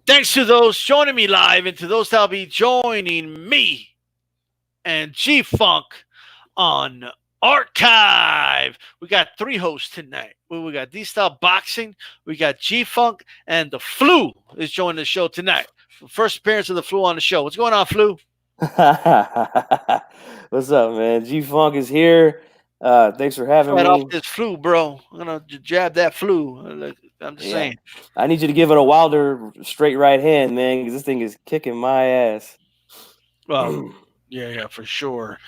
Thanks to those joining me live and to those that'll be joining me and G Funk on Archive. We got three hosts tonight. We got D Style Boxing, we got G Funk, and the Flu is joining the show tonight. First appearance of the Flu on the show. What's going on, Flu? What's up, man? G Funk is here. Thanks for having Right off me. this flu, bro. I'm gonna jab that flu. I'm just Yeah, saying. I need you to give it a Wilder straight right hand, man, because this thing is kicking my ass. Well, yeah, for sure.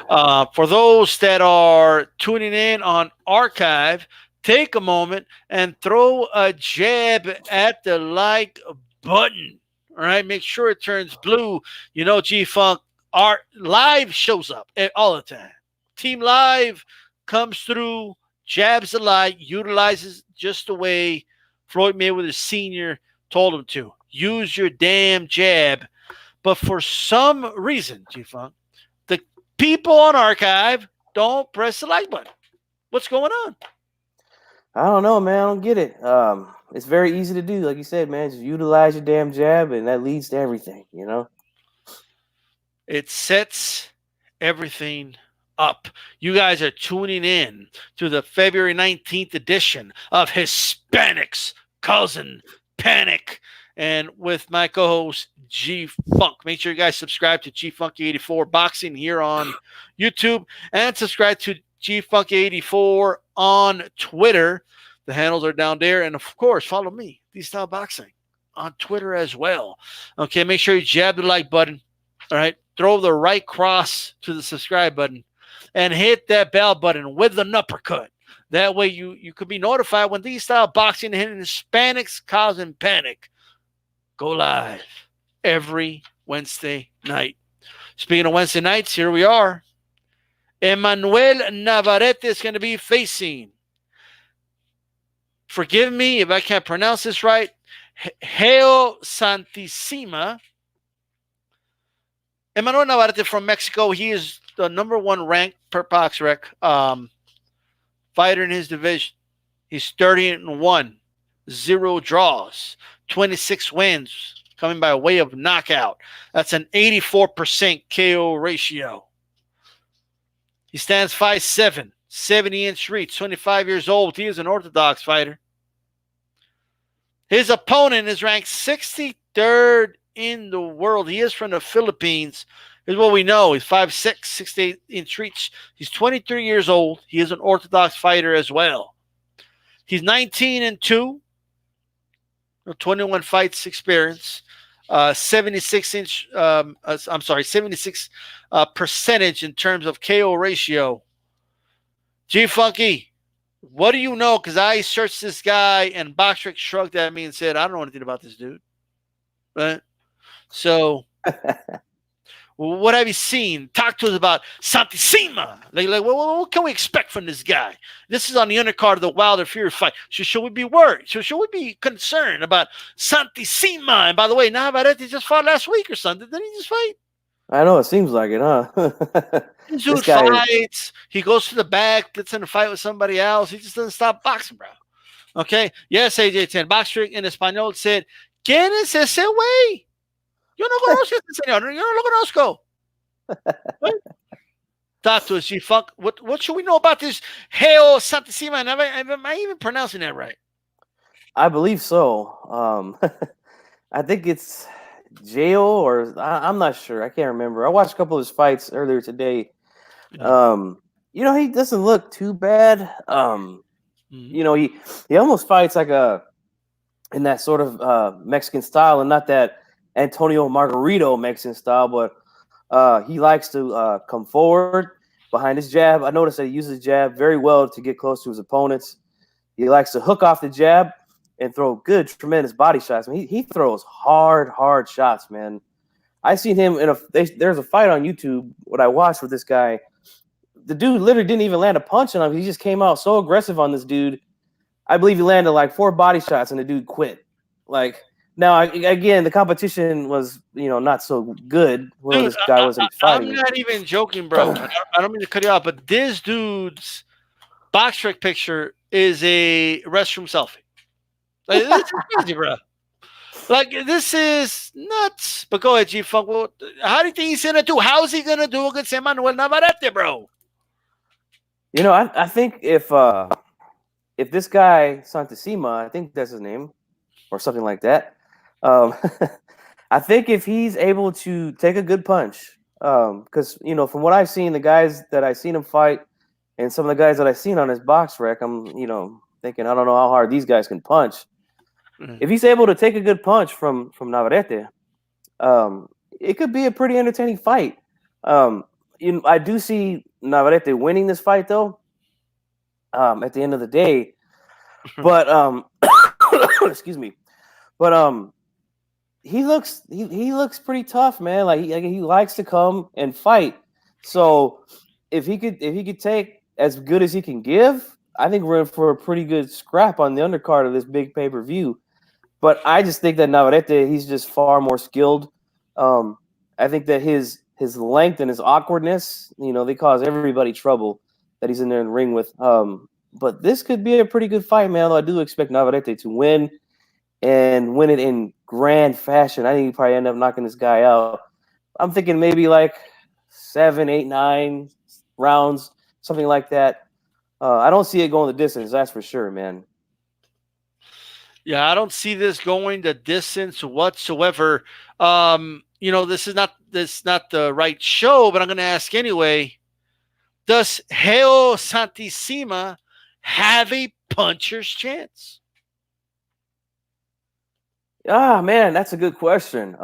For those that are tuning in on Archive, take a moment and throw a jab at the like button. All right, make sure it turns blue. You know, G Funk Art Live shows up all the time. Team Live comes through, jabs the light, utilizes just the way Floyd Mayweather Sr. told him to. Use your damn jab. But for some reason, G Funk, the people on Archive don't press the like button. What's going on? I don't know, man. I don't get it. It's very easy to do, like you said, man. Just utilize your damn jab, and that leads to everything, you know. It sets everything up. You guys are tuning in to the February 19th edition of Hispanics Cousin Panic. And with my co-host G Funk. Make sure you guys subscribe to G Funky 84 Boxing here on YouTube and subscribe to G Funky 84 on Twitter. The handles are down there. And of course, follow me, D Style Boxing, on Twitter as well. Okay, make sure you jab the like button. All right, throw the right cross to the subscribe button and hit that bell button with an uppercut. That way you could be notified when these style boxing and Hispanics causing panic go live every Wednesday night. Speaking of Wednesday nights, here we are. Emmanuel Navarrete is going to be facing, forgive me if I can't pronounce this right, Geo Santissima. Emmanuel Navarrete from Mexico. He is the number one ranked per BoxRec fighter in his division. He's 30-1, 0 draws, 26 wins, coming by way of knockout. That's an 84% KO ratio. He stands 5'7", 70-inch reach, 25 years old. He is an orthodox fighter. His opponent is ranked 63rd in the world. He is from the Philippines. Here's what we know. He's 5'6", 68-inch reach. He's 23 years old. He is an orthodox fighter as well. He's 19-2, 21 fights experience, 76 percentage in terms of KO ratio. G Funky, what do you know? Because I searched this guy and BoxRec shrugged at me and said, I don't know anything about this dude. Right? So, what have you seen? Talk to us about Santissima. Like what can we expect from this guy? This is on the undercard of the Wilder Fury fight. Should we be worried? Should we be concerned about Santissima? And by the way, Navarrete just fought last week or something. Didn't he just fight? I know, it seems like it, huh? This dude fights. He goes to the back, gets in a fight with somebody else. He just doesn't stop boxing, bro. Okay? Yes, AJ10. BoxRec in Espanol said, ¿Quién es ese güey? Yo no conozco a este señor. Yo no lo conozco. What? Talk to us, G-Funk. What should we know about this Geo Santissima? Am I even pronouncing that right? I believe so. I think it's Geo, or I'm not sure. I can't remember. I watched a couple of his fights earlier today. You know, he doesn't look too bad. You know, he almost fights like in that sort of Mexican style, and not that Antonio Margarito Mexican style, but he likes to come forward behind his jab. I noticed that he uses jab very well to get close to his opponents. He likes to hook off the jab and throw good, tremendous body shots. I mean, he throws hard shots, man. I seen him there's a fight on YouTube, what I watched with this guy. The dude literally didn't even land a punch on him. He just came out so aggressive on this dude. I believe he landed like 4 body shots and the dude quit. Like, now, again, the competition was, not so good when this guy wasn't fighting. I'm not even joking, bro. I don't mean to cut you off, but this dude's BoxRec picture is a restroom selfie. Like, this is crazy, bro. Like, this is nuts. But go ahead, G Funk. Well, how do you think he's gonna do? How's he gonna do against Emmanuel Navarrete, bro? You know, I think if this guy Santacima, I think that's his name, or something like that. Um, I think if he's able to take a good punch, because you know, from what I've seen, the guys that I've seen him fight, and some of the guys that I've seen on his box rec, I'm thinking I don't know how hard these guys can punch. If he's able to take a good punch from Navarrete, it could be a pretty entertaining fight. I do see Navarrete winning this fight though. At the end of the day, but excuse me, but he looks pretty tough, man. Like he likes to come and fight. So if he could take as good as he can give, I think we're in for a pretty good scrap on the undercard of this big pay-per-view. But I just think that Navarrete, he's just far more skilled. I think that his length and his awkwardness, they cause everybody trouble that he's in there in the ring with. But this could be a pretty good fight, man. Although I do expect Navarrete to win and win it in grand fashion. I think he probably end up knocking this guy out. I'm thinking maybe like 7, 8, 9 rounds, something like that. I don't see it going the distance, that's for sure, man. Yeah, I don't see this going the distance whatsoever. This is not the right show, but I'm going to ask anyway. Does Geo Santissima have a puncher's chance? Man, that's a good question.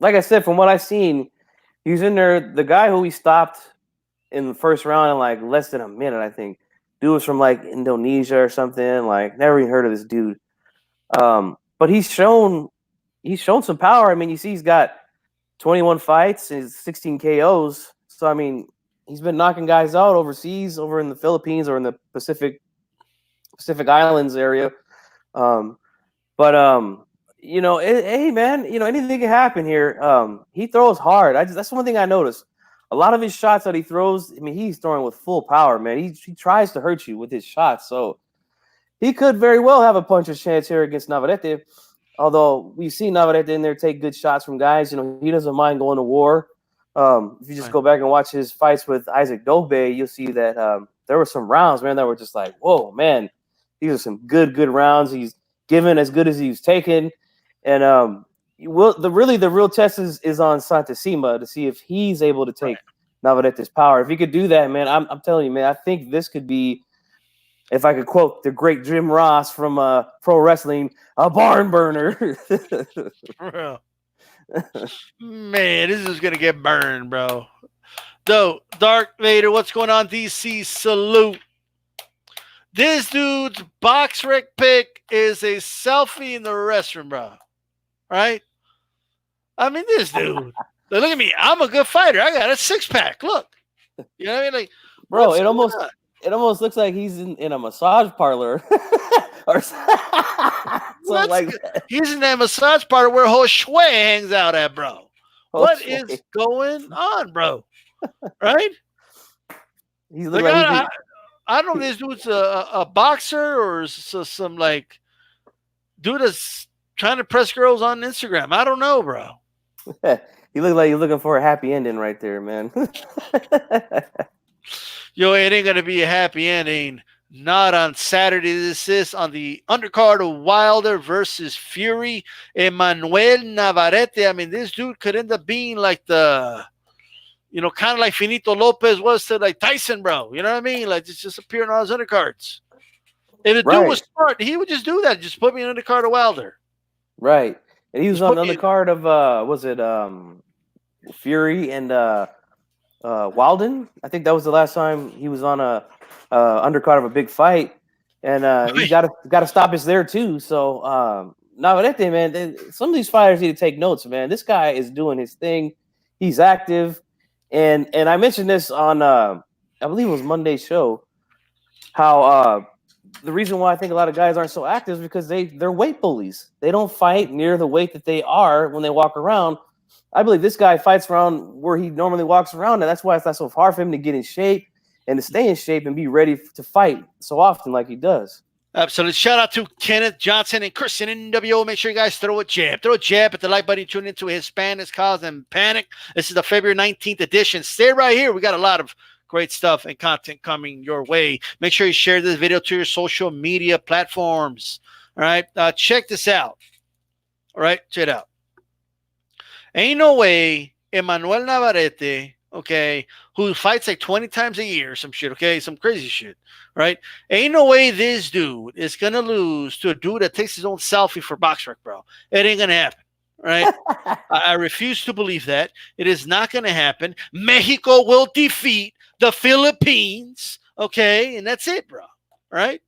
Like I said, from what I've seen, he was in there. The guy who he stopped in the first round in like less than a minute, I think. Dude was from like Indonesia or something. Like never even heard of this dude. But he's shown some power. I mean, you see, he's got 21 fights and 16 KOs. So I mean, he's been knocking guys out overseas, over in the Philippines or in the Pacific Islands area. Hey man, anything can happen here. He throws hard. That's one thing I noticed. A lot of his shots that he throws, I mean, he's throwing with full power, man. He tries to hurt you with his shots. So he could very well have a puncher's chance here against Navarrete. Although we've seen Navarrete in there take good shots from guys. He doesn't mind going to war. If you just go back and watch his fights with Isaac Dobe, you'll see that there were some rounds, man, that were just like, whoa, man, these are some good rounds. He's given as good as he's taken. And the real test is on Santissima to see if he's able to take Navarrete's power. If he could do that, man, I'm telling you, man, I think this could be, if I could quote the great Jim Ross from pro wrestling, a barn burner. Man, this is gonna get burned, bro. Though, Dark Vader, what's going on? DC salute. This dude's box rec pick is a selfie in the restroom, bro. Right? I mean, this dude. Look at me. I'm a good fighter. I got a 6-pack. Look. You know what I mean? Like, bro, it almost looks like he's in a massage parlor. Or something like that. He's in that massage parlor where Josué hangs out at, bro. What is going on, bro? Right? He's like, I don't know if this dude's a boxer or some like dude that's trying to press girls on Instagram. I don't know, bro. You look like you're looking for a happy ending right there, man. Yo, it ain't gonna be a happy ending. Not on Saturday. This is on the undercard of Wilder versus Fury. Emmanuel Navarrete. I mean, this dude could end up being like the, kind of like Finito Lopez was to like Tyson, bro. You know what I mean? Like just appearing on his undercards. If the dude was smart, he would just do that. Just put me in the undercard of Wilder. Right. And he was on the undercard of Fury and Walden. I think that was the last time he was on a undercard of a big fight, and he got to stop us there too. So Navarrete, man, some of these fighters need to take notes, man. This guy is doing his thing. He's active, and I mentioned this on I believe it was Monday's show. How the reason why I think a lot of guys aren't so active is because they're weight bullies. They don't fight near the weight that they are when they walk around. I believe this guy fights around where he normally walks around, and that's why it's not so hard for him to get in shape and to stay in shape and be ready to fight so often like he does. Absolutely. Shout out to Kenneth Johnson and Christian NWO. Make sure you guys throw a jab. Throw a jab at the like button. Tune into Hispanics Causing Panic. This is the February 19th edition. Stay right here. We got a lot of great stuff and content coming your way. Make sure you share this video to your social media platforms. All right. Check this out. All right. Check it out. Ain't no way Emmanuel Navarrete, okay, who fights like 20 times a year, some shit, okay, some crazy shit, right? Ain't no way this dude is gonna lose to a dude that takes his own selfie for BoxRec, bro. It ain't gonna happen, right? I refuse to believe that. It is not gonna happen. Mexico will defeat the Philippines, okay, and that's it, bro. Right?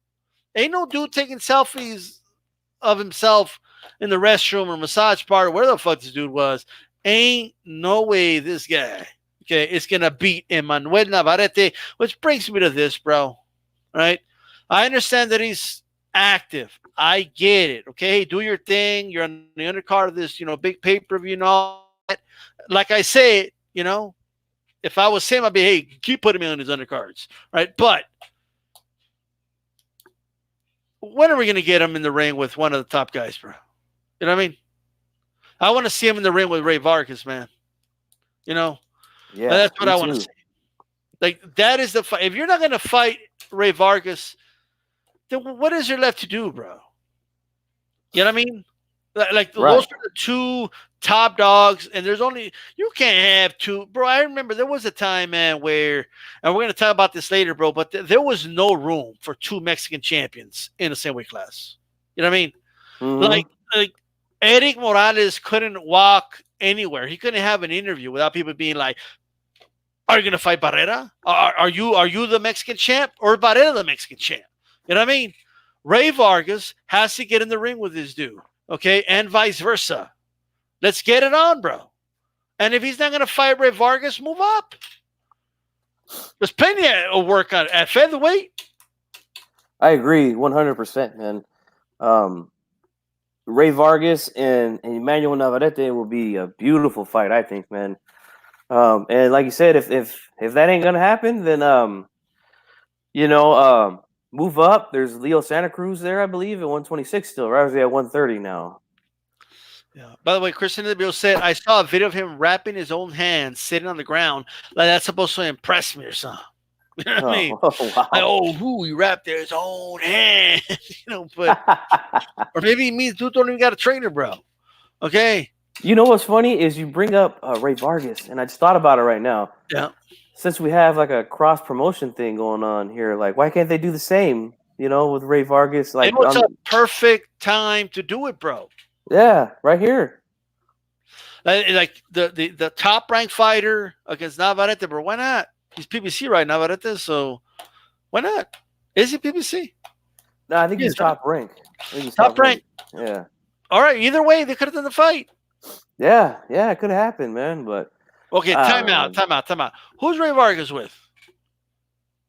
Ain't no dude taking selfies of himself in the restroom or massage parlor, where the fuck this dude was. Ain't no way this guy, okay, is gonna beat Emmanuel Navarrete, which brings me to this, bro. Right? I understand that he's active. I get it. Okay, do your thing. You're on the undercard of this, big pay-per-view and all that. Like I say, if I was him, I'd be, hey, keep putting me on his undercards, right? But when are we gonna get him in the ring with one of the top guys, bro? You know what I mean? I want to see him in the ring with Ray Vargas, man. Yeah, that's what I want to see. Like, that is the fight. If you're not going to fight Ray Vargas, then what is there left to do, bro? You know what I mean? Like those are the two top dogs, and you can't have two, bro. I remember there was a time, man, where, and we're going to talk about this later, bro, but there was no room for two Mexican champions in the same weight class. You know what I mean? Mm-hmm. Like Eric Morales couldn't walk anywhere. He couldn't have an interview without people being like, are you going to fight Barrera? Are you the Mexican champ or Barrera the Mexican champ? You know what I mean? Ray Vargas has to get in the ring with this dude, okay, and vice versa. Let's get it on, bro. And if he's not going to fight Ray Vargas, move up. There's plenty of work on at featherweight. I agree 100%, man. Ray Vargas and Emmanuel Navarrete will be a beautiful fight, I think, man. And like you said, if that ain't gonna happen, then move up. There's Leo Santa Cruz there, I believe, at 126 still, right? Or is he at 130 now? Yeah. By the way, Christian Bill said, I saw a video of him wrapping his own hands sitting on the ground. Like, that's supposed to impress me or something. You know what I mean? Wow. Like, he wrapped his own hand. But or maybe it means dude don't even got a trainer, bro. Okay. You know what's funny is you bring up Ray Vargas, and I just thought about it right now. Yeah. Since we have like a cross promotion thing going on here, like why can't they do the same? With Ray Vargas, like it was a perfect time to do it, bro. Yeah, right here. Like the top ranked fighter against Navarrete, bro. Why not? He's PBC right now, Navarrete, so why not? Is he PBC? No, I think he's top rank. Top rank. Yeah. All right. Either way, they could have done the fight. Yeah, it could happen, man. But okay, time out. Who's Ray Vargas with?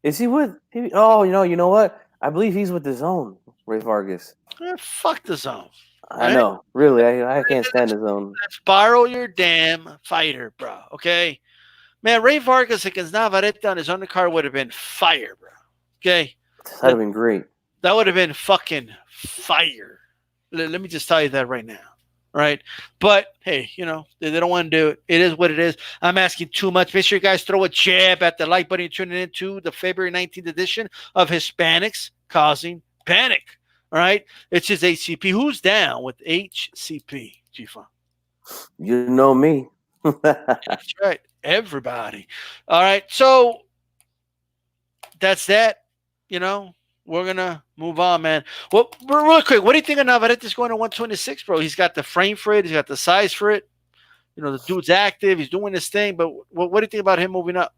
Is he with? Oh, you know what? I believe he's with the Zone. Ray Vargas. Fuck the Zone. I know. Really, I can't stand the Zone. Let's borrow your damn fighter, bro. Okay, man. Ray Vargas against Navarrete on his undercard would have been fire, bro. Okay, that'd have been great. That would have been fucking fire. Let me just tell you that right now. Right. But hey, they don't want to do it. It is what it is. I'm asking too much. Make sure you guys throw a jab at the like button and tune into the February 19th edition of Hispanics Causing Panic. All right. It's his HCP. Who's down with HCP, G-Fun? You know me. That's right. Everybody. All right. So that's that. We're going to move on, man. Well, real quick, what do you think of Navarrete's going to 126, bro? He's got the frame for it. He's got the size for it. The dude's active. He's doing his thing. But what do you think about him moving up?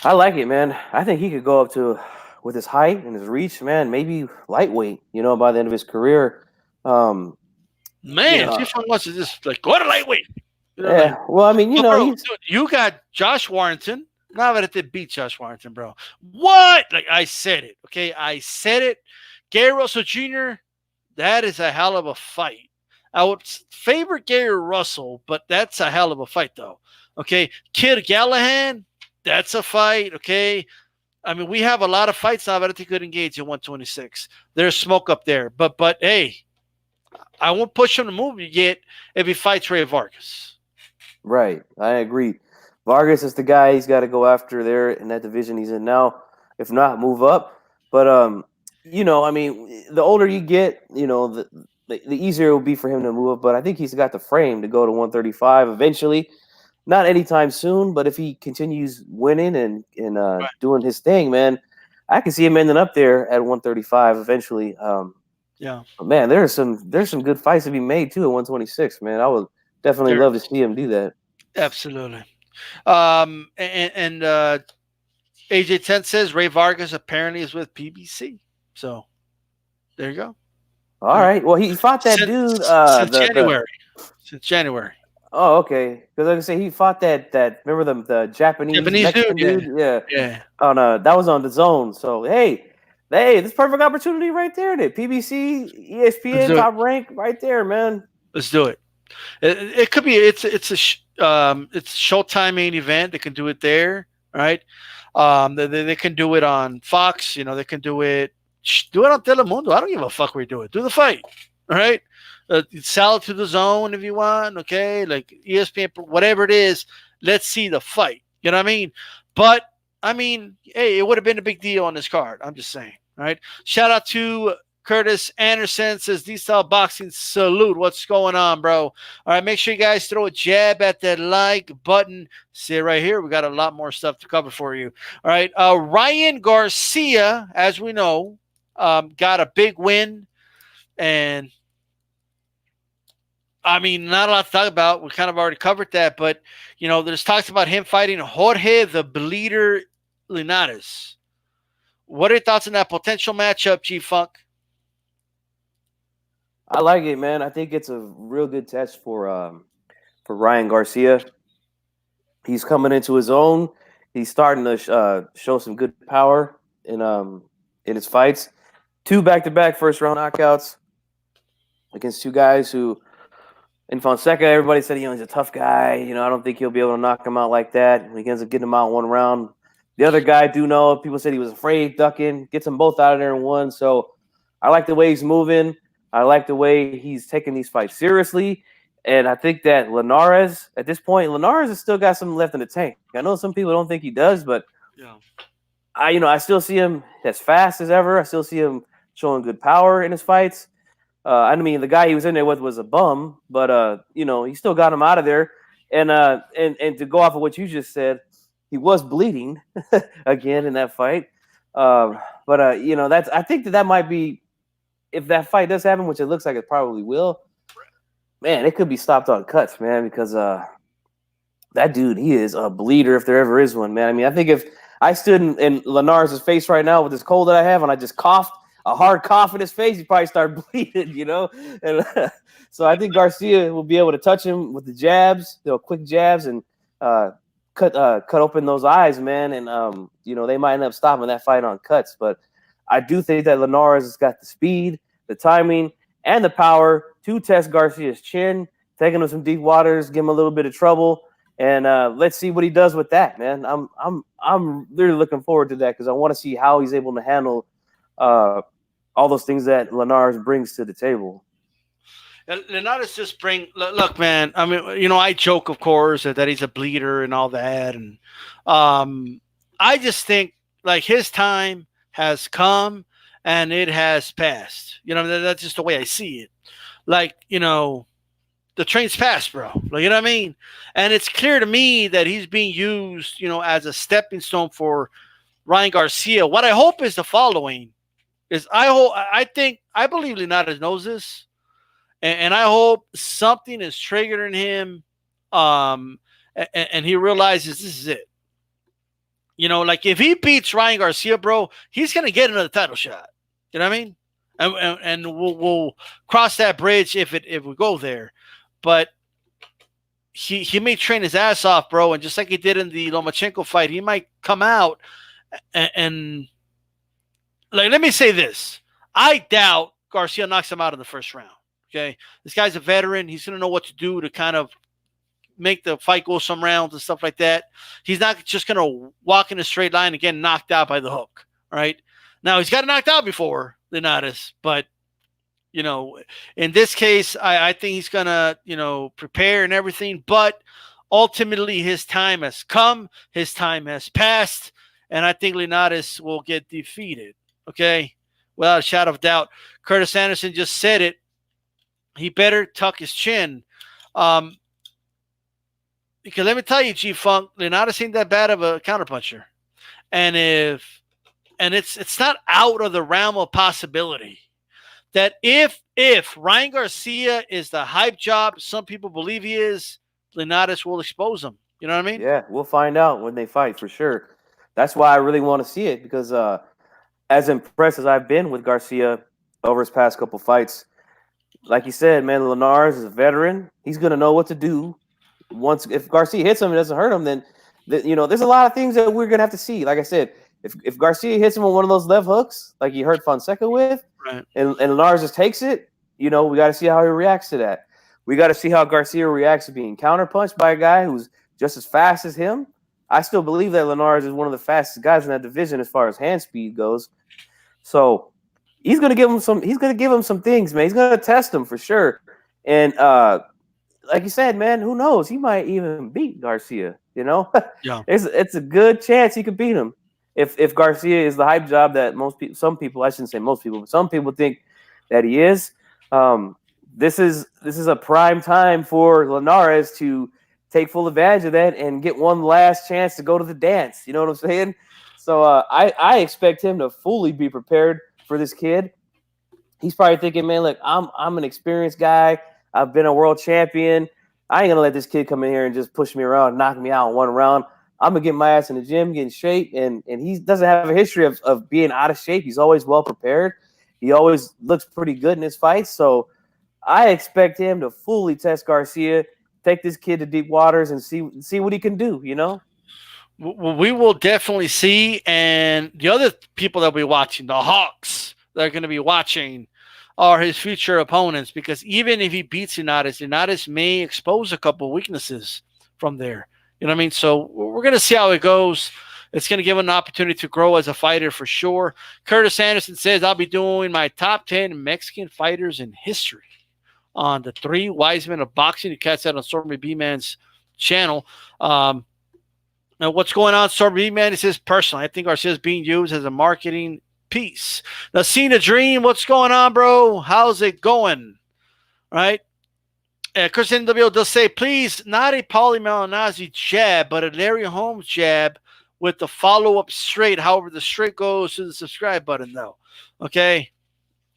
I like it, man. I think he could go up to, with his height and his reach, man, maybe lightweight, by the end of his career. Man, G-Fun wants to just go to lightweight. Yeah. Well, I mean, bro, you got Josh Warrington. Navarrete beat Josh Warrington, bro. What? Like, I said it. Okay, I said it. Gary Russell Jr., that is a hell of a fight. I would favor Gary Russell, but that's a hell of a fight, though. Okay, Kid Gallahan, that's a fight. Okay, I mean, we have a lot of fights now that I think could engage in 126. There's smoke up there, but hey, I won't push him to move yet if he fights Ray Vargas. Right. I agree. Vargas is the guy he's got to go after there in that division he's in now. If not, move up. But I mean, the older you get, the easier it will be for him to move up. But I think he's got the frame to go to 135 eventually. Not anytime soon, but if he continues winning and Right. doing his thing, man, I can see him ending up there at 135 eventually. Yeah. But man, there's some good fights to be made too at 126. Man, I would definitely There, love to see him do that. absolutely. And AJ10 says Ray Vargas apparently is with PBC. So there you go. All There you right. Well, he fought that dude. since The January. Since January. oh, okay. Because I was gonna say he fought that. Remember the Japanese Japanese dude, Mexican yeah. dude? Yeah. Yeah. On that was on the Zone. So hey, this perfect opportunity right there. The PBC, Let's ESPN, do it. top rank, right there, man. Let's do it. It could be it's Showtime main event. They can do it there, right? They can do it on Fox. They can do it on Telemundo. I don't give a fuck where you do it. Do the fight, all right? Sell it to the Zone if you want, okay? Like ESPN, whatever it is. Let's see the fight. You know what I mean? But I mean, hey, it would have been a big deal on this card. I'm just saying, all right? Shout out to Curtis Anderson says, D-Style Boxing salute. What's going on, bro? All right, make sure you guys throw a jab at that like button. See it right here. We got a lot more stuff to cover for you. All right, Ryan Garcia, as we know, got a big win. And, I mean, not a lot to talk about. We kind of already covered that. But, there's talks about him fighting Jorge the Bleeder Linares. What are your thoughts on that potential matchup, G-Funk? I like it, man. I think it's a real good test for Ryan Garcia. He's coming into his own. He's starting to show some good power in his fights. 2 back-to-back first-round knockouts against 2 guys who, in Fonseca, everybody said he's a tough guy. I don't think he'll be able to knock him out like that. He ends up getting him out in 1 round. The other guy, people said he was afraid, ducking, gets them both out of there in 1. So I like the way he's moving. I like the way he's taking these fights seriously. And I think that Linares, at this point, Linares has still got something left in the tank. I know some people don't think he does, but Yeah. I still see him as fast as ever. I still see him showing good power in his fights. I mean, the guy he was in there with was a bum, but he still got him out of there. And to go off of what you just said, he was bleeding again in that fight. I think that might be, if that fight does happen, which it looks like it probably will, man, it could be stopped on cuts, man, because that dude, he is a bleeder if there ever is one, man. I mean, I think if I stood in Linares' face right now with this cold that I have and I just coughed, a hard cough in his face, he'd probably start bleeding, And so I think Garcia will be able to touch him with the jabs, quick jabs, and cut open those eyes, man. And they might end up stopping that fight on cuts, but I do think that Linares has got the speed, the timing, and the power to test Garcia's chin, taking him some deep waters, give him a little bit of trouble, and let's see what he does with that, man. I'm really looking forward to that because I want to see how he's able to handle all those things that Linares brings to the table. Linares just look, man. I mean, I joke, of course, that he's a bleeder and all that, and I just think like his time has come and it has passed. That's just the way I see it. Like, the train's passed, bro. Like, you know what I mean? And it's clear to me that he's being used, as a stepping stone for Ryan Garcia. What I hope is the following is I believe Linares knows this. And I hope something is triggering him. And he realizes this is it. Like if he beats Ryan Garcia, bro, he's going to get another title shot. You know what I mean? And we'll cross that bridge if we go there. But he may train his ass off, bro, and just like he did in the Lomachenko fight, he might come out and like, let me say this. I doubt Garcia knocks him out in the first round. Okay. This guy's a veteran. He's going to know what to do to kind of make the fight go some rounds and stuff like that. He's not just going to walk in a straight line and get knocked out by the hook, right? Now, he's got knocked out before, Linares, but, in this case, I think he's going to, prepare and everything, but ultimately his time has come, his time has passed, and I think Linares will get defeated, okay? Without a shadow of doubt. Curtis Anderson just said it. He better tuck his chin. Because let me tell you, G-Funk, Linares ain't that bad of a counterpuncher. And it's not out of the realm of possibility that if Ryan Garcia is the hype job some people believe he is, Linares will expose him. You know what I mean? Yeah, we'll find out when they fight for sure. That's why I really want to see it because as impressed as I've been with Garcia over his past couple fights, like you said, man, Linares is a veteran. He's going to know what to do. If Garcia hits him and doesn't hurt him, then there's a lot of things that we're going to have to see. Like I said, if Garcia hits him with one of those left hooks, like he hurt Fonseca with, right, and Linares just takes it, we got to see how he reacts to that. We got to see how Garcia reacts to being counterpunched by a guy who's just as fast as him. I still believe that Linares is one of the fastest guys in that division as far as hand speed goes. So he's going to give him some. He's going to give him some things, man. He's going to test him for sure. And like you said, man, who knows? He might even beat Garcia. Yeah. It's a good chance he could beat him if Garcia is the hype job that some people, I shouldn't say most people, but some people think that he is. This is a prime time for Linares to take full advantage of that and get one last chance to go to the dance. You know what I'm saying? So I expect him to fully be prepared for this kid. He's probably thinking, man, look, I'm an experienced guy. I've been a world champion. I ain't gonna let this kid come in here and just push me around, knock me out in one round. I'm gonna get my ass in the gym, get in shape, and he doesn't have a history of being out of shape. He's always well prepared. He always looks pretty good in his fights. So I expect him to fully test Garcia, take this kid to deep waters, and see what he can do. Well, we will definitely see, and the other people that will be watching, the Hawks, that are going to be watching, are his future opponents. Because even if he beats Linares may expose a couple of weaknesses from there. You know what I mean? So we're going to see how it goes. It's going to give him an opportunity to grow as a fighter for sure. Curtis Anderson says, I'll be doing my top 10 Mexican fighters in history on the 3 Wise Men of Boxing. You catch that on Stormy B-Man's channel. Now, what's going on, Stormy B-Man? He says, personally, I think Garcia is being used as a marketing piece. Now, Cena Dream, what's going on, bro? How's it going? Right? Chris NWO does say, please, not a Paulie Malignaggi jab, but a Larry Holmes jab with the follow-up straight. However, the straight goes to the subscribe button, though. Okay?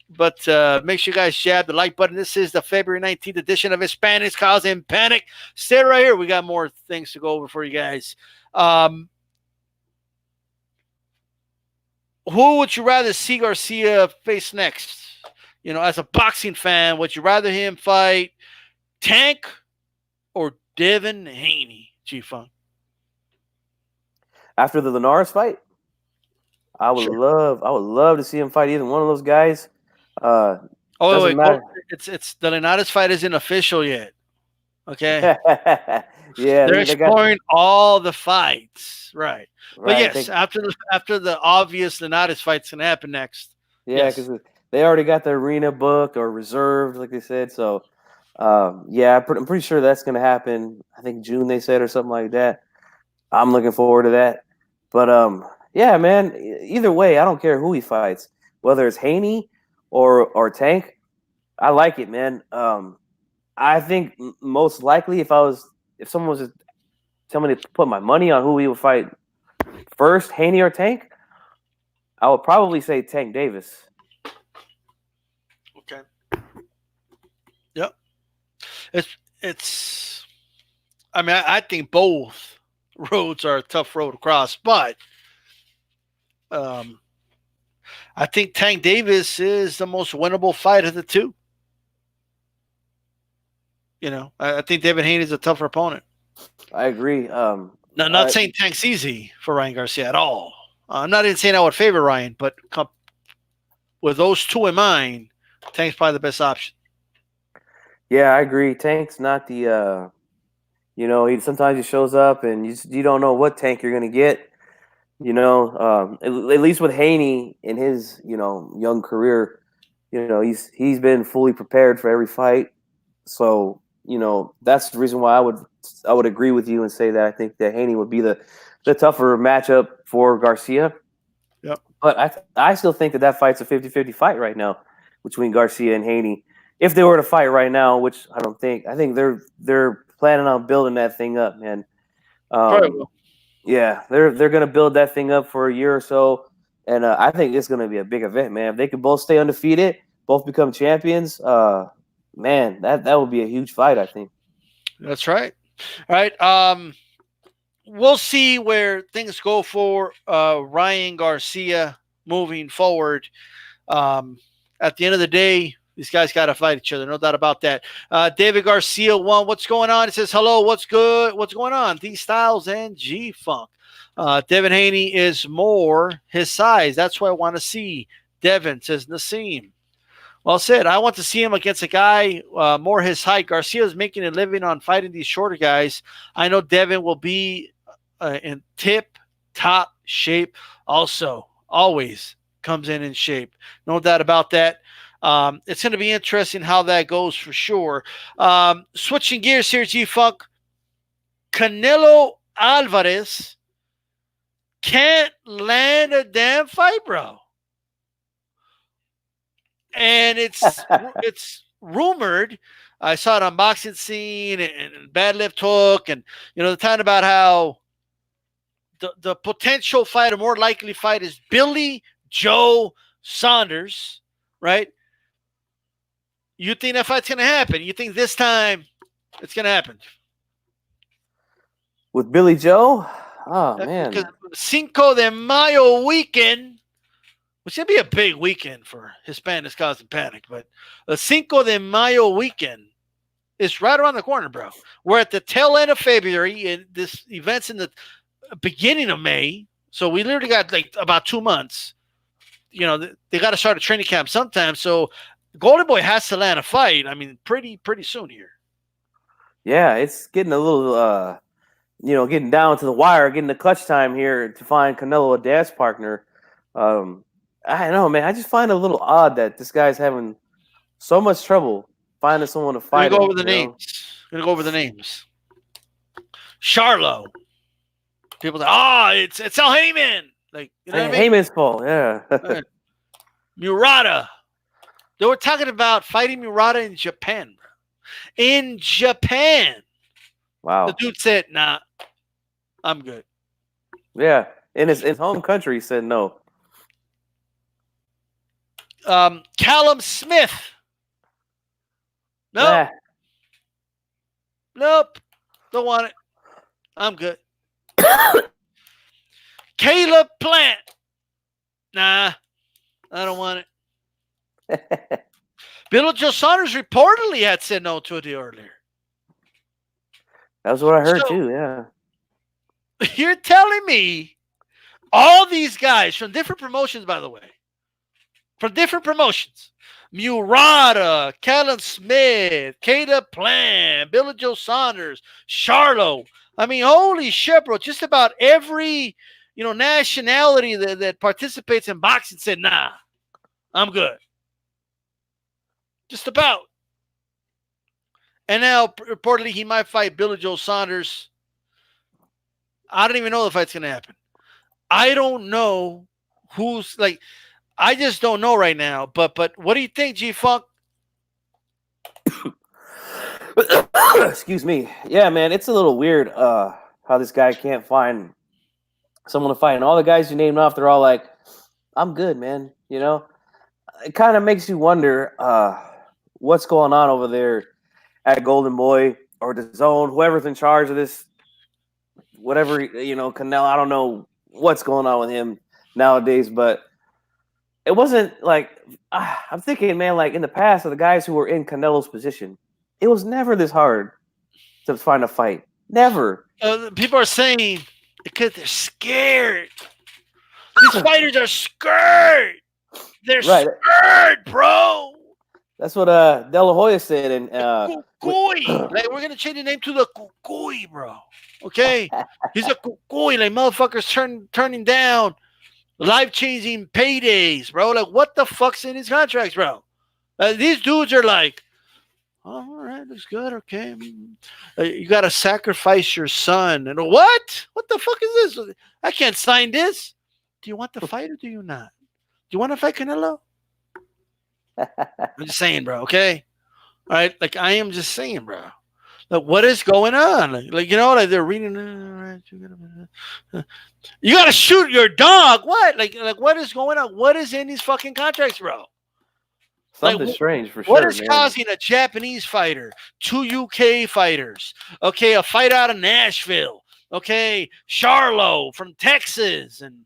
But make sure you guys jab the like button. This is the February 19th edition of Hispanics Causing Panic. Stay right here. We got more things to go over for you guys. Who would you rather see Garcia face next? As a boxing fan, would you rather him fight Tank or Devin Haney, G-Funk? After the Linares fight, I would love to see him fight either one of those guys. Wait, it's the Linares fight isn't official yet. Okay. Yeah, they're exploring all the fights, right? But yes, after the obvious Linares fight's gonna happen next. Yeah, because they already got the arena booked or reserved, like they said. So, yeah, I'm pretty sure that's gonna happen. I think June they said or something like that. I'm looking forward to that. But yeah, man. Either way, I don't care who he fights, whether it's Haney or Tank. I like it, man. I think most likely if someone was to tell me to put my money on who he would fight first, Haney or Tank, I would probably say Tank Davis. Okay. Yep. It's. I mean, I think both roads are a tough road to cross, but I think Tank Davis is the most winnable fight of the two. I think Devin Haney is a tougher opponent. I agree. Not saying Tank's easy for Ryan Garcia at all. I'm not even saying I would favor Ryan, but with those two in mind, Tank's probably the best option. Yeah, I agree. Tank's not the You know, sometimes he shows up and you don't know what tank you're gonna get. You know, at least with Haney in his young career, he's been fully prepared for every fight. So that's the reason why I would agree with you and say that I think that Haney would be the tougher matchup for Garcia. Yep. But I still think that fight's a 50-50 fight right now between Garcia and Haney. If they were to fight right now, which I don't think, I think they're planning on building that thing up, man. Probably will. Yeah, they're gonna build that thing up for a year or so, and I think it's gonna be a big event, man. If they could both stay undefeated, both become champions, man, that would be a huge fight, I think. That's right. All right. We'll see where things go for Ryan Garcia moving forward. At the end of the day, these guys got to fight each other. No doubt about that. David Garcia won. What's going on? He says, hello, what's good? What's going on? D Styles and G-Funk. Devin Haney is more his size. That's what I want to see. Devin, says Nassim. Well said. I want to see him against a guy more his height. Garcia is making a living on fighting these shorter guys. I know Devin will be in tip-top shape also. Always comes in shape. No doubt about that. It's going to be interesting how that goes for sure. Switching gears here, G-Funk. Canelo Alvarez can't land a damn fight, bro. And it's rumored. I saw it on Boxing Scene and Bad Left Hook, and the time about how the potential fight, a more likely fight, is Billy Joe Saunders, right? You think that fight's going to happen? You think this time it's going to happen? With Billy Joe? Oh, man. Because Cinco de Mayo weekend, which should be a big weekend for Hispanics causing panic, but the Cinco de Mayo weekend is right around the corner, bro. We're at the tail end of February, and this event's in the beginning of May, so we literally got like about 2 months. They got to start a training camp sometime, so Golden Boy has to land a fight. I mean, pretty soon here. Yeah, it's getting a little, getting down to the wire, getting the clutch time here to find Canelo a dance partner. I don't know, man. I just find it a little odd that this guy's having so much trouble finding someone to fight. Gonna go over the names. Charlo. People say, it's Al Heyman. Like, what I mean? Heyman's fault, yeah. Right. Murata. They were talking about fighting Murata in Japan. In Japan. Wow. The dude said, nah, I'm good. Yeah. In his home country, he said no. Callum Smith. Nope. Nope. Don't want it. I'm good. Caleb Plant. Nah, I don't want it. Bill Joe Saunders reportedly had said no to it earlier. That's what I heard too, yeah. You're telling me all these guys from different promotions, by the way, Murata, Callum Smith, Caleb Plant, Bill Joe Saunders, Charlo. I mean, holy shit, bro. Just about every, nationality that participates in boxing said, nah, I'm good. Just about. And now, reportedly, he might fight Billy Joe Saunders. I don't even know if the fight's going to happen. I don't know who's, like, I just don't know right now. But what do you think, G-Funk? Excuse me. Yeah, man, it's a little weird how this guy can't find someone to fight. And all the guys you named off, they're all like, I'm good, man. It kind of makes you wonder what's going on over there at Golden Boy or the Zone, whoever's in charge of this, whatever, Canelo. I don't know what's going on with him nowadays, but it wasn't like, I'm thinking, man, like in the past of the guys who were in Canelo's position, it was never this hard to find a fight. Never. People are saying because they're scared. These fighters are scared. They're scared, bro. That's what De La Hoya said. And Cucuy. Like, we're gonna change the name to the Cucuy, bro. Okay, he's a Cucuy. Like, motherfuckers turning down life-changing paydays, bro. Like, what the fuck's in his contracts, bro? These dudes are like, oh, all right, looks good. Okay, you got to sacrifice your son. And what? What the fuck is this? I can't sign this. Do you want the fight or do you not? Do you want to fight Canelo? I'm just saying, bro. Okay, all right. Like, I am just saying, bro. Like, what is going on? Like, you know, like they're reading. You got to shoot your dog. What? Like, what is going on? What is in these fucking contracts, bro? Something strange for what sure. What is causing a Japanese fighter, 2 UK fighters, okay, a fight out of Nashville, okay, Charlo from Texas, and,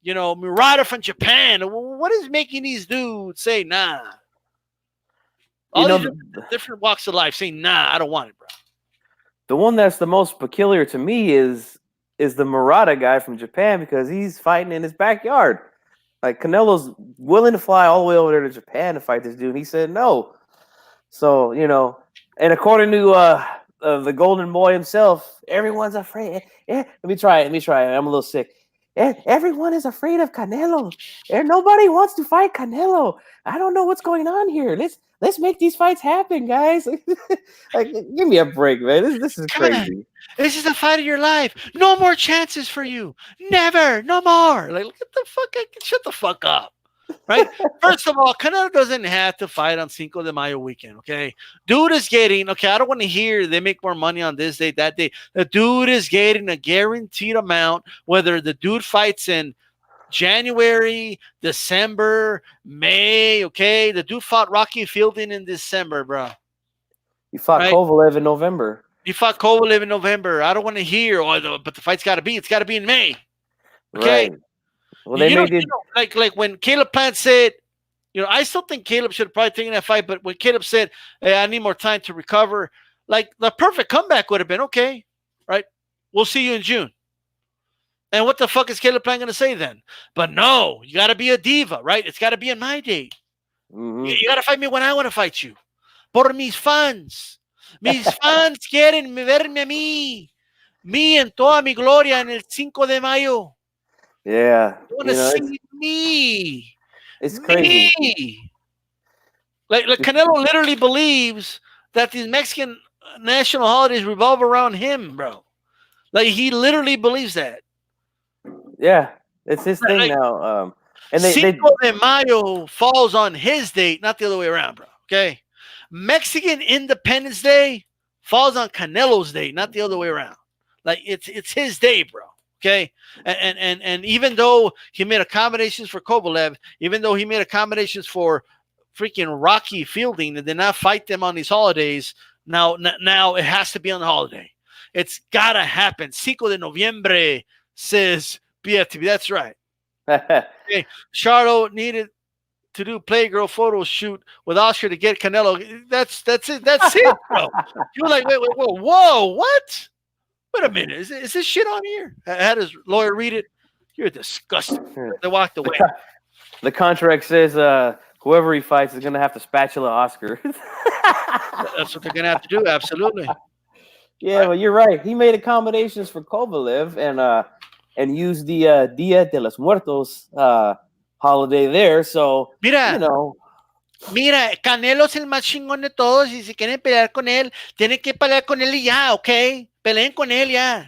you know, Murata from Japan? What is making these dudes say, nah? All these different walks of life saying, nah, I don't want it, bro. The one that's the most peculiar to me is the Murata guy from Japan, because he's fighting in his backyard. Like, Canelo's willing to fly all the way over there to Japan to fight this dude, and he said no. So, you know, and according to the Golden Boy himself, everyone's afraid. Let me try it. I'm a little sick. Everyone is afraid of Canelo. Nobody wants to fight Canelo. I don't know what's going on here. Let's make these fights happen, guys. Like, give me a break, man. This is crazy. This is the fight of your life. No more chances for you. Never. No more. Like, look at the fuck. Shut the fuck up. Right? First of all, Canelo doesn't have to fight on Cinco de Mayo weekend, okay? Dude is getting, okay, I don't want to hear they make more money on this day, that day. The dude is getting a guaranteed amount, whether the dude fights in January, December, May, okay? The dude fought Rocky Fielding in December, bro. He fought Kovalev in November. I don't want to hear, but the fight's got to be. It's got to be in May. Okay? Right. Well, they made it like when Caleb Plant said, you know, I still think Caleb should have probably taken that fight, but when Caleb said, hey, I need more time to recover, like, the perfect comeback would have been, okay, right? We'll see you in June. And what the fuck is Caleb Plant going to say then? But no, you got to be a diva, right? It's got to be in my date. Mm-hmm. You got to fight me when I want to fight you. Por mis fans. Mis fans quieren verme a mí. Me en toda mi gloria en el 5 de mayo. Yeah. You want to see me. It's crazy. Me. Like Canelo literally believes that these Mexican national holidays revolve around him, bro. Like, he literally believes that. Yeah. It's his thing, like, now. And Cinco de Mayo falls on his date, not the other way around, bro. Okay? Mexican Independence Day falls on Canelo's day, not the other way around. Like, it's his day, bro. Okay, and even though he made accommodations for Kovalev, even though he made accommodations for freaking Rocky Fielding and did not fight them on these holidays, now it has to be on the holiday. It's gotta happen. 5 de noviembre, says BFTV. That's right. Okay, Charlo needed to do Playgirl photo shoot with Oscar to get Canelo. That's it. That's it, bro. You're like, wait, whoa, what? Wait a minute, is this shit on here? I had his lawyer read it. You're disgusting. They walked away. The contract says whoever he fights is going to have to spatula Oscar. That's what they're going to have to do, absolutely. Yeah, well, you're right. He made accommodations for Kovalev and used the Dia de los Muertos holiday there. So, you know. Mira, Canelo es el más chingón de todos, y si quieren pelear con él, tienen que pelear con él y ya, okay? Peleen con él ya.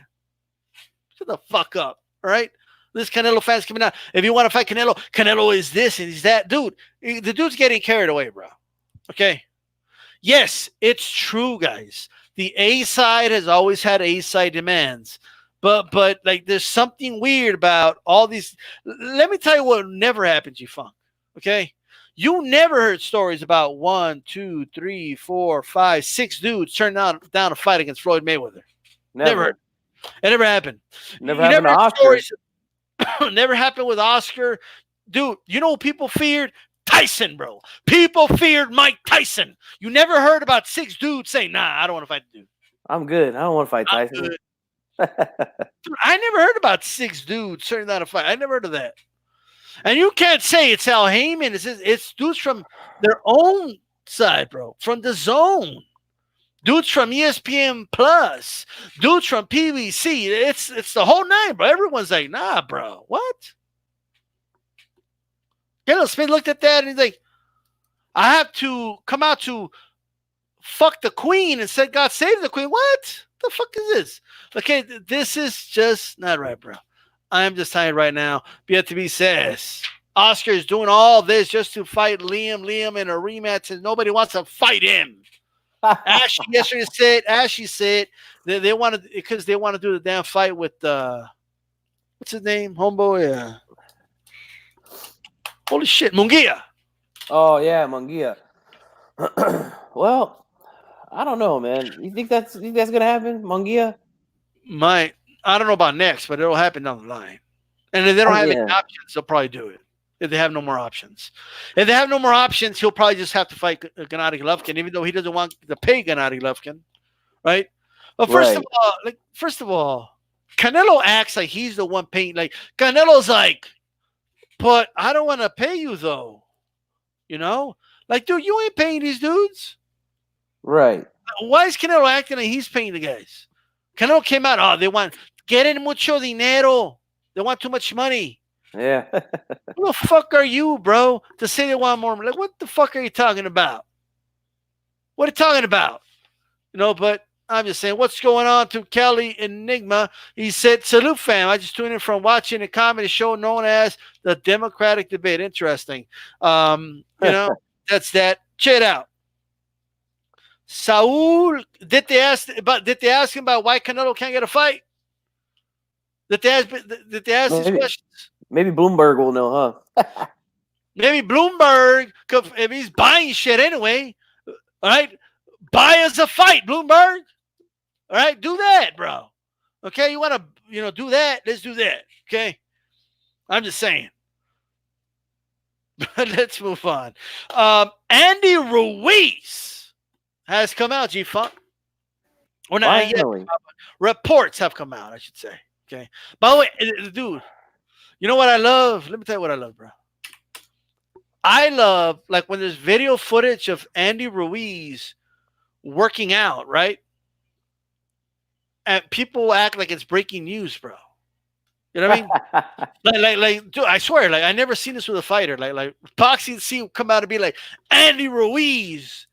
Shut the fuck up, all right? This Canelo fans coming out. If you want to fight Canelo, Canelo is this and he's that. Dude, the dude's getting carried away, bro. Okay? Yes, it's true, guys. The A side has always had A side demands. But like, there's something weird about all these. Let me tell you what never happened, G-Funk. Okay? You never heard stories about 1, 2, 3, 4, 5, 6 dudes turning down a fight against Floyd Mayweather. Never. It never happened. Never happened to Oscar. Stories, never happened with Oscar. Dude, you know what people feared? Tyson, bro. People feared Mike Tyson. You never heard about 6 dudes saying, nah, I don't want to fight the dude. I'm good. I don't want to fight Tyson. Dude, I never heard about 6 dudes turning down a fight. I never heard of that. And you can't say it's Al Heyman. It's dudes from their own outside, bro, from the Zone, dudes from ESPN Plus, dudes from PBC. It's the whole nine, bro. Everyone's like, nah, bro, what? Caleb Smith looked at that and he's like, I have to come out to fuck the queen and said, God save the queen. What the fuck is this? Okay, this is just not right, bro. I'm just telling you right now. BFTB says Oscar is doing all this just to fight Liam in a rematch, and nobody wants to fight him. Ashley yesterday said they wanted because they want to do the damn fight with what's his name, homeboy? Holy shit, Munguia. Oh yeah, Munguia. Well, I don't know, man. You think that's gonna happen, Munguia? I don't know about next, but it'll happen down the line. And if they don't have any options, they'll probably do it. If they have no more options. If they have no more options, he'll probably just have to fight Gennady Golovkin, even though he doesn't want to pay Gennady Golovkin. Right? But first of all, Canelo acts like he's the one paying. Like, Canelo's like, but I don't want to pay you, though. You know? Like, dude, you ain't paying these dudes. Right. Why is Canelo acting like he's paying the guys? Canelo came out, they want, quieren mucho dinero. They want too much money. Yeah. Who the fuck are you, bro, to say they want more? Like, what the fuck are you talking about? What are you talking about? You know, but I'm just saying, what's going on to Kelly Enigma? He said, salute, fam. I just tuned in from watching a comedy show known as the Democratic Debate. Interesting. You know, that's that. Check it out. Saul, did they ask him about why Canelo can't get a fight? Did they ask these questions? Maybe Bloomberg will know, huh? Maybe Bloomberg, if he's buying shit anyway, all right? Buy us a fight, Bloomberg. All right, do that, bro. Okay, you want to, do that? Let's do that. Okay, I'm just saying. Let's move on. Andy Ruiz has come out, G-Funk. Or not yet. Reports have come out, I should say. Okay. By the way, dude, you know what I love? Let me tell you what I love, bro. I love, like, when there's video footage of Andy Ruiz working out, right? And people act like it's breaking news, bro. You know what I mean? like, dude, I swear, like, I never seen this with a fighter. Like boxing scene come out and be like, Andy Ruiz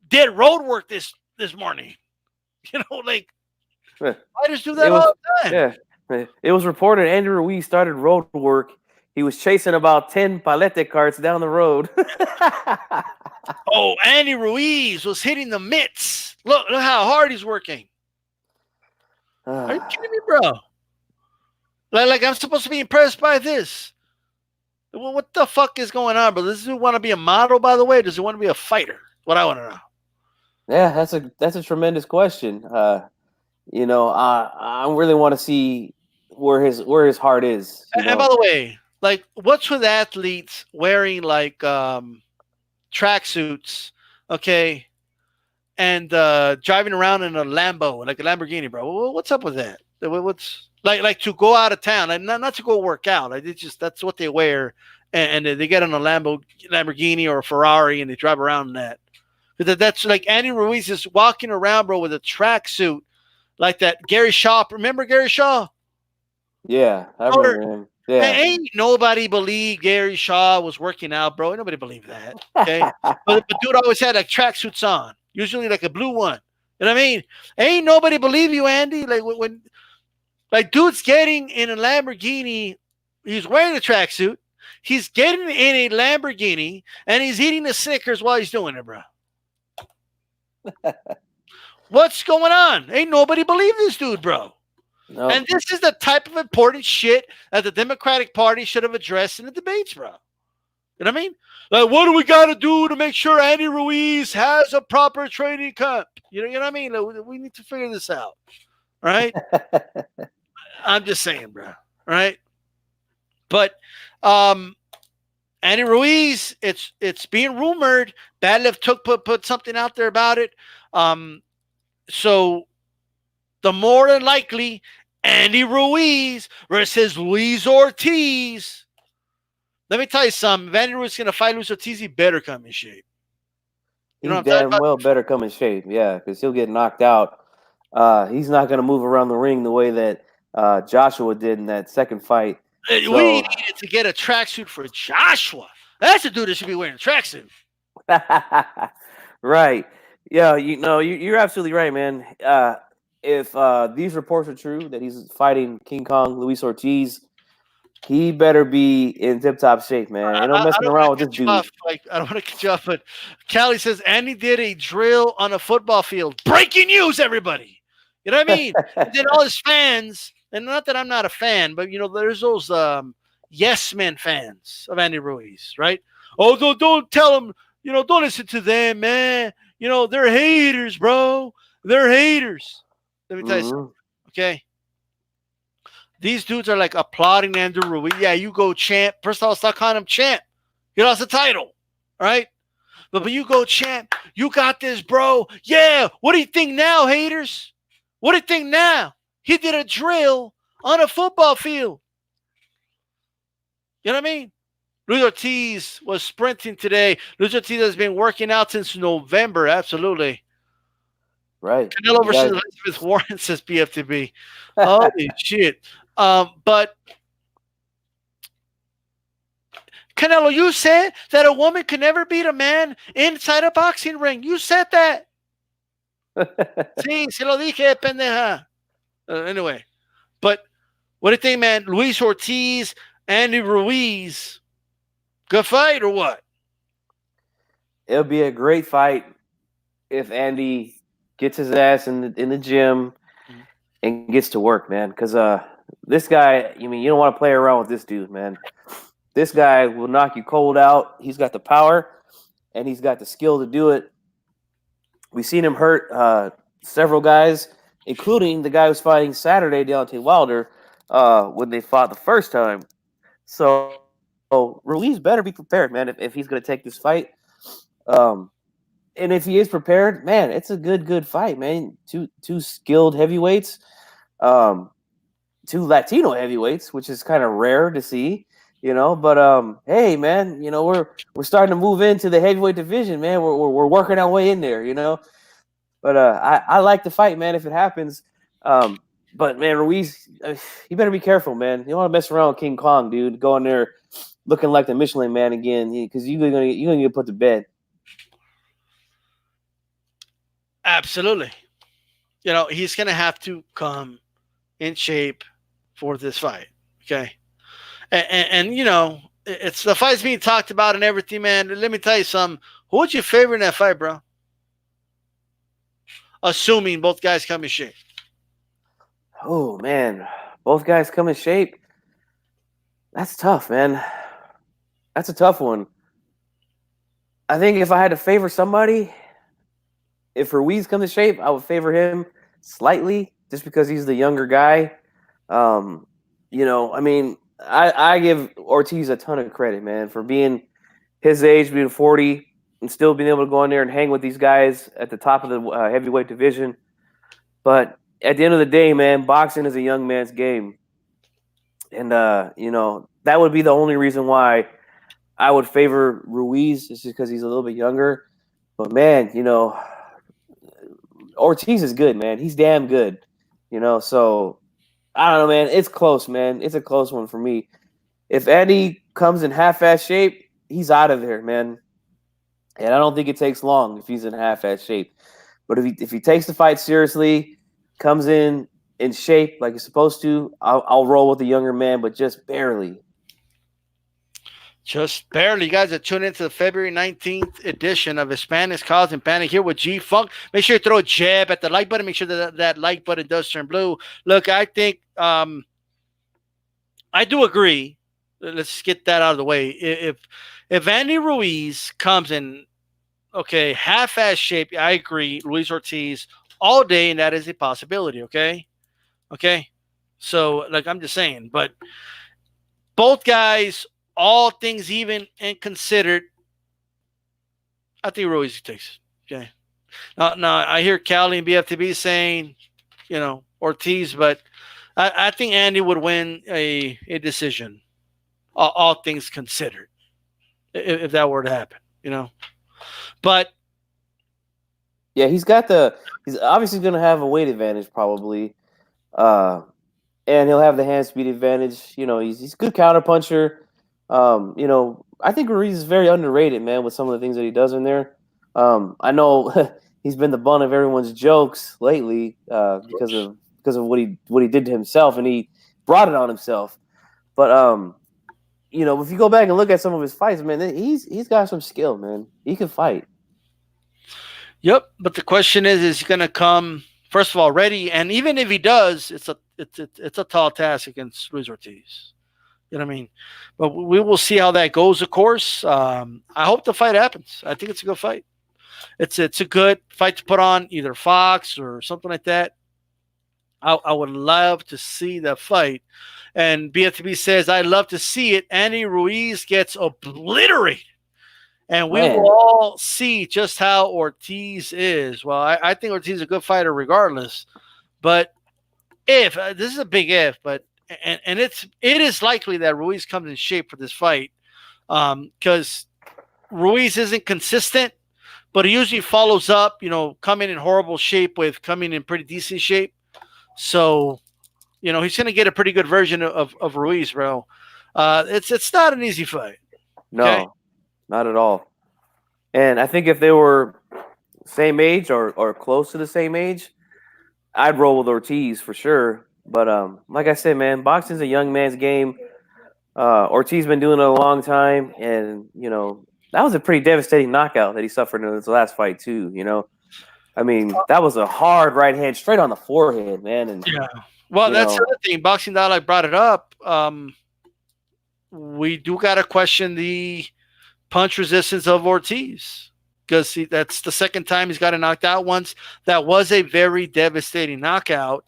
did road work this morning. You know, like, fighters do that all the time. Yeah. It was reported Andy Ruiz started road work. He was chasing about 10 palete carts down the road. Oh, Andy Ruiz was hitting the mitts. Look how hard he's working. Are you kidding me, bro? Like I'm supposed to be impressed by this. Well, what the fuck is going on, bro? Does he want to be a model, by the way? Does he want to be a fighter? What I want to know. Yeah, that's a tremendous question. I really want to see where his heart is. And by the way, like, what's with athletes wearing like tracksuits, okay, and driving around in a Lambo, like a Lamborghini, bro? What's up with that? What's like to go out of town, and not to go work out? Like, it's just that's what they wear, and they get on a Lamborghini or a Ferrari, and they drive around in that. That's like Andy Ruiz is walking around, bro, with a tracksuit like that. Gary Shaw, remember Gary Shaw? Yeah, I remember him. Yeah, ain't nobody believed Gary Shaw was working out, bro. Ain't nobody believed that. Okay, but dude always had like tracksuits on, usually like a blue one. You know what I mean? Ain't nobody believe you, Andy. Like when like dude's getting in a Lamborghini, he's wearing a tracksuit, he's getting in a Lamborghini, and he's eating a Snickers while he's doing it, bro. What's going on? Ain't nobody believe this dude, bro. No. And this is the type of important shit that the Democratic Party should have addressed in the debates, bro. You know what I mean? Like, what do we got to do to make sure Andy Ruiz has a proper training camp? You know what I mean? Like, we need to figure this out, right? I'm just saying, bro. Right? But Andy Ruiz, it's being rumored. Bad Lift put something out there about it. So the more than likely, Andy Ruiz versus Luis Ortiz. Let me tell you something. If Andy Ruiz is going to fight Luis Ortiz, he better come in shape. You know he what I'm talking damn about? well better come in shape. Yeah, because he'll get knocked out. He's not going to move around the ring the way that Joshua did in that second fight. We So, needed to get a tracksuit for Joshua. That's the dude that should be wearing a tracksuit. right. Yeah, you're absolutely right, man. If these reports are true that he's fighting King Kong Luis Ortiz, he better be in tip top shape, man. Ain't no I messing don't want around to with this cut you dude. off. Like I don't want to cut you off, but Callie says Andy did a drill on a football field. Breaking news, everybody. You know what I mean? And then all his fans, and not that I'm not a fan, but there's those yes men fans of Andy Ruiz, right? Oh, don't tell them. Don't listen to them, man. They're haters, bro. They're haters. Let me tell you something. Mhm. Okay. These dudes are like applauding Andrew Ruiz. Yeah, you go champ. First of all, stop calling him champ. He lost the title, right? But you go champ. You got this, bro. Yeah. What do you think now, haters? What do you think now? He did a drill on a football field. You know what I mean? Luis Ortiz was sprinting today. Luis Ortiz has been working out since November. Absolutely. Right. Canelo You versus got Elizabeth Warren, says BFTB. Holy shit. But Canelo, you said that a woman can never beat a man inside a boxing ring. You said that. Sí, se lo dije, pendeja. Anyway, but what do you think, man? Luis Ortiz, Andy Ruiz, good fight or what? It'll be a great fight if Andy gets his ass in the gym Mhm. and gets to work, man. Because this guy, you don't want to play around with this dude, man. This guy will knock you cold out. He's got the power and he's got the skill to do it. We've seen him hurt several guys, including the guy who's fighting Saturday, Deontay Wilder, when they fought the first time. So Ruiz better be prepared, man, if he's going to take this fight. Um, and if he is prepared, man, it's a good fight, man. Two skilled heavyweights, um, two Latino heavyweights, which is kind of rare to see, But hey, man, we're starting to move into the heavyweight division, man. We're working our way in there. But I like the fight, man. If it happens, but man, Ruiz, you better be careful, man. You don't want to mess around with King Kong, dude. Go in there looking like the Michelin Man again, because you're gonna get put to bed. Absolutely. He's going to have to come in shape for this fight. Okay. And it's the fight's being talked about and everything, man. Let me tell you something. Who would you favor in that fight, bro? Assuming both guys come in shape. Oh man, both guys come in shape. That's tough, man. That's a tough one. I think if I had to favor somebody, if Ruiz comes in shape, I would favor him slightly, just because he's the younger guy. Um, I give Ortiz a ton of credit, man, for being his age, being 40, and still being able to go in there and hang with these guys at the top of the heavyweight division. But at the end of the day, man, boxing is a young man's game. And, that would be the only reason why I would favor Ruiz, just because he's a little bit younger. But, man, Ortiz is good, man. He's damn good, So, I don't know, man. It's close, man. It's a close one for me. If Andy comes in half-ass shape, he's out of there, man. And I don't think it takes long if he's in half-ass shape. But if he takes the fight seriously, comes in shape like he's supposed to, I'll roll with the younger man, but just barely. Just barely. You guys are tuning into the February 19th edition of Hispanics Causing Panic here with G Funk. Make sure you throw a jab at the like button. Make sure that like button does turn blue. Look, I think I do agree. Let's get that out of the way. If Andy Ruiz comes in, okay, half-ass shape, I agree. Luis Ortiz all day, and that is a possibility, okay? Okay? So, like, I'm just saying. But both guys, all things even and considered, I think Ruiz takes it. Okay. Now I hear Callie and BFTB saying, Ortiz, but I think Andy would win a decision, all things considered, if that were to happen, But Yeah, he's obviously going to have a weight advantage probably. And he'll have the hand speed advantage. He's a good counter puncher. I think Ruiz is very underrated, man, with some of the things that he does in there. I know he's been the butt of everyone's jokes lately because of what he did to himself, and he brought it on himself. But if you go back and look at some of his fights, man, he's got some skill, man. He can fight. Yep, but the question is he going to come first of all ready? And even if he does, it's a tall task against Luis Ortiz. You know what I mean? But we will see how that goes. Of course, I hope the fight happens. I think it's a good fight. It's a good fight to put on either Fox or something like that. I would love to see the fight. And BFTB says, I'd love to see it. Andy Ruiz gets obliterated. And we will all see just how Ortiz is. Well, I think Ortiz is a good fighter regardless. But if this is a big if, but and it is likely that Ruiz comes in shape for this fight because Ruiz isn't consistent, but he usually follows up. Coming in horrible shape with coming in pretty decent shape. So, he's going to get a pretty good version of Ruiz, bro. It's not an easy fight. No. Okay? Not at all. And I think if they were same age or close to the same age, I'd roll with Ortiz for sure. But like I said, man, boxing's a young man's game. Ortiz been doing it a long time, and that was a pretty devastating knockout that he suffered in his last fight too. I mean, that was a hard right hand straight on the forehead, man. And yeah, well, that's the other thing. Boxing Dialogue brought it up. We do got to question the punch resistance of Ortiz because that's the second time he's got knocked out once. That was a very devastating knockout.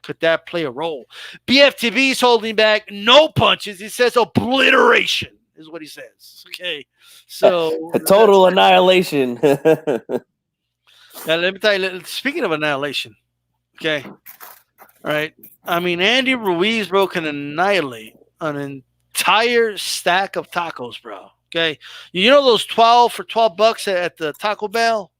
Could that play a role? BFTV's holding back no punches. He says obliteration is what he says. Okay, so a total annihilation. Now, let me tell you, speaking of annihilation, okay, all right, I mean, Andy Ruiz, bro, can annihilate an entire stack of tacos, bro. Okay, those 12 for $12 at the Taco Bell,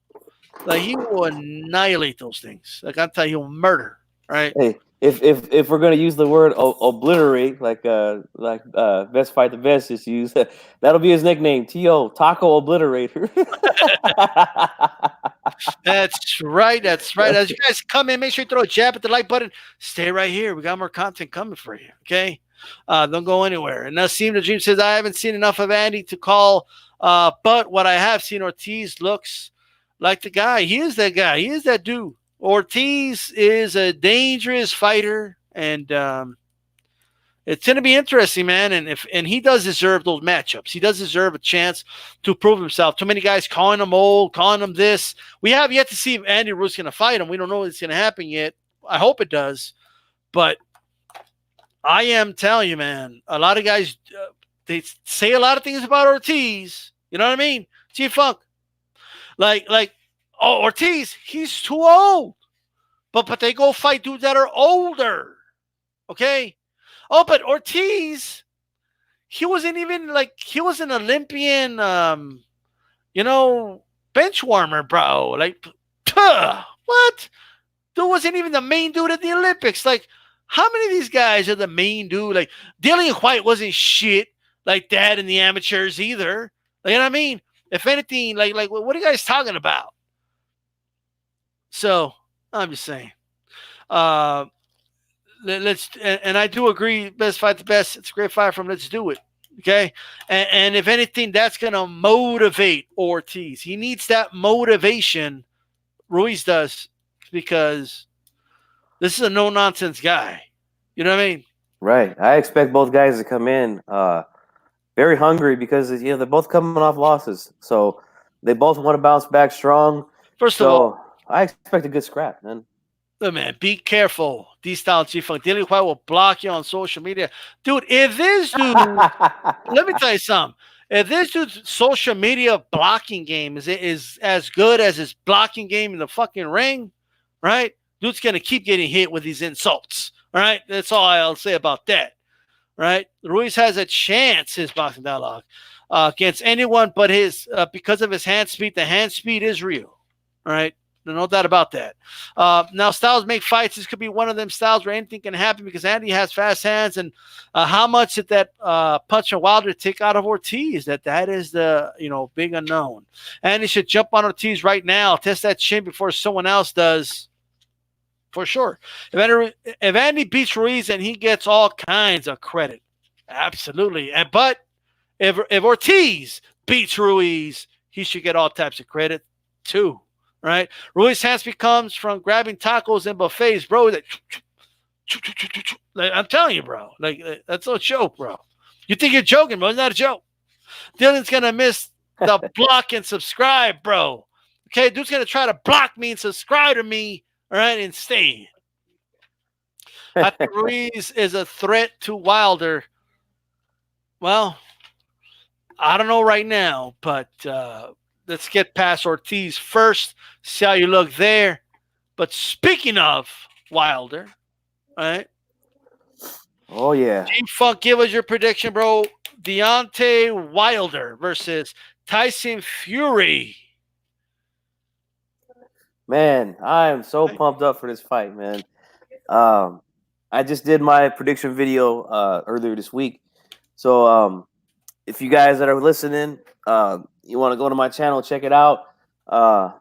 like he will annihilate those things. Like I'm telling you, he'll murder. Right. Hey, if we're gonna use the word obliterate, like Best Fight the Best is used, that'll be his nickname, T.O. Taco Obliterator. That's right. That's right. As you guys come in, make sure you throw a jab at the like button. Stay right here. We got more content coming for you. Okay. Don't go anywhere. And Nassim the Dream says, I haven't seen enough of Andy to call, but what I have seen, Ortiz looks like the guy. He is that guy. He is that dude. Ortiz is a dangerous fighter, and it's going to be interesting, man. And he does deserve those matchups. He does deserve a chance to prove himself. Too many guys calling him old, calling him this. We have yet to see if Andy Ruiz is going to fight him. We don't know what's going to happen yet. I hope it does, but I am telling you, man. A lot of guys they say a lot of things about Ortiz. You know what I mean? G-Funk, like. Oh, Ortiz, he's too old. But they go fight dudes that are older. Okay? Oh, but Ortiz, he wasn't even he was an Olympian, bench warmer, bro. Like, what? Dude wasn't even the main dude at the Olympics. Like, how many of these guys are the main dude? Like, Dillian White wasn't shit like that in the amateurs either. You know what I mean? If anything, like what are you guys talking about? So I'm just saying, let's, and I do agree. Best Fight the Best. It's a great fight from Let's Do It. Okay. And if anything, that's going to motivate Ortiz. He needs that motivation. Ruiz does, because this is a no nonsense guy. You know what I mean? Right. I expect both guys to come in, very hungry because, they're both coming off losses. So they both want to bounce back strong. First of all, I expect a good scrap, man. Look, man, be careful. D-Style G-Funk. Dillian White will block you on social media. Dude, if this dude, let me tell you something. If this dude's social media blocking game is as good as his blocking game in the fucking ring, right? Dude's going to keep getting hit with these insults, all right? That's all I'll say about that, right? Ruiz has a chance, his boxing dialogue, against anyone but his, because of his hand speed. The hand speed is real, all right? No doubt about that. Now, styles make fights. This could be one of them styles where anything can happen because Andy has fast hands. And how much did that punch of Wilder take out of Ortiz? That is the big unknown. Andy should jump on Ortiz right now, test that chin before someone else does. For sure. If Andy beats Ruiz, and he gets all kinds of credit. Absolutely. But if Ortiz beats Ruiz, he should get all types of credit too. Right? Ruiz hands becomes from grabbing tacos and buffets, bro. Like, I'm telling you, bro. Like, that's no joke, bro. You think you're joking, bro? It's not a joke. Dylan's gonna miss the block and subscribe, bro. Okay, dude's gonna try to block me and subscribe to me. All right, and stay. I think Ruiz is a threat to Wilder. Well, I don't know right now, but let's get past Ortiz first, see how you look there. But speaking of Wilder, all right? Oh, yeah. G-Funk, give us your prediction, bro. Deontay Wilder versus Tyson Fury. Man, I am so pumped up for this fight, man. I just did my prediction video earlier this week. So if you guys that are listening, you want to go to my channel, check it out.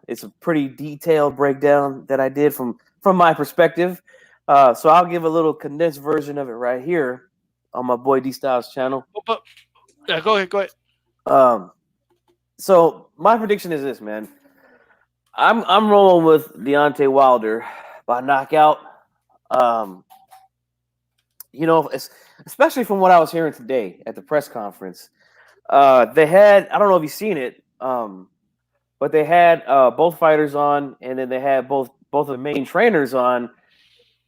It's a pretty detailed breakdown that I did from my perspective. So I'll give a little condensed version of it right here on my boy D Styles channel. Go ahead. So my prediction is this, man. I'm rolling with Deontay Wilder by knockout. Especially from what I was hearing today at the press conference. They had, I don't know if you've seen it, but they had both fighters on, and then they had both of the main trainers on.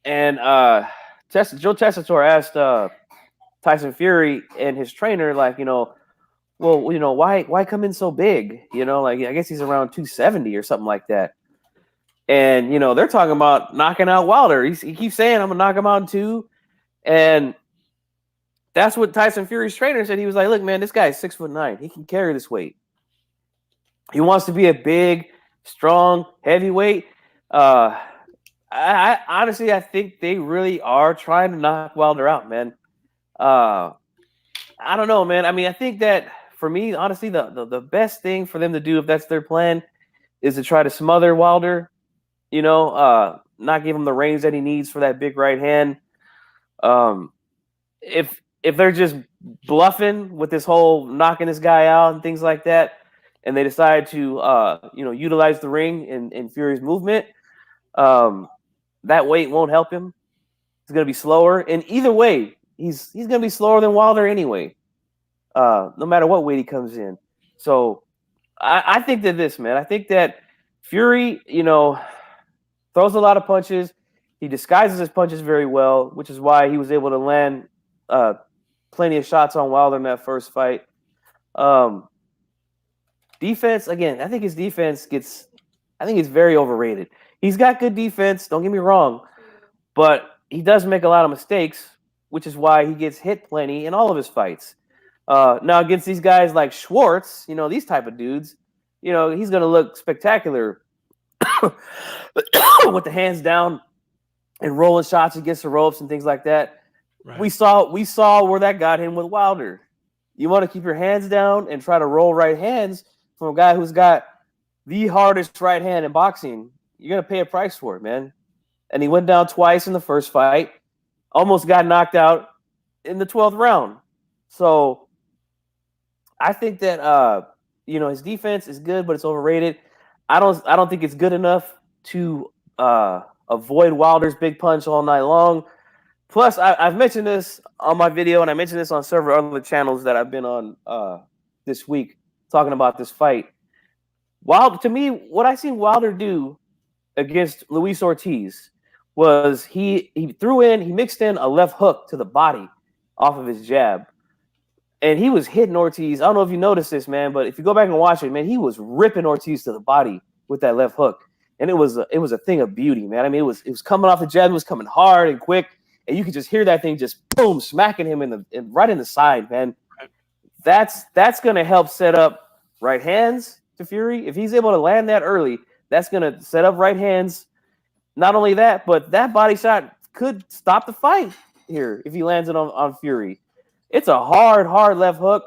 And Joe Tessitore asked Tyson Fury and his trainer, like, why come in so big? Like, I guess he's around 270 or something like that. And, they're talking about knocking out Wilder. He keeps saying, I'm going to knock him out in 2. And that's what Tyson Fury's trainer said. He was like, look, man, this guy is 6'9". He can carry this weight. He wants to be a big, strong, heavyweight. I honestly, I think they really are trying to knock Wilder out, man. I don't know, man. I mean, I think that for me, honestly, the best thing for them to do, if that's their plan, is to try to smother Wilder, not give him the range that he needs for that big right hand. If they're just bluffing with this whole knocking this guy out and things like that, and they decide to utilize the ring in Fury's movement, that weight won't help him. It's going to be slower, and either way, he's going to be slower than Wilder anyway. No matter what weight he comes in. So I think that I think that Fury, throws a lot of punches. He disguises his punches very well, which is why he was able to land plenty of shots on Wilder in that first fight. Defense, again, I think his defense it's very overrated. He's got good defense, don't get me wrong, but he does make a lot of mistakes, which is why he gets hit plenty in all of his fights. Now against these guys like Schwartz, these type of dudes, he's going to look spectacular with the hands down and rolling shots against the ropes and things like that. Right. We saw where that got him with Wilder. You want to keep your hands down and try to roll right hands from a guy who's got the hardest right hand in boxing. You're going to pay a price for it, man. And he went down twice in the first fight, almost got knocked out in the 12th round. So I think that his defense is good, but it's overrated. I don't think it's good enough to avoid Wilder's big punch all night long. Plus, I've mentioned this on my video, and I mentioned this on several other channels that I've been on this week talking about this fight. To me, what I seen Wilder do against Luis Ortiz was he mixed in a left hook to the body off of his jab. And he was hitting Ortiz. I don't know if you noticed this, man, but if you go back and watch it, man, he was ripping Ortiz to the body with that left hook. And it was a thing of beauty, man. I mean, it was coming off the jab, it was coming hard and quick, and you could just hear that thing just boom, smacking him right in the side, man. That's going to help set up right hands to Fury. If he's able to land that early, That's going to set up right hands. Not only that, but that body shot could stop the fight here if he lands it on Fury. It's a hard left hook.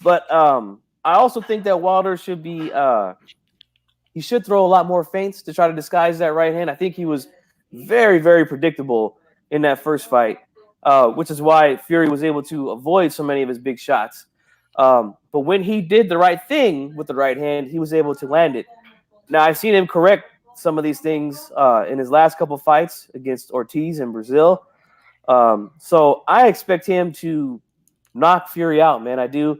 But I also think that Wilder should be he should throw a lot more feints to try to disguise that right hand. I think he was very, very predictable in that first fight, which is why Fury was able to avoid so many of his big shots. But when he did the right thing with the right hand, he was able to land it. Now, I've seen him correct some of these things in his last couple fights against Ortiz in Brazil. So I expect him to knock Fury out, man. I do.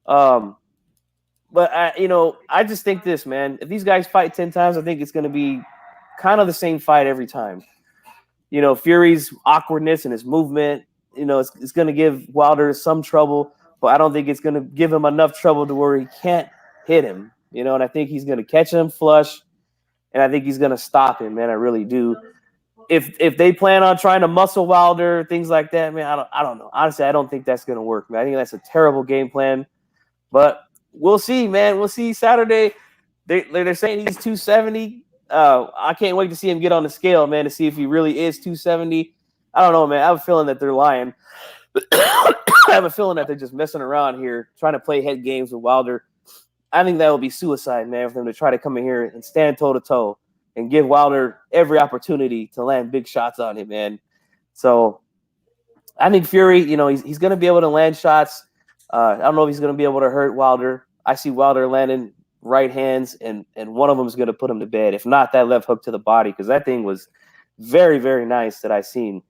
But I just think this, man. If these guys fight 10 times, I think it's going to be kind of the same fight every time. Fury's awkwardness and his movement, it's going to give Wilder some trouble, but I don't think it's going to give him enough trouble to where he can't hit him. And I think he's going to catch him flush, and I think he's going to stop him, man. I really do. If they plan on trying to muscle Wilder, things like that, man, I don't know. Honestly, I don't think that's going to work, man. I think that's a terrible game plan. But we'll see, man. We'll see Saturday. They're saying he's 270. I can't wait to see him get on the scale, man, to see if he really is 270. I don't know, man. I have a feeling that they're lying. I have a feeling that they're just messing around here, trying to play head games with Wilder. I think that would be suicide, man, for them to try to come in here and stand toe-to-toe and give Wilder every opportunity to land big shots on him, man. So I think Fury, he's going to be able to land shots. I don't know if he's going to be able to hurt Wilder. I see Wilder landing right hands, and one of them is going to put him to bed. If not, that left hook to the body, because that thing was very, very nice that I seen.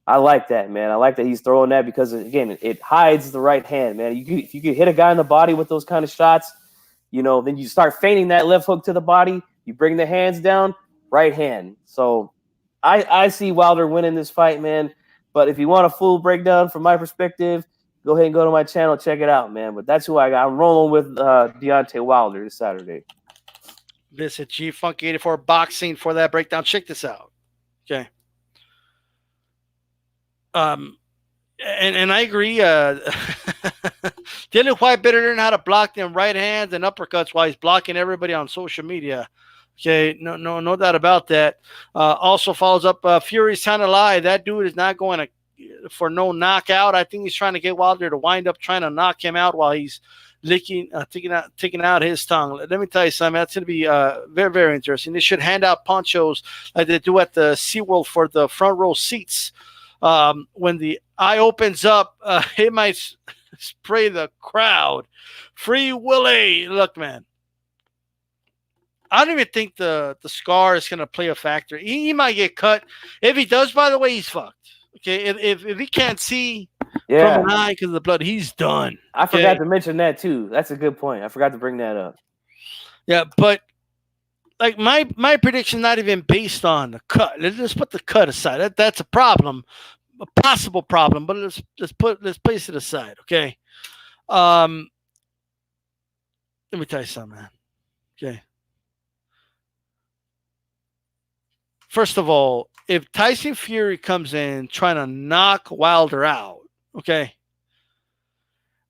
I like that, man. I like that he's throwing that because, again, it hides the right hand, man. If you could hit a guy in the body with those kind of shots, then you start feinting that left hook to the body. You bring the hands down, right hand. So I see Wilder winning this fight, man. But if you want a full breakdown from my perspective, go ahead and go to my channel, check it out, man. But that's who I got. I'm rolling with Deontay Wilder this Saturday. Visit G-Funk84 Boxing for that breakdown. Check this out. Okay. And I agree. Dylan White better learn how to block them right hands and uppercuts while he's blocking everybody on social media. Okay, no doubt about that. Also follows up, Fury's trying to lie. That dude is not going for no knockout. I think he's trying to get Wilder to wind up trying to knock him out while he's taking out his tongue. Let me tell you something. That's going to be very, very interesting. They should hand out ponchos like they do at the SeaWorld for the front row seats. When the eye opens up, it might spray the crowd. Free Willy. Look, man. I don't even think the scar is going to play a factor. He might get cut. If he does, by the way, he's fucked. Okay, if he can't see from an eye because of the blood, he's done. I forgot to mention that too. That's a good point. I forgot to bring that up. Yeah, but like my prediction, not even based on the cut. Let's put the cut aside. That's a problem, a possible problem. But let's place it aside. Okay. Let me tell you something, man. Okay. First of all, if Tyson Fury comes in trying to knock Wilder out, okay,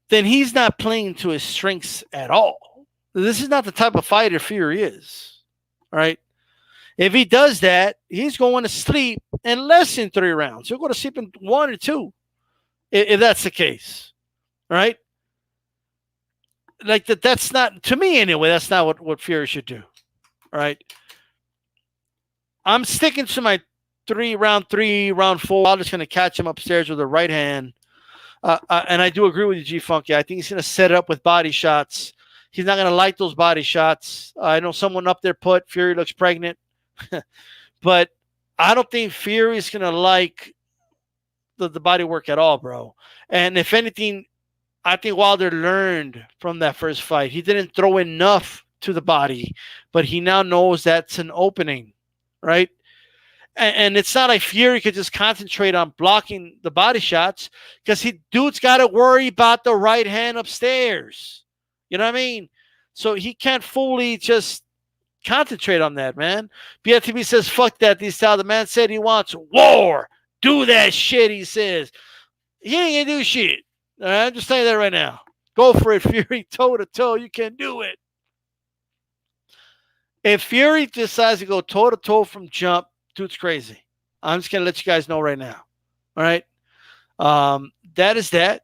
then he's not playing to his strengths at all. This is not the type of fighter Fury is, all right? If he does that, he's going to sleep in less than 3 rounds. He'll go to sleep in 1 or 2, if that's the case, all right? Like that's not, to me anyway, that's not what Fury should do, all right? I'm sticking to my round 4. I'm just going to catch him upstairs with the right hand. And I do agree with you, G-Funky. I think he's going to set it up with body shots. He's not going to like those body shots. I know someone up there put Fury looks pregnant. But I don't think Fury is going to like the body work at all, bro. And if anything, I think Wilder learned from that first fight. He didn't throw enough to the body, but he now knows that's an opening. Right? And it's not like Fury could just concentrate on blocking the body shots because dude's got to worry about the right hand upstairs. You know what I mean? So he can't fully just concentrate on that, man. BFTB says, fuck that. The man said he wants war. Do that shit, he says. He ain't going to do shit. All right? I'm just saying that right now. Go for it, Fury. Toe to toe. You can do it. If Fury decides to go toe to toe from jump, dude's crazy. I'm just gonna let you guys know right now. All right. That is that.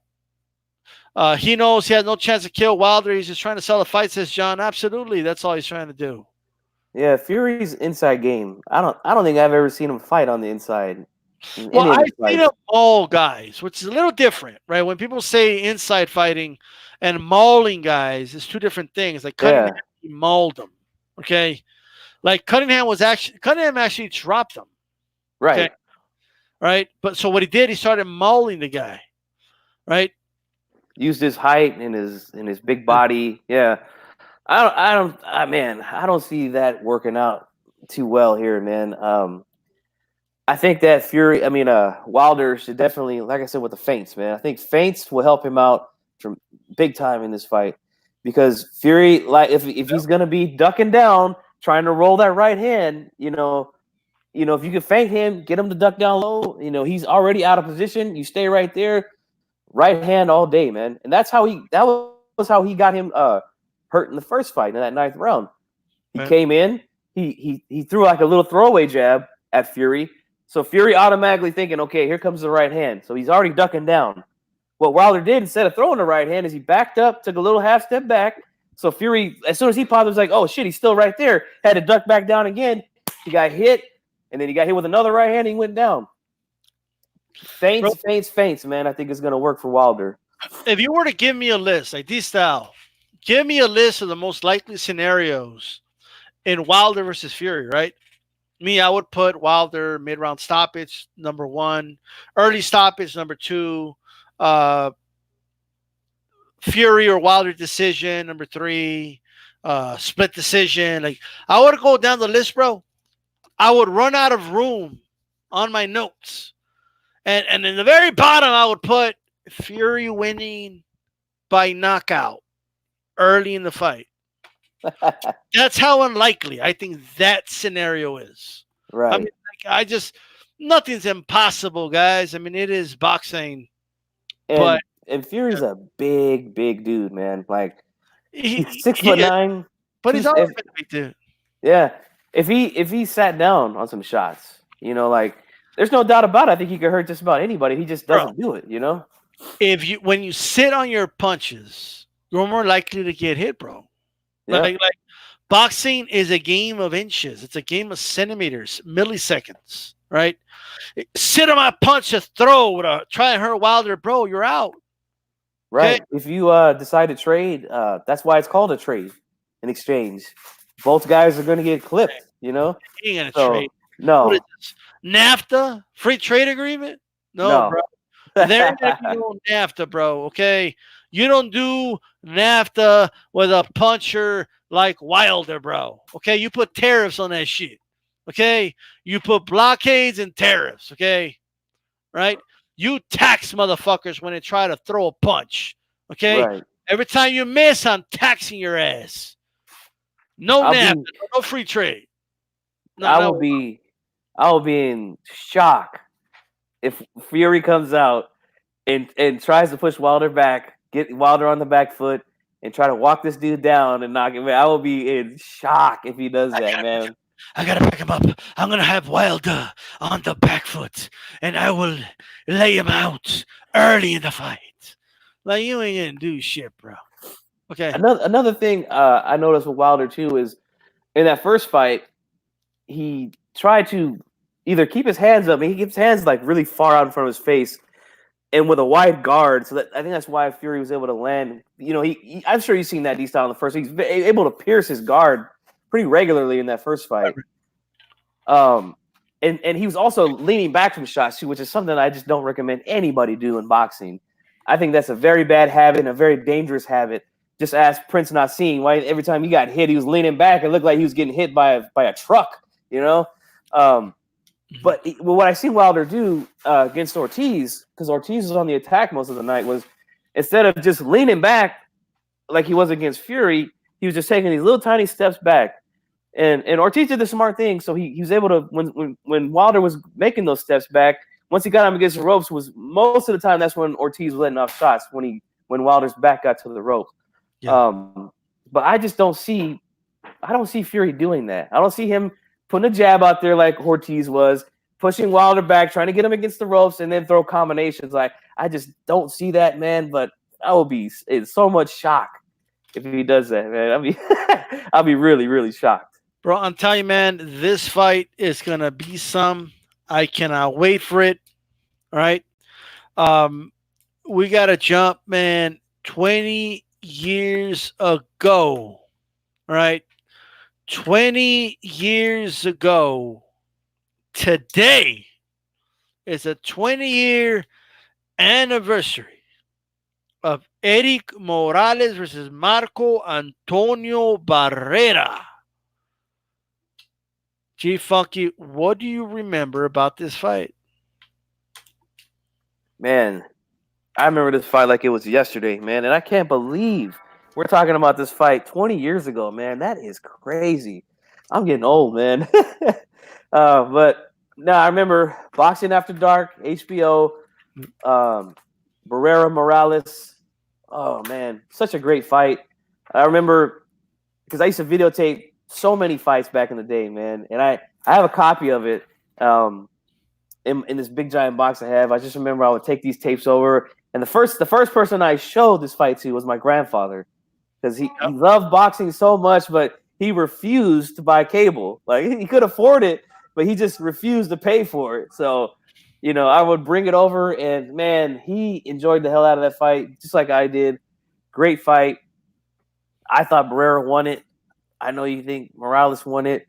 He knows he has no chance to kill Wilder. He's just trying to sell a fight, says John. Absolutely, that's all he's trying to do. Yeah, Fury's inside game. I don't think I've ever seen him fight on the inside in Well, any of I've his seen fights. him maul guys, which is a little different, right? When people say inside fighting and mauling guys, it's two different things. Like Cunningham, Yeah, he mauled them. Okay. Like Cunningham actually dropped them. Okay. right. Right. But so what he did, he started mauling the guy. Right. Used his height and his big body. Yeah. Man, I don't see that working out too well here, man. I think that Wilder should definitely, like I said, with the feints, man. I think feints will help him out from big time in this fight because Fury, like if he's gonna be ducking down, trying to roll that right hand, if you can feint him, get him to duck down low, he's already out of position. You stay right there, right hand all day, man. And that was how he got him hurt in the first fight in that 9th round. He came in, he threw like a little throwaway jab at Fury. So Fury automatically thinking, okay, here comes the right hand. So he's already ducking down. What Wilder did instead of throwing the right hand is he backed up, took a little half step back. So Fury, as soon as he popped, was like, oh shit, he's still right there. Had to duck back down again. He got hit, and then he got hit with another right hand. And he went down. Feints, man. I think it's gonna work for Wilder. If you were to give me a list, like this style, give me a list of the most likely scenarios in Wilder versus Fury, right? Me, I would put Wilder mid-round stoppage, number 1, early stoppage, number 2, Fury or Wilder decision, number 3, split decision. Like I would go down the list, bro. I would run out of room on my notes. And in the very bottom, I would put Fury winning by knockout early in the fight. That's how unlikely I think that scenario is. Right. I mean, nothing's impossible, guys. I mean, it is boxing. And Fury's a big dude, man. Like he's 6'9", but he's always been a big dude. Yeah, if he sat down on some shots, like there's no doubt about it. I think he could hurt just about anybody. He just doesn't do it, When you sit on your punches, you're more likely to get hit, bro. Yeah. Like boxing is a game of inches. It's a game of centimeters, milliseconds, right? Sit on my punch to throw try and hurt Wilder, bro. You're out. Right. Okay? If you decide to trade, that's why it's called a trade, an exchange. Both guys are going to get clipped, You ain't gonna trade. No. What is this? NAFTA? Free trade agreement? No. Bro. There you go, NAFTA, bro. Okay. You don't do NAFTA with a puncher like Wilder, bro. Okay. You put tariffs on that shit. Okay. You put blockades and tariffs. Okay. Right. You tax motherfuckers when they try to throw a punch. Okay. Right. Every time you miss, I'm taxing your ass. No NAFTA, no free trade. I will be in shock if Fury comes out and tries to push Wilder back, get Wilder on the back foot, and try to walk this dude down and knock him out. I will be in shock if he does that, man. I gotta back him up. I'm gonna have Wilder on the back foot, and I will lay him out early in the fight. Like you ain't gonna do shit, bro. Okay. Another thing I noticed with Wilder too is in that first fight, he tried to either keep his hands up. I mean, he keeps his hands like really far out in front of his face, and with a wide guard. So I think that's why Fury was able to land. I'm sure you've seen that D-style in the first. He's able to pierce his guard pretty regularly in that first fight. And he was also leaning back from shots too, which is something I just don't recommend anybody do in boxing. I think that's a very bad habit and a very dangerous habit. Just ask Prince Nassim why every time he got hit, he was leaning back. It looked like he was getting hit by a truck, But what I see Wilder do against Ortiz, because Ortiz was on the attack most of the night, was instead of just leaning back like he was against Fury, he was just taking these little tiny steps back. And Ortiz did the smart thing, so he was able to when Wilder was making those steps back, once he got him against the ropes, was most of the time that's when Ortiz was letting off shots when Wilder's back got to the rope. Yeah. But I just don't see I don't see Fury doing that. I don't see him putting a jab out there like Ortiz was, pushing Wilder back, trying to get him against the ropes, and then throw combinations. Like, I just don't see that, man. But I will be in so much shock if he does that, man. I'll be really, really shocked. Bro, I'm telling you, man, this fight is gonna be some. I cannot wait for it. All right. We gotta jump, man. 20 years ago. All right. 20 years ago. Today is a 20-year anniversary of Eric Morales versus Marco Antonio Barrera. G Funky, what do you remember about this fight? Man, I remember this fight like it was yesterday, man. And I can't believe we're talking about this fight 20 years ago, man. That is crazy. I'm getting old, man. But no, I remember Boxing After Dark, HBO, Barrera Morales. Oh, man, such a great fight. I remember because I used to videotape so many fights back in the day, man. And I have a copy of it in this big giant box I have. I just remember I would take these tapes over. And the first person I showed this fight to was my grandfather because he loved boxing so much, but he refused to buy cable. Like, he could afford it, but he just refused to pay for it. So, you know, I would bring it over, and man, he enjoyed the hell out of that fight, just like I did. Great fight. I thought Barrera won it. I know you think Morales won it.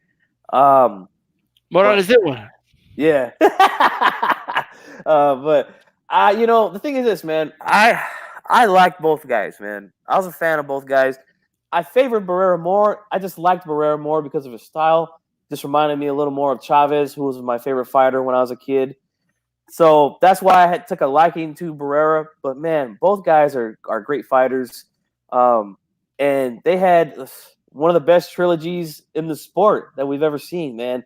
Morales did win. Yeah. But you know, the thing is this, man. I liked both guys, man. I was a fan of both guys. I favored Barrera more. I just liked Barrera more because of his style. Just reminded me a little more of Chavez, who was my favorite fighter when I was a kid. So that's why I took a liking to Barrera. But man, both guys are great fighters. And they had one of the best trilogies in the sport that we've ever seen, man.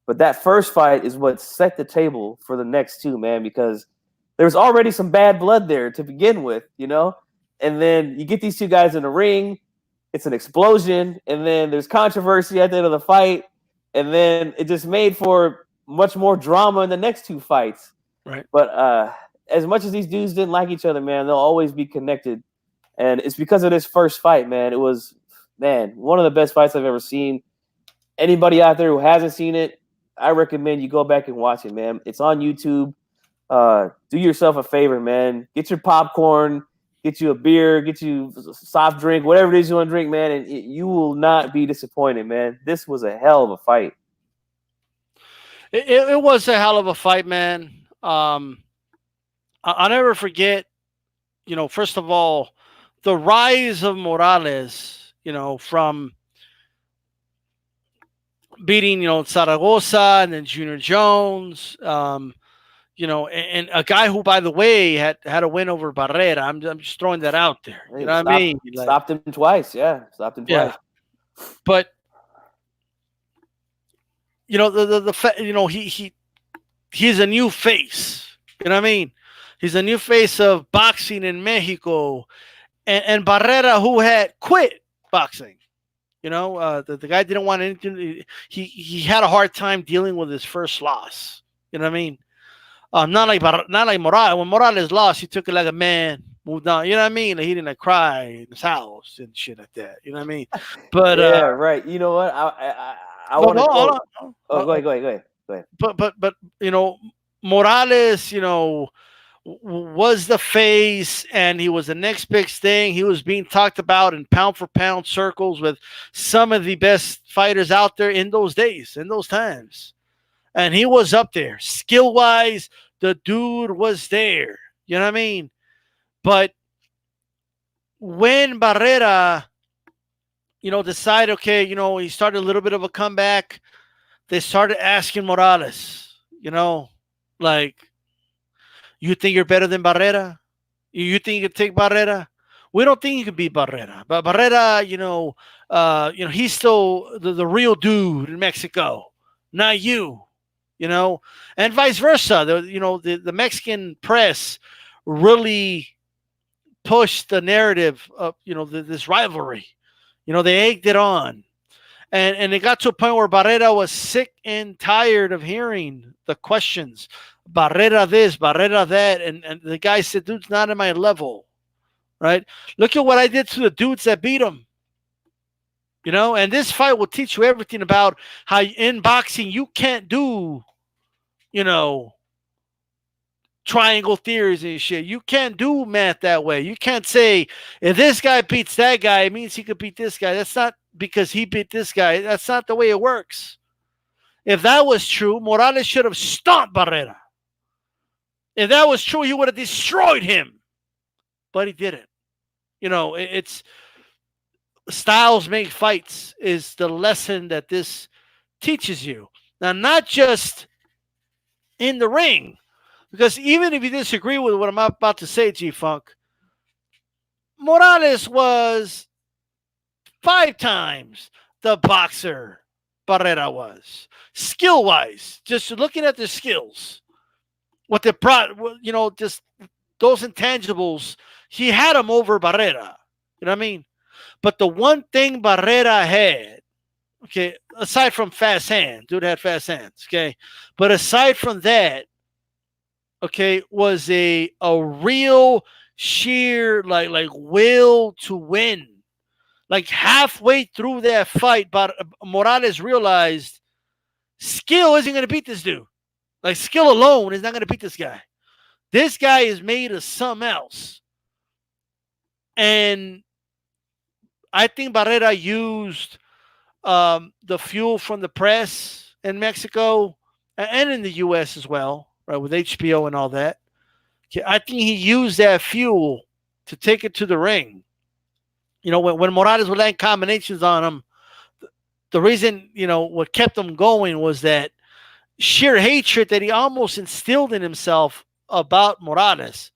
But that first fight is what set the table for the next two, man, because there's already some bad blood there to begin with, you know? And then you get these two guys in the ring, it's an explosion, and then there's controversy at the end of the fight, and then it just made for much more drama in the next two fights. Right. But as much as these dudes didn't like each other, man, they'll always be connected. And it's because of this first fight, man. It was, man, one of the best fights I've ever seen. Anybody out there who hasn't seen it, I recommend you go back and watch it, man. It's on YouTube. Do yourself a favor, man. Get your popcorn, get you a beer, get you a soft drink, whatever it is you want to drink, man, and you will not be disappointed, man. This was a hell of a fight. It was a hell of a fight, man. I'll never forget, you know, first of all, the rise of Morales, you know, from beating, you know, Zaragoza and then Junior Jones, you know, and a guy who, by the way, had a win over Barrera. I'm just throwing that out there. You know what I mean? Like, stopped him twice. Yeah, stopped him twice. But you know, you know, he's a new face. You know what I mean? He's a new face of boxing in Mexico, and Barrera, who had quit boxing. You know, the guy didn't want anything. He had a hard time dealing with his first loss. You know what I mean? Not like Morales. When Morales lost, he took it like a man, moved on. You know what I mean? Like, he didn't like cry in his house and shit like that. You know what I mean? But yeah, right. You know what? I want to. Go ahead. But you know, Morales, you know, was the face, and he was the next big thing. He was being talked about in pound for pound circles with some of the best fighters out there in those days, in those times. And he was up there. Skill wise, the dude was there. You know what I mean? But when Barrera, you know, decided, okay, you know, he started a little bit of a comeback, they started asking Morales, you know, like, you think you're better than Barrera? You think you can take Barrera? We don't think you can beat Barrera. But Barrera, you know, he's still the real dude in Mexico, not you. You know, and vice versa. The Mexican press really pushed the narrative of, you know, this rivalry. You know, they egged it on. And it got to a point where Barrera was sick and tired of hearing the questions. Barrera this, Barrera that. And the guy said, dude's not at my level. Right? Look at what I did to the dudes that beat him. And this fight will teach you everything about how in boxing you can't do, you know, triangle theories and shit. You can't do math that way. You can't say if this guy beats that guy, it means he could beat this guy. That's not because he beat this guy. That's not the way it works. If that was true, Morales should have stomped Barrera. If that was true, he would have destroyed him. But he didn't. It's styles make fights is the lesson that this teaches you. Now, not just in the ring, because even if you disagree with what I'm about to say, G-Funk, Morales was 5 times the boxer Barrera was. Skill-wise, just looking at the skills, what they brought, just those intangibles, he had him over Barrera. You know what I mean? But the one thing Barrera had, okay, aside from fast hands, dude had fast hands, okay? But aside from that, okay, was a real sheer like will to win. Like halfway through that fight, but Morales realized skill isn't going to beat this dude. Like skill alone is not going to beat this guy. This guy is made of something else. And I think Barrera used the fuel from the press in Mexico and in the U.S. as well, right, with HBO and all that. I think he used that fuel to take it to the ring. When Morales would land combinations on him, the reason, what kept him going was that sheer hatred that he almost instilled in himself about Morales.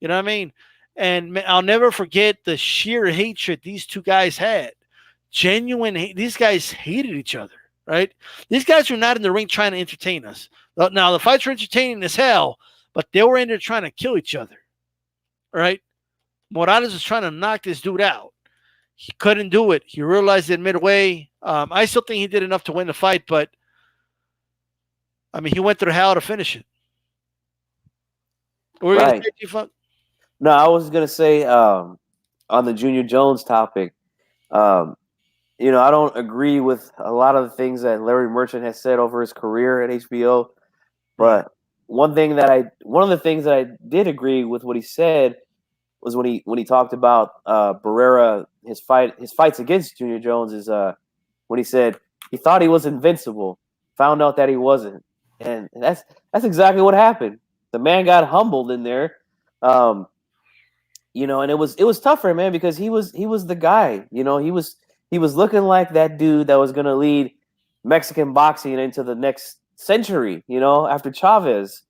You know what I mean? And I'll never forget the sheer hatred these two guys had. Genuine hate. These guys hated each other, right? These guys were not in the ring trying to entertain us. Now, the fights were entertaining as hell, but they were in there trying to kill each other, right? Morales was trying to knock this dude out. He couldn't do it. He realized it midway. I still think he did enough to win the fight, but I mean, he went through hell to finish it. What were you Right. going to say, G-Funk? No, I was gonna say on the Junior Jones topic. I don't agree with a lot of the things that Larry Merchant has said over his career at HBO, but one of the things that I did agree with what he said was when he talked about Barrera, his fights against Junior Jones is when he said he thought he was invincible, found out that he wasn't, and that's exactly what happened. The man got humbled in there. And it was tough for him, man, because he was the guy. He was looking like that dude that was going to lead Mexican boxing into the next century. After Chavez.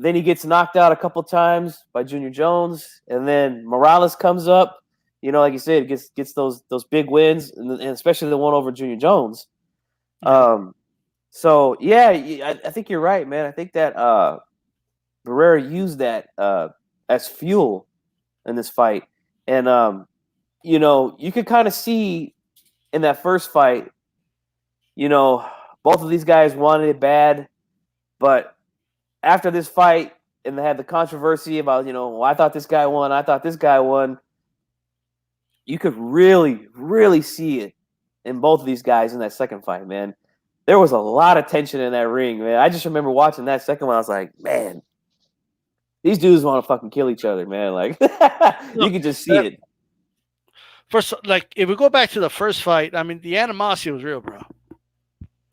Then he gets knocked out a couple times by Junior Jones, and then Morales comes up. Like you said, gets those big wins, and especially the one over Junior Jones. So yeah, I think you're right, man. I think that Barrera used that as fuel in this fight, and you could kind of see in that first fight, both of these guys wanted it bad, but after this fight, and they had the controversy about, well, I thought this guy won, I thought this guy won. You could really, really see it in both of these guys in that second fight, man. There was a lot of tension in that ring, man. I just remember watching that second one. I was like, man, these dudes want to fucking kill each other, man. Like, you can just see it. First, like, if we go back to the first fight, I mean, the animosity was real, bro.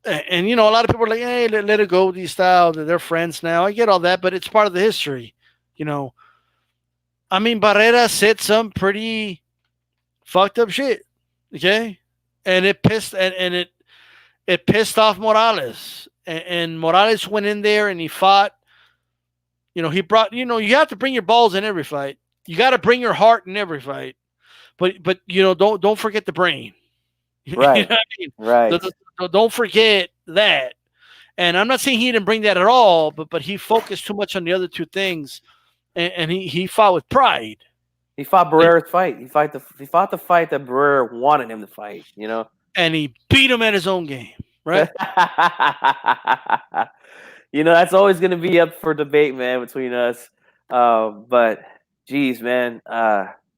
And a lot of people are like, hey, let it go, these style. They're friends now. I get all that, but it's part of the history. I mean, Barrera said some pretty fucked up shit. Okay? And it pissed it pissed off Morales. And Morales went in there and he fought. He brought, you have to bring your balls in every fight. You got to bring your heart in every fight. But don't forget the brain. Right. You know what I mean? Right. Don't forget that. And I'm not saying he didn't bring that at all, but he focused too much on the other two things, and he fought with pride. He fought Barrera's fight. He fought the fight that Barrera wanted him to fight. and he beat him at his own game, right? That's always going to be up for debate, man, between us. But, geez, man,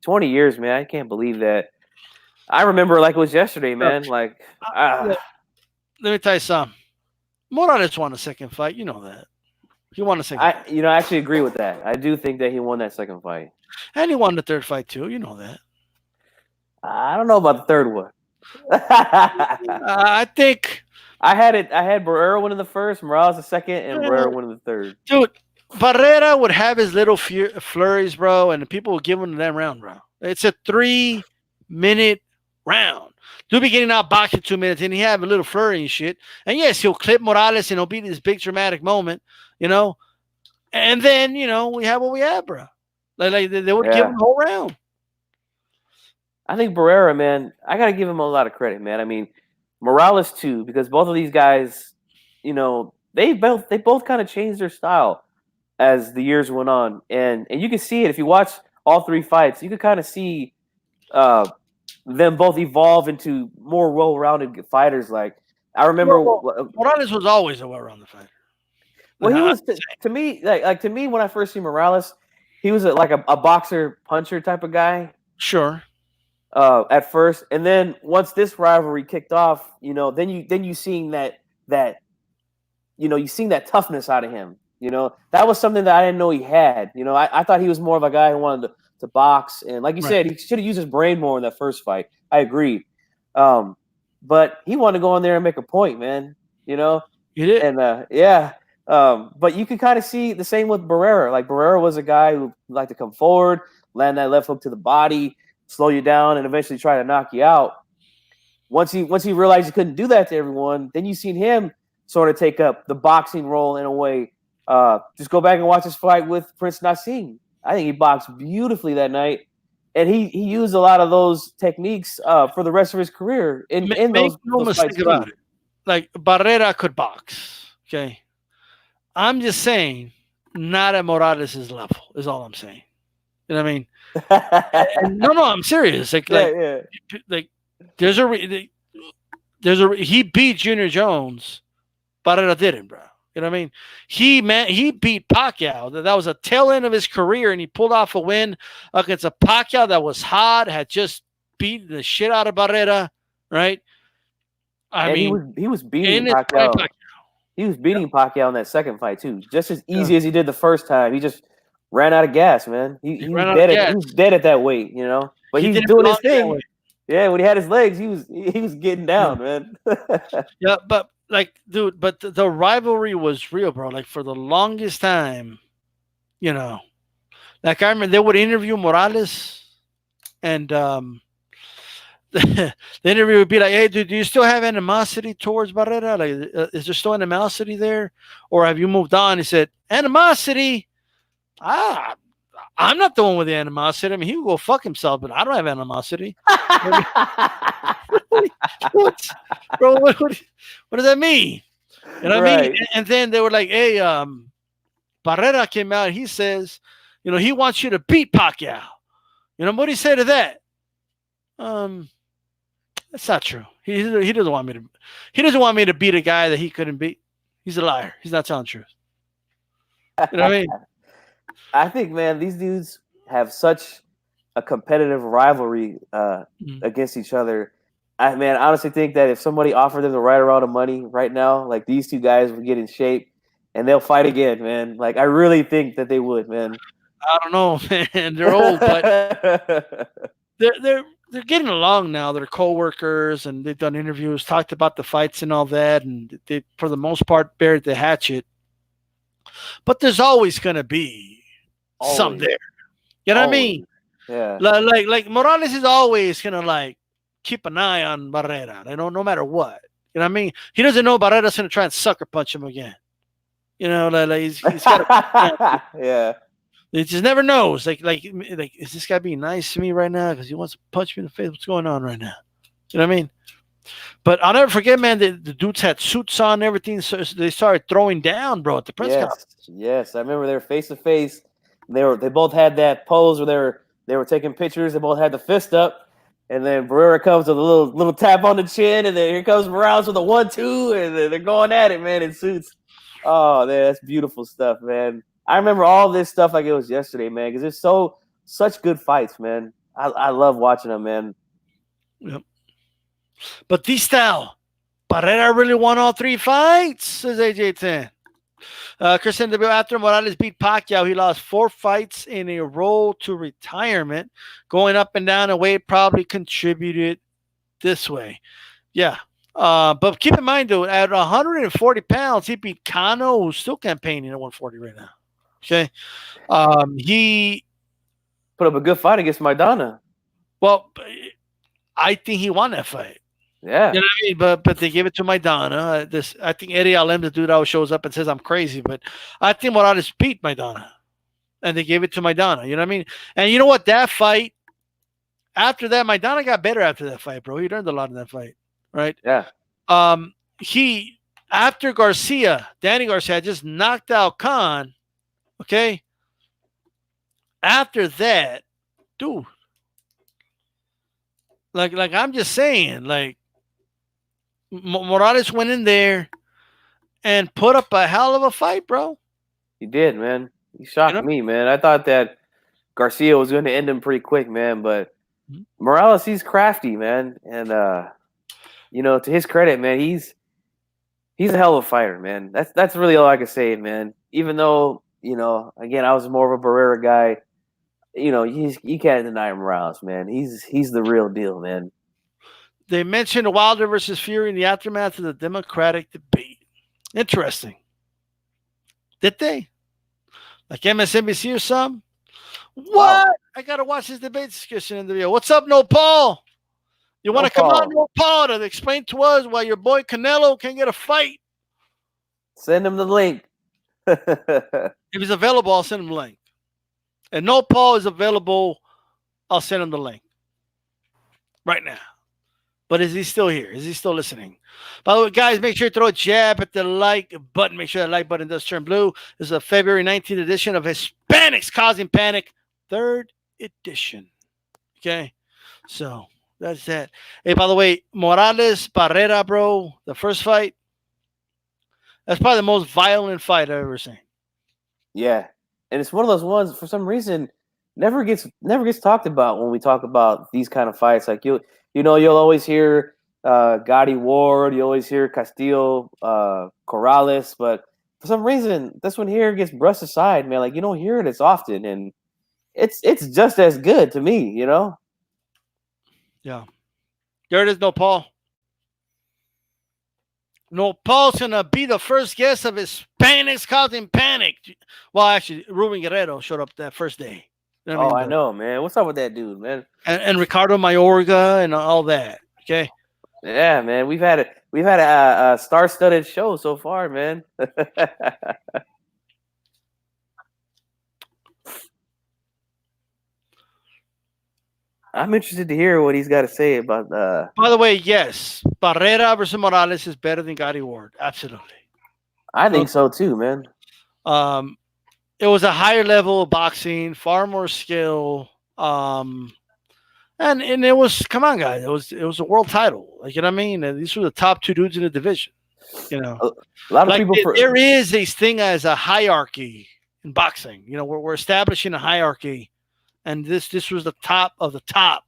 20 years, man, I can't believe that. I remember like it was yesterday, man. Like, Look, let me tell you something. Morales won the second fight. You know that. He won the second fight. I actually agree with that. I do think that he won that second fight. And he won the third fight, too. You know that. I don't know about the third one. I think. I had Barrera winning the first, Morales the second, and Barrera winning the third. Dude, Barrera would have his little flurries, bro, and the people would give him that round, bro. It's a 3-minute round. Dude be getting out boxing 2 minutes, and he have a little flurry and shit. And yes, he'll clip Morales, and he'll be this big dramatic moment, And then, we have what we have, bro. Like they would give him the whole round. I think Barrera, man, I got to give him a lot of credit, man. I mean, Morales too, because both of these guys, they both kind of changed their style as the years went on, and you can see it if you watch all three fights. You can kind of see them both evolve into more well-rounded fighters. Like I remember, Morales was always a well-rounded fighter. Well, he was to me like to me when I first see Morales, he was like a boxer puncher type of guy. Sure. At first, and then once this rivalry kicked off, then you seeing that you seeing that toughness out of him. That was something that I didn't know he had. I thought he was more of a guy who wanted to box, and like you said, he should have used his brain more in that first fight. I agree, but he wanted to go in there and make a point, man. He did, and but you can kind of see the same with Barrera. Like Barrera was a guy who liked to come forward, land that left hook to the body, slow you down, and eventually try to knock you out. Once he realized he couldn't do that to everyone, then you seen him sort of take up the boxing role in a way. Just go back and watch his fight with Prince Nassim. I think he boxed beautifully that night, and he used a lot of those techniques for the rest of his career. In those mistake about it. Like Barrera could box. Okay, I'm just saying, not at Morales' level is all I'm saying. You know what I mean? No, I'm serious. Like there's a he beat Junior Jones, Barrera didn't, bro. You know what I mean? He beat Pacquiao. That was a tail end of his career, and he pulled off a win against a Pacquiao that was hot, had just beaten the shit out of Barrera, right? I mean, he was beating Pacquiao. He was beating Pacquiao in that second fight too, just as easy as he did the first time. He just ran out of gas, man. He was dead. He was dead at that weight, But he's doing his thing. Yeah, when he had his legs, he was getting down, man. Yeah, but dude, but the rivalry was real, bro. Like for the longest time, like I remember they would interview Morales, and the interview would be like, "Hey, dude, do you still have animosity towards Barrera? Like, is there still animosity there, or have you moved on?" He said, "Animosity? I'm not the one with the animosity. I mean, he can go fuck himself, but I don't have animosity." Bro, what does that mean? You know what I mean? And then they were like, "Hey, Barrera came out. He says, he wants you to beat Pacquiao. What do you say to that?" That's not true. He doesn't want me to. He doesn't want me to beat a guy that he couldn't beat. He's a liar. He's not telling the truth. You know what I mean? I think, man, these dudes have such a competitive rivalry against each other. I honestly think that if somebody offered them the right amount of money right now, like these two guys would get in shape and they'll fight again, man. Like I really think that they would, man. I don't know, man. They're old, but they're getting along now. They're co-workers, and they've done interviews, talked about the fights and all that, and they, for the most part, buried the hatchet. But there's always going to be some there. You know what I mean? Yeah. Like Morales is always going to keep an eye on Barrera. No matter what. You know what I mean? He doesn't know Barrera's going to try and sucker punch him again. He's got yeah. He just never knows. Like, is this guy being nice to me right now because he wants to punch me in the face? What's going on right now? You know what I mean? But I'll never forget, man. The dudes had suits on and everything, so they started throwing down, bro, at the press conference. Yes, I remember they were face to face. They both had that pose where they were taking pictures. They both had the fist up, And then Barrera comes with a little tap on the chin, and then here comes Morales with a 1-2, and then they're going at it, man, in suits. Oh, man, that's beautiful stuff, man. I remember all this stuff like it was yesterday, man, because it's such good fights, man. I love watching them, man. Yep. Batista, Barrera really won all 3 fights, says AJ10. Christian W. After Morales beat Pacquiao, he lost 4 fights in a row to retirement. Going up and down in weight probably contributed this way. Yeah. But keep in mind, though, at 140 pounds, he beat Cano, who's still campaigning at 140 right now. Okay. He put up a good fight against Maidana. Well, I think he won that fight. Yeah. You know what I mean? But they gave it to Maidana. I think Eddie Alem, the dude always shows up and says I'm crazy, but I think Morales beat Maidana. And they gave it to Maidana. You know what I mean? And you know what? That fight, after that, Maidana got better after that fight, bro. He learned a lot in that fight. Right? Yeah. He after Danny Garcia just knocked out Khan. Okay. After that, dude. Like I'm just saying, like Morales went in there and put up a hell of a fight, bro. He did, man. He shocked me, man. I thought that Garcia was going to end him pretty quick, man. But Morales, he's crafty, man. And, to his credit, man, he's a hell of a fighter, man. That's really all I can say, man. Even though, again, I was more of a Barrera guy. You can't deny Morales, man. He's the real deal, man. They mentioned Wilder versus Fury in the aftermath of the Democratic debate. Interesting. Did they? Like MSNBC or something? What? Wow. I got to watch this debate discussion in the video. What's up, No Paul? You want to come on, No Paul, to explain to us why your boy Canelo can't get a fight? Send him the link. If he's available, I'll send him the link. And No Paul is available, I'll send him the link. Right now. But is he still here? Is he still listening? By the way, guys, make sure to throw a jab at the like button. Make sure that like button does turn blue. This is a February 19th edition of Hispanics Causing Panic, 3rd edition. Okay? So, that's that. Hey, by the way, Morales, Barrera, bro, the first fight, that's probably the most violent fight I've ever seen. Yeah. And it's one of those ones, for some reason, never gets talked about when we talk about these kind of fights. Like, you'll always hear Gotti Ward, you always hear Castillo, Corrales, but for some reason, this one here gets brushed aside, man. Like, you don't hear it as often, and it's just as good to me, Yeah. There it is, No Paul. No Paul's going to be the first guest of Hispanics Causing Panic. Well, actually, Ruben Guerrero showed up that first day. You know I know, man. What's up with that dude, man? And Ricardo Mayorga and all that. Okay. Yeah, man. We've had a star-studded show so far, man. I'm interested to hear what he's got to say about. By the way, yes, Barrera versus Morales is better than Gotti Ward. Absolutely. I think so too, man. It was a higher level of boxing, far more skill. And it was, come on, guys, it was a world title. Like, you know what I mean? And these were the top 2 dudes in the division. A lot of people. There is this thing as a hierarchy in boxing. We're establishing a hierarchy, and this was the top of the top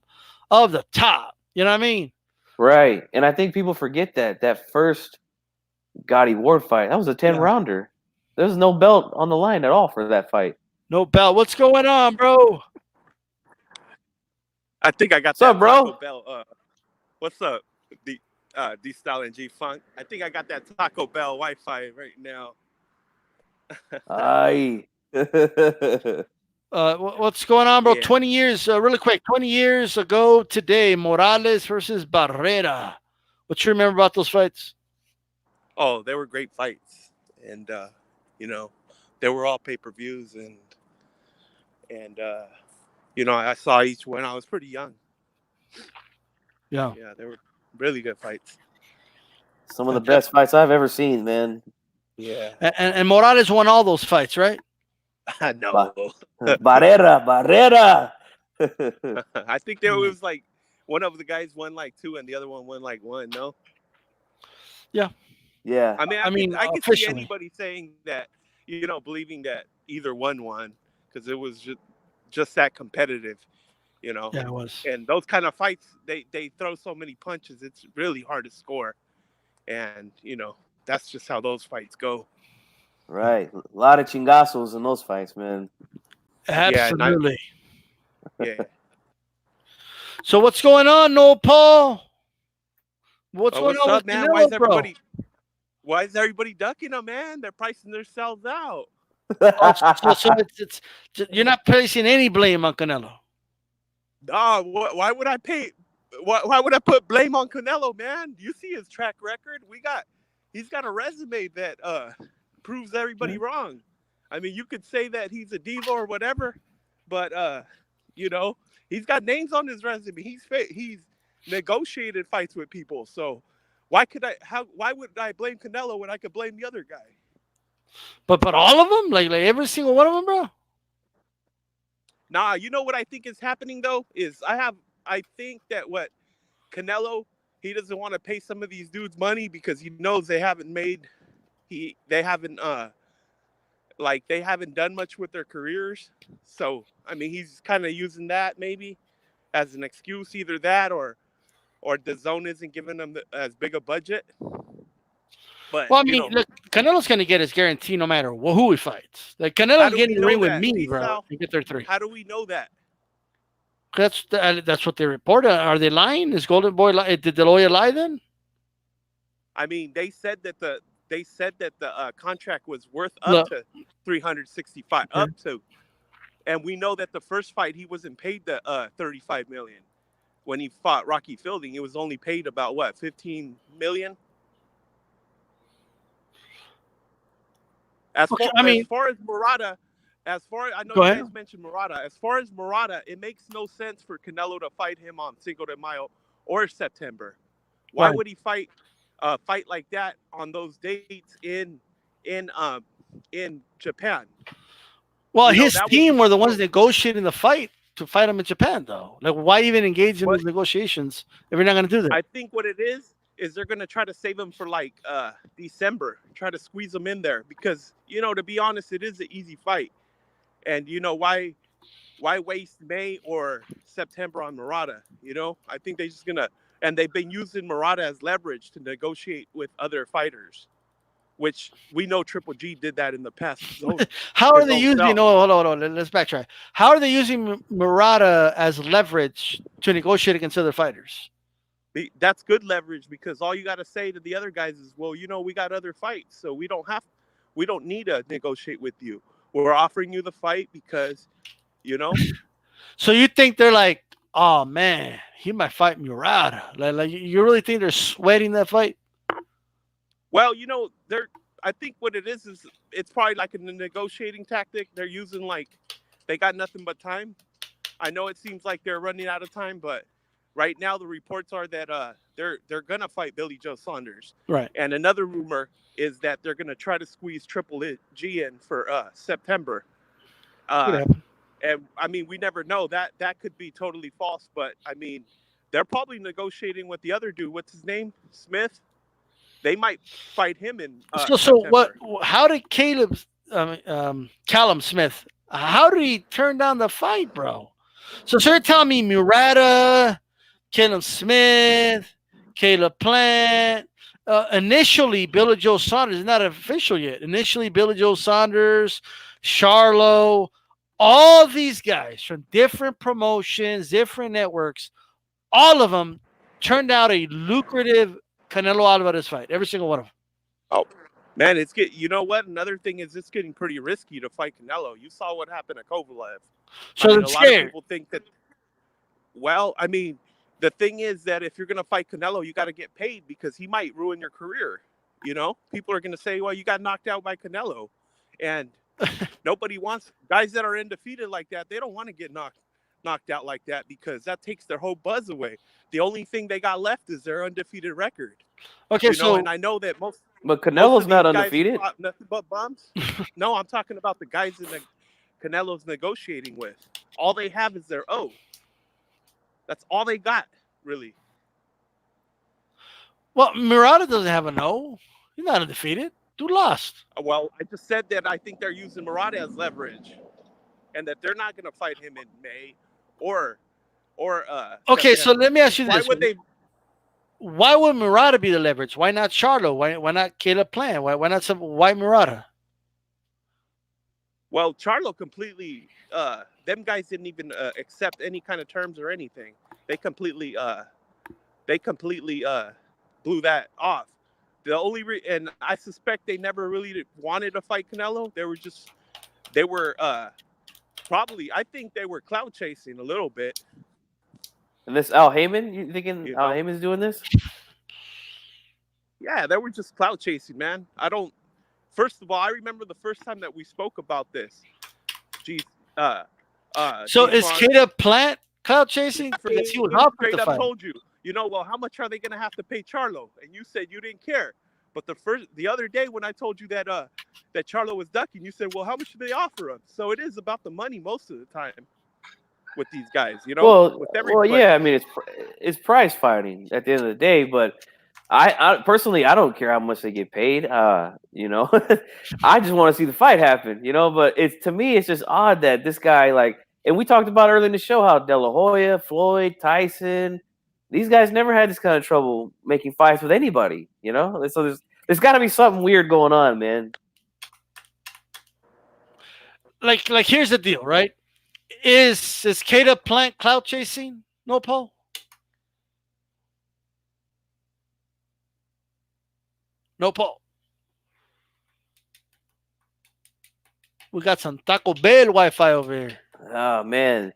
of the top. You know what I mean? Right, and I think people forget that first Gotti Ward fight, that was a 10-rounder. There was no belt on the line at all for that fight. No belt. What's going on, bro? I think I got that bro? Taco Bell. What's up, D-Style and G-Funk? I think I got that Taco Bell Wi-Fi right now. Aye. What's going on, bro? Yeah. 20 years, really quick. 20 years ago today, Morales versus Barrera. What you remember about those fights? Oh, they were great fights, and they were all pay-per-views, and I saw each one. I was pretty young. Yeah, they were really good fights. Some of the best fights I've ever seen, man. Yeah, and Morales won all those fights, right? No, Barrera. I think there was like one of the guys won like 2 and the other one won like 1. No. Yeah. Yeah. I mean, I could see officially. anybody saying that, believing that either one won because it was just that competitive, Yeah, it was. And those kind of fights, they throw so many punches, it's really hard to score, and that's just how those fights go. Right. A lot of chingazos in those fights, man. Absolutely. Yeah. So what's going on, Noel Paul? What's going What's on with up, man? Canelo, Why is everybody ducking them, man? They're pricing themselves out. Oh, so it's you're not placing any blame on Canelo. Nah, why would I pay? Why would I put blame on Canelo, man? You see his track record. He's got a resume that proves everybody wrong. I mean, you could say that he's a diva or whatever, but he's got names on his resume. He's negotiated fights with people. So why would I blame Canelo when I could blame the other guy? But all of them, like every single one of them, bro. Nah, you know what I think is happening though is I think that what Canelo, he doesn't want to pay some of these dudes money because he knows they haven't done much with their careers. So I mean, he's kind of using that maybe as an excuse, either that or the zone isn't giving them as big a budget. But well, I mean, look, Canelo's going to get his guarantee no matter who he fights. Like Canelo's getting in the ring with me, bro. You get their 3. How do we know that? That's what they report. Are they lying? Is Golden Boy did the lawyer lie then? I mean, they said that the contract was worth up to 365 up to, and we know that the first fight he wasn't paid the 35 million. When he fought Rocky Fielding, he was only paid about 15 million. As far as Murata, I know you guys mentioned Murata. As far as Murata, it makes no sense for Canelo to fight him on Cinco de Mayo or September. Why would he fight like that on those dates in Japan? Well, his team were the ones negotiating the fight to fight him in Japan, though. Like, why even engage in those negotiations if you're not going to do that? I think what it is they're going to try to save him for like December, try to squeeze him in there because, to be honest, it is an easy fight. And, why waste May or September on Murata? I think they're just going to, and they've been using Murata as leverage to negotiate with other fighters, which we know Triple G did that in the past. How are they using, hold on, let's backtrack. How are they using Murata as leverage to negotiate against other fighters? That's good leverage because all you got to say to the other guys is, well, we got other fights, so we don't need to negotiate with you. We're offering you the fight because, So you think they're like, oh man, he might fight Murata? Like you really think they're sweating that fight? Well, I think what it is it's probably like a negotiating tactic. They're using they got nothing but time. I know it seems like they're running out of time, but right now the reports are that they're gonna fight Billy Joe Saunders. Right. And another rumor is that they're gonna try to squeeze Triple G in for September. And I mean, we never know. That could be totally false, but I mean, they're probably negotiating with the other dude. What's his name? Smith. They might fight him in. So what? How did Callum Smith? How did he turn down the fight, bro? So you're telling me Murata, Callum Smith, Caleb Plant. Initially, Billy Joe Saunders is not official yet. Initially, Billy Joe Saunders, Charlo, all these guys from different promotions, different networks, all of them turned out a lucrative Canelo Alvarez fight. Every single one of them. Oh, man, it's get. You know what? Another thing is it's getting pretty risky to fight Canelo. You saw what happened to Kovalev. So a lot of people think that. Well, I mean, the thing is that if you're going to fight Canelo, you got to get paid because he might ruin your career. People are going to say, well, you got knocked out by Canelo. And nobody wants guys that are undefeated like that. They don't want to get knocked out like that because that takes their whole buzz away. The only thing they got left is their undefeated record. Okay, and I know that but Canelo's not undefeated. Nothing but bums. No, I'm talking about the guys that Canelo's negotiating with. All they have is their O. That's all they got. really. Well, Murata doesn't have a no. He's not undefeated. Dude lost. Well, I just said that I think they're using Murata as leverage, and that they're not going to fight him in May or Okay, so September. let me ask you Why this: would they? Why would Murata be the leverage? Why not Charlo? Why not Caleb Plant? Why not some? Why Murata? Well, Charlo completely. Them guys didn't even accept any kind of terms or anything. They completely blew that off. The only and I suspect they never really wanted to fight Canelo. They were probably, I think they were cloud chasing a little bit. And this Al Heyman, you thinking You Al know? Heyman's doing this? Yeah, they were just cloud chasing, man. First of all, I remember the first time that we spoke about this. Geez, So is G-Funk, Caleb Plant cloud chasing? Because he was offered straight the up fight. told you, well, how much are they going to have to pay Charlo? And you said you didn't care. But the other day when I told you that that Charlo was ducking, you said, well, how much should they offer him? So it is about the money most of the time with these guys, you know. Well, yeah. I mean, it's prize fighting at the end of the day. But I personally, I don't care how much they get paid. You know, I just want to see the fight happen. You know, but to me, it's just odd that this guy, like, and we talked about earlier in the show how De La Hoya, Floyd, Tyson, these guys never had this kind of trouble making fights with anybody. You know, so there's got to be something weird going on, man. Like here's the deal, right? Is Caleb Plant cloud chasing? No, Paul. No, Paul. We got some Taco Bell Wi-Fi over here. Oh man.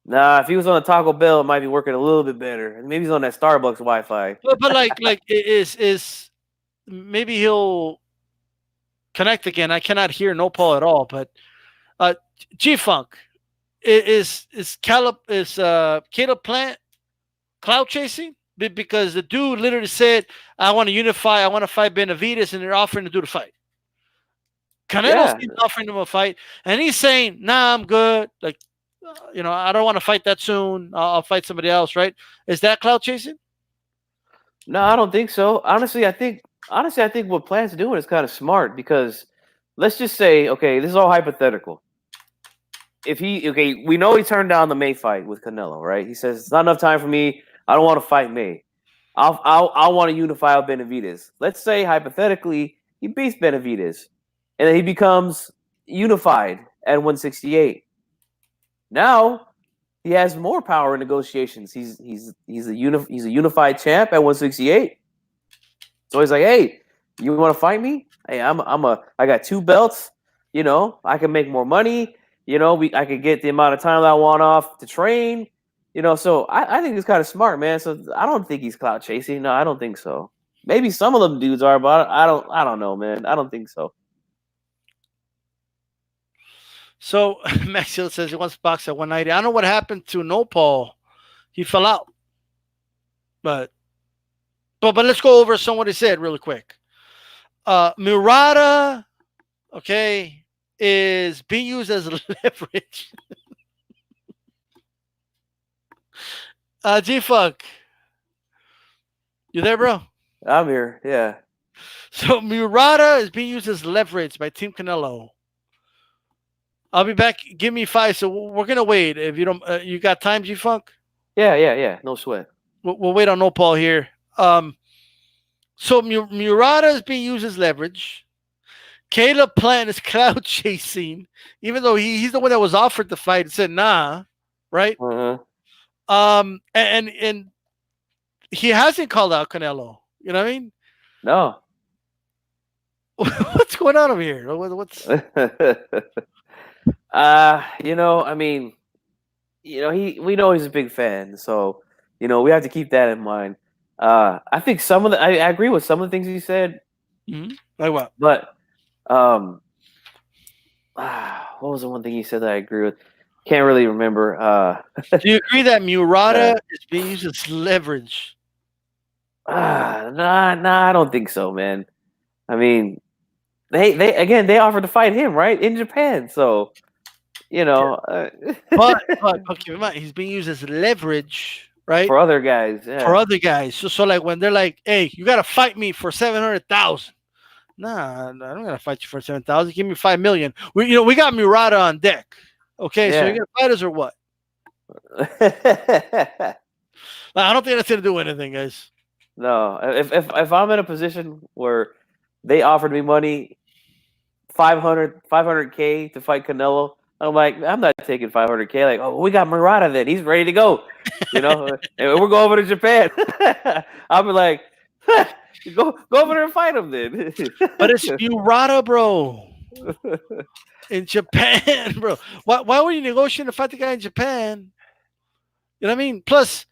Nah, if he was on the Taco Bell, it might be working a little bit better. Maybe he's on that Starbucks Wi-Fi. But like is maybe he'll connect again. I cannot hear No Paul at all. But G-Funk is Caleb Plant cloud chasing? Because the dude literally said, I want to unify, I want to fight Benavidez, and they're offering to do the fight. Canelo's offering him a fight, and he's saying, nah, I'm good. Like, I don't want to fight that soon. I'll fight somebody else, right? Is that cloud chasing? No, I don't think so. Honestly, I think what Plant's doing is kind of smart because let's just say, okay, this is all hypothetical. We know he turned down the May fight with Canelo, right? He says it's not enough time for me. I don't want to fight May. I want to unify with Benavidez. Let's say hypothetically he beats Benavidez, and then he becomes unified at 168. Now he has more power in negotiations. He's a unified champ at 168. So he's like, hey, you want to fight me? Hey, I got 2 belts. You know, I can make more money. You know, I could get the amount of time that I want off to train. You know, so I think it's kind of smart, man. So I don't think he's clout chasing. No, I don't think so. Maybe some of them dudes are, but I don't know, man. I don't think so. So Maxiel says he wants to box at 190. I don't know what happened to No Paul. He fell out. But let's go over what he said really quick. Murata, okay, is being used as leverage. G-Funk, you there, bro? I'm here, yeah. So Murata is being used as leverage by Team Canelo. I'll be back. Give me 5. So we're gonna wait. If you don't, you got time, G-Funk? Yeah. No sweat. We'll wait on No Paul here. So Murata is being used as leverage. Caleb Plant is cloud chasing, even though he's the one that was offered the fight and said nah, right? Uh-huh. And he hasn't called out Canelo. You know what I mean? No. What's going on over here? What's you know, I mean, you know, we know he's a big fan, so you know we have to keep that in mind. I think I agree with some of the things he said. Mm-hmm. Like what? But what was the one thing he said that I agree with? Can't really remember. Do you agree that Murata is being used as leverage? Nah, I don't think so, man. I mean, they offered to fight him right in Japan, so you know. But keep in mind, he's being used as leverage right? For other guys, yeah. For other guys. So like when they're like, hey, you got to fight me for 700,000. Nah, I'm not gonna fight you for 7,000. Give me 5 million. We got Murata on deck. Okay, so Yeah. you're gonna fight us or what? I don't think that's gonna do anything, guys. No, if I'm in a position where they offered me money, 500K to fight Canelo, I'm like, I'm not taking 500K. Like, oh, we got Murata then. He's ready to go. And we're going over to Japan. I'll be like, go over there and fight him then. But it's Murata, bro. In Japan, bro. Why would you negotiate to fight the guy in Japan? You know what I mean? Plus,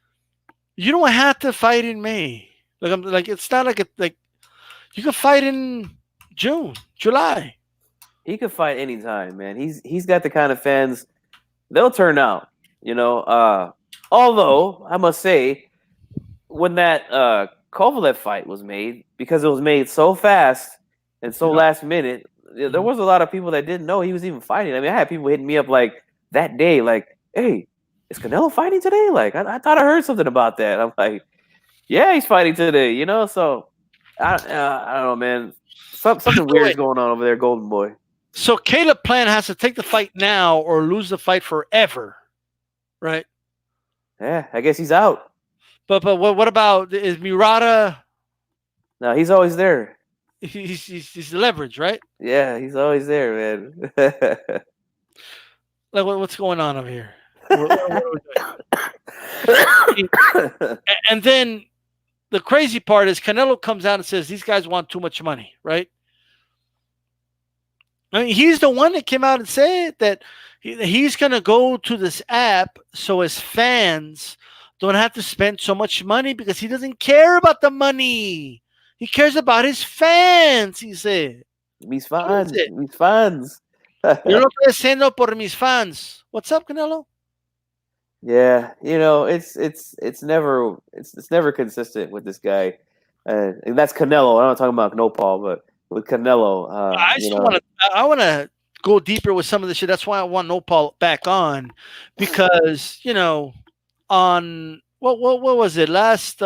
you don't have to fight in May. Like it's not like you can fight in June, July. He could fight anytime, man. He's got the kind of fans they'll turn out. Although I must say, when that Kovalev fight was made, because it was made so fast and so last minute, there was a lot of people that didn't know he was even fighting. I mean, I had people hitting me up like that day, like, "Hey, is Canelo fighting today?" Like, I thought I heard something about that. I'm like, "Yeah, he's fighting today." So I don't know, man. Something weird is going on over there, Golden Boy. So Caleb Plant has to take the fight now or lose the fight forever, right? Yeah, I guess he's out. But what about, is Murata? No, he's always there. He's leverage, right? Yeah, he's always there, man. Like what's going on over here? And then the crazy part is Canelo comes out and says these guys want too much money, right? I mean, he's the one that came out and said that he's going to go to this app so his fans don't have to spend so much money because he doesn't care about the money. He cares about his fans, he said. Mis fans. Mis fans. Yo lo estoy haciendo por mis fans. What's up, Canelo? Yeah, it's never consistent with this guy. And that's Canelo. I'm not talking about Nopal, but with Canelo, I want to go deeper with some of this shit. That's why I want Nopal back on, because on what was it last?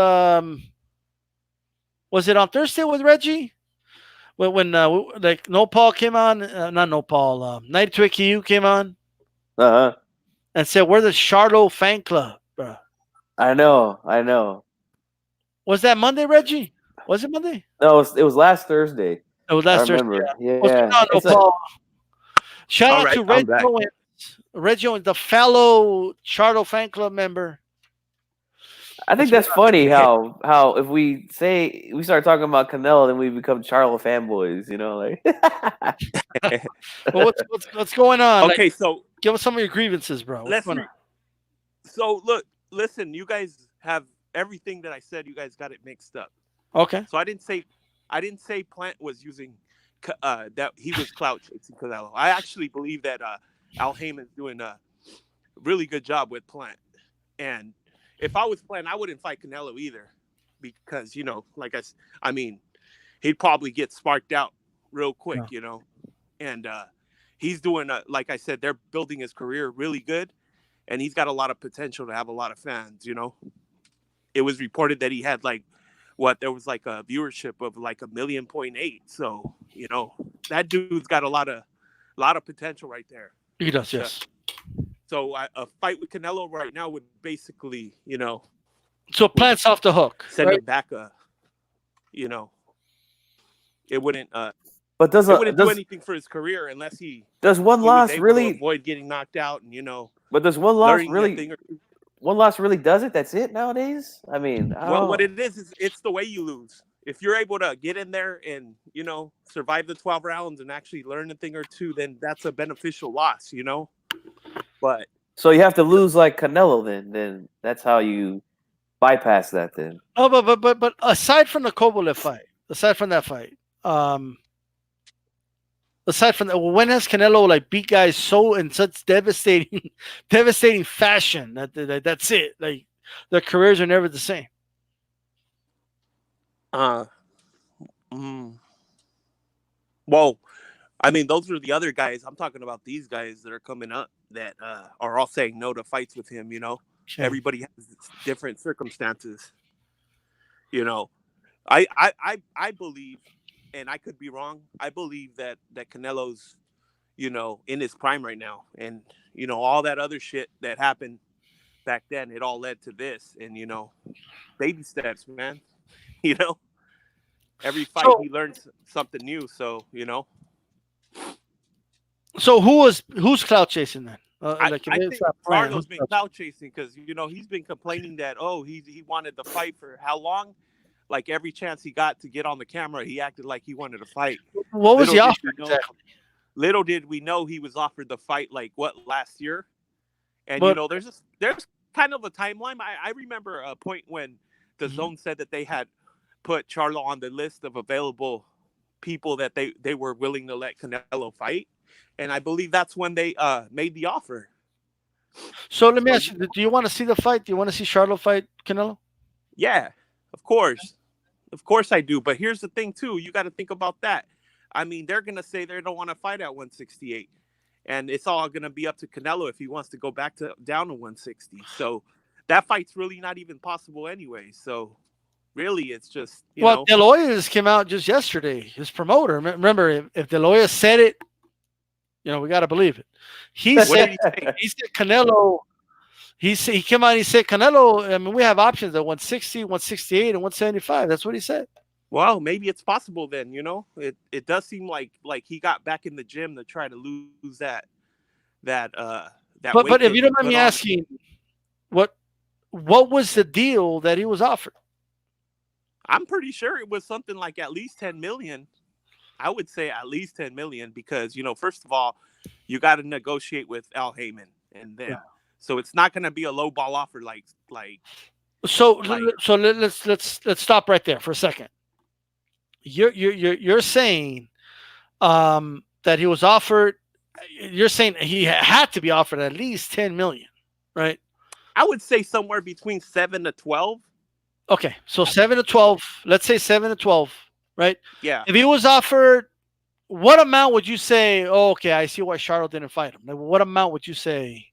Was it on Thursday with Reggie? When like Nopal came on, not Nopal, 92AQ came on, and said we're the Charlo fan club, bro. I know. Was that Monday, Reggie? Was it Monday? No, it was last Thursday. It was last Thursday. Yeah. Shout out to Reggie Owens, the fellow Charlo fan club member. I think that's funny how if we start talking about Canelo, then we become Charlo fanboys. Like. Well, what's going on? Okay, so give us some of your grievances, bro. Listen, you guys have everything that I said. You guys got it mixed up. Okay. So I didn't say Plant was using that he was clout chasing Canelo. I actually believe that Al Heyman's doing a really good job with Plant. And if I was Plant, I wouldn't fight Canelo either, because I mean, he'd probably get sparked out real quick, And he's doing like I said, they're building his career really good, and he's got a lot of potential to have a lot of fans. It was reported that he had there was like a viewership of like 1.8 million. So, that dude's got a lot of potential right there. He does, yes. So a fight with Canelo right now would basically, So Plant's off the hook. Send him back it wouldn't but it wouldn't do anything for his career unless does one loss really avoid getting knocked out, and But does one loss really does it? That's it nowadays? I mean, what it is it's the way you lose. If you're able to get in there and, survive the 12 rounds and actually learn a thing or two, then that's a beneficial loss, But so you have to lose like Canelo then that's how you bypass that then. Oh, but aside from the Kovalev fight, aside from that, when has Canelo beat guys so in such devastating fashion that's it? Like their careers are never the same. Well, I mean, those are the other guys. I'm talking about these guys that are coming up that are all saying no to fights with him. Okay. Everybody has different circumstances. You know, I believe, and I could be wrong. I believe that Canelo's, in his prime right now, and all that other shit that happened back then, it all led to this, and baby steps, man. You know, every fight So he learns something new. So so who's clout chasing then? Like if I it's think not planned, who's Charlo's been clout chasing? clout chasing because he's been complaining that he wanted the fight for how long? Like every chance he got to get on the camera, he acted like he wanted to fight. What was Little the did offer we know, exactly? little did we know he was offered the fight like last year. And But there's kind of a timeline. I remember a point when the Zone said that they had put Charlo on the list of available people that they were willing to let Canelo fight, and I believe that's when they made the offer. so let me ask you: do you want to see the fight? Do you want to see Charlo fight Canelo? Yeah, of course. Of course I do. But here's the thing, too. You got to think about that. I mean, they're going to say they don't want to fight at 168. And it's all going to be up to Canelo if he wants to go back down to 160. So that fight's really not even possible anyway. So really, it's just, De La Hoya just came out just yesterday. His promoter. Remember, if De La Hoya said it, we got to believe it. He said Canelo. He came out and he said Canelo. I mean, we have options at 160, 168, and 175. That's what he said. Well, maybe it's possible then. It does seem like he got back in the gym to try to lose that. But if you don't mind me asking, what was the deal that he was offered? I'm pretty sure it was something like at least 10 million. I would say at least 10 million because first of all, you got to negotiate with Al Heyman and them. Yeah. So it's not going to be a low ball offer like. So let's stop right there for a second. You're saying that he was offered. You're saying he had to be offered at least 10 million, right? I would say somewhere between 7 to 12. Okay, so 7 to 12. Let's say 7 to 12, right? Yeah. If he was offered, what amount would you say? Oh, okay, I see why Charlo didn't fight him. Like, what amount would you say?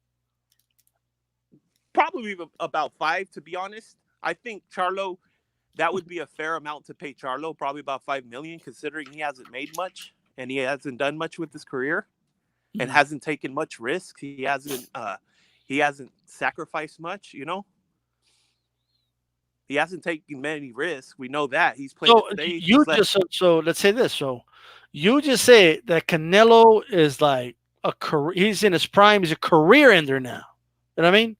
Probably about 5, to be honest. I think Charlo, that would be a fair amount to pay Charlo. Probably about 5 million, considering he hasn't made much and he hasn't done much with his career and hasn't taken much risk. He hasn't sacrificed much. He hasn't taken many risks. We know that he's played. So let's say this. So you just say that Canelo is like a career. He's in his prime. He's a career ender now. You know what I mean?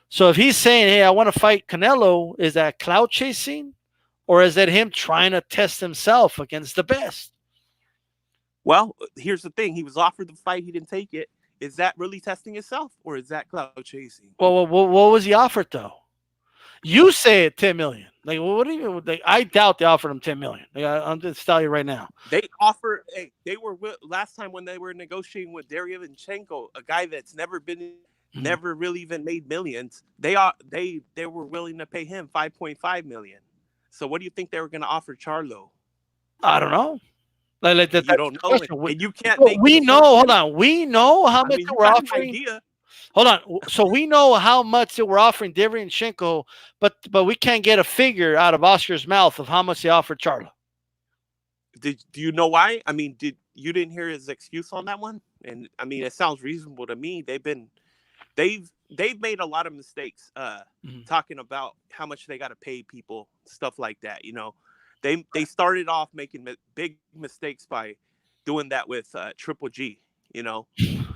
So if he's saying, "Hey, I want to fight Canelo," is that clout chasing, or is that him trying to test himself against the best? Well, here's the thing: he was offered the fight, he didn't take it. Is that really testing himself, or is that clout chasing? Well, what was he offered though? You say it 10 million. Like, what do you? Like, I doubt they offered him 10 million. Like, I'm just telling you right now. They offered. Hey, they were last time when they were negotiating with Derevyanchenko, a guy that's never really even made millions. They were willing to pay him 5.5 million. So what do you think they were going to offer Charlo? I don't know. Like that, you don't know, and you can't. We know. Hold on. We know how much they were offering. Hold on. So we know how much they were offering Derevyanchenko, but we can't get a figure out of Oscar's mouth of how much they offered Charlo. Do you know why? I mean, you didn't hear his excuse on that one? And I mean, it sounds reasonable to me. They've made a lot of mistakes talking about how much they got to pay people, stuff like that. They started off making big mistakes by doing that with Triple G,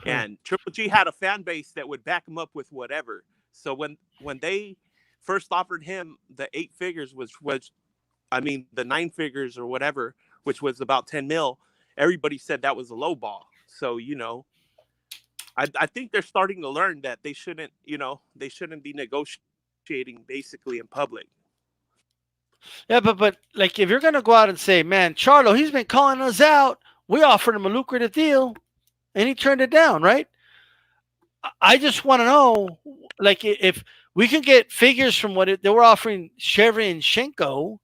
and Triple G had a fan base that would back him up with whatever. So when they first offered him the 8 figures, the 9 figures or whatever, which was about 10 mil, everybody said that was a low ball. So, I think they're starting to learn that they shouldn't be negotiating basically in public. Yeah, but like if you're gonna go out and say, man, Charlo, he's been calling us out. We offered him a lucrative deal, and he turned it down, right? I just want to know, like, if we can get figures from what they were offering Shevchenko,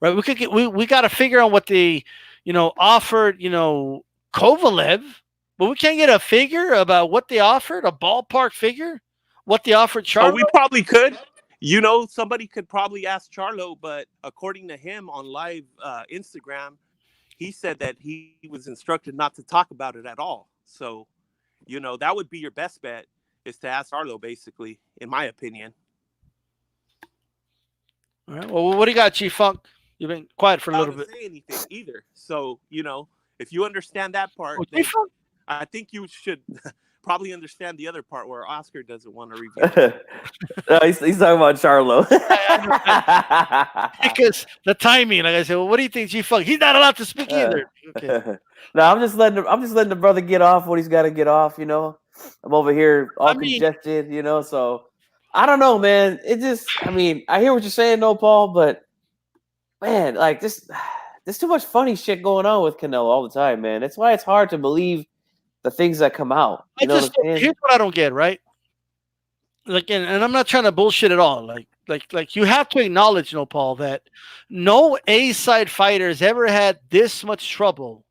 right? We could get we got to figure out what they, offered, Kovalev, but we can't get a figure about what they offered, a ballpark figure. what they offered Oh, Charlo? we probably could. You know, somebody could probably ask Charlo, but according to him on live Instagram, he said that he was instructed not to talk about it at all. So, you know, that would be your best bet, is to ask Charlo, basically, in my opinion. All right. Well, what do you got, Chief Funk? You've been quiet for a little To bit. say anything either. So, you know, if you understand that part, Oh, then Chief Funk? I think you should probably understand the other part where Oscar doesn't want to review. No, he's talking about Charlo. Because the timing, like I said, well, what do you think, Chief Funk? He's not allowed to speak either. Okay. No, I'm just letting the brother get off what he's got to get off. You know, I'm over here all congested. You know, so I don't know, man. It just, I mean, I hear what you're saying, no, Paul, but man, like this, there's too much funny shit going on with Canelo all the time, man. That's why it's hard to believe the things that come out. You know what I'm saying? Here's what I don't get, right? Like, and I'm not trying to bullshit at all. Like you have to acknowledge, no, Paul, that no A-side fighter has ever had this much trouble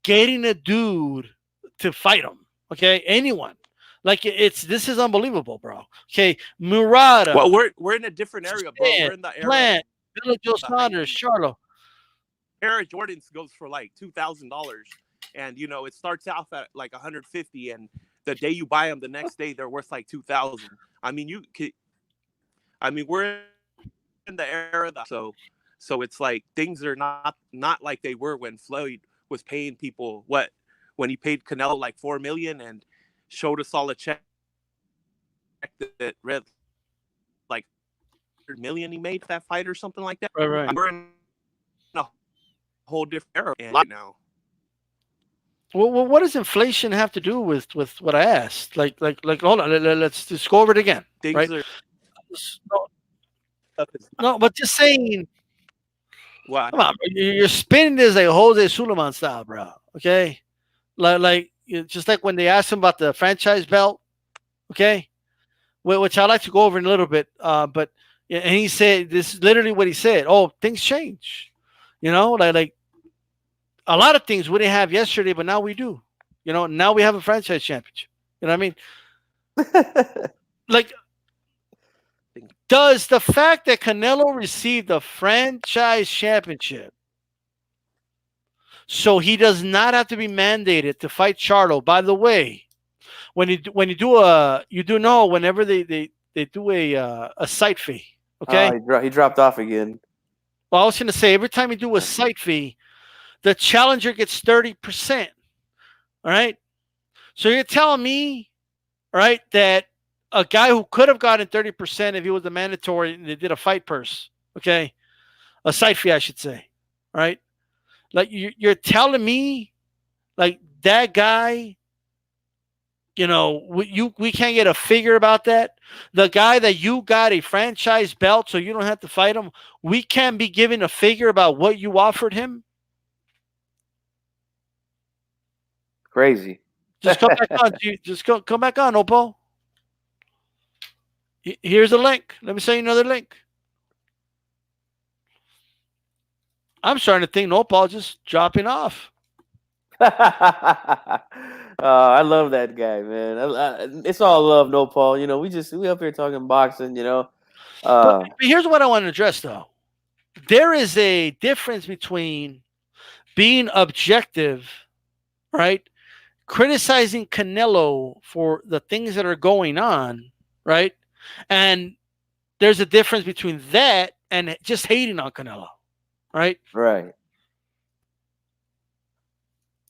getting a dude to fight him. Okay, anyone. Like this is unbelievable, bro. Okay, Murata. Well, we're in a different area, bro. We're in the era. Plant, Joe Saunders, Charlo. Air Jordans goes for like $2,000, and you know it starts off at like 150, and the day you buy them, the next day they're worth like 2,000. I mean, we're in the era, so it's like things are not like they were when Floyd was paying people when he paid Canelo like $4 million and showed us all a check that read like $100 million he made that fight or something like that. Right. We're in a whole different era now. Well, what does inflation have to do with what I asked? Like, hold on, let's just go over it again. Things right? are No, but just saying. What? Come on, you're spinning this like Jose Suleiman style, bro. Okay, like just like when they asked him about the franchise belt. Okay, which I like to go over in a little bit. But and he said this is literally what he said. Oh, things change. You know, like a lot of things we didn't have yesterday, but now we do. You know, now we have a franchise championship. You know what I mean? Like, does the fact that Canelo received a franchise championship so he does not have to be mandated to fight Charlo? By the way, when you do know whenever they do a site fee, okay? He dropped off again. Well, I was going to say every time you do a site fee, the challenger gets 30%. All right. So you're telling me, all right, that a guy who could have gotten 30% if he was a mandatory and they did a fight purse, okay, a site fee, I should say, all right? Like you're telling me, like that guy, you know, we can't get a figure about that. The guy that you got a franchise belt, so you don't have to fight him. We can't be given a figure about what you offered him. Crazy. Just come back on. Just come back on, Opal. Here's a link. Let me send you another link. I'm starting to think Opal just dropping off. I love that guy, man. It's all love, no Paul. You know, we up here talking boxing. You know, but here's what I want to address, though. There is a difference between being objective, right? Criticizing Canelo for the things that are going on, right? And there's a difference between that and just hating on Canelo, right? Right.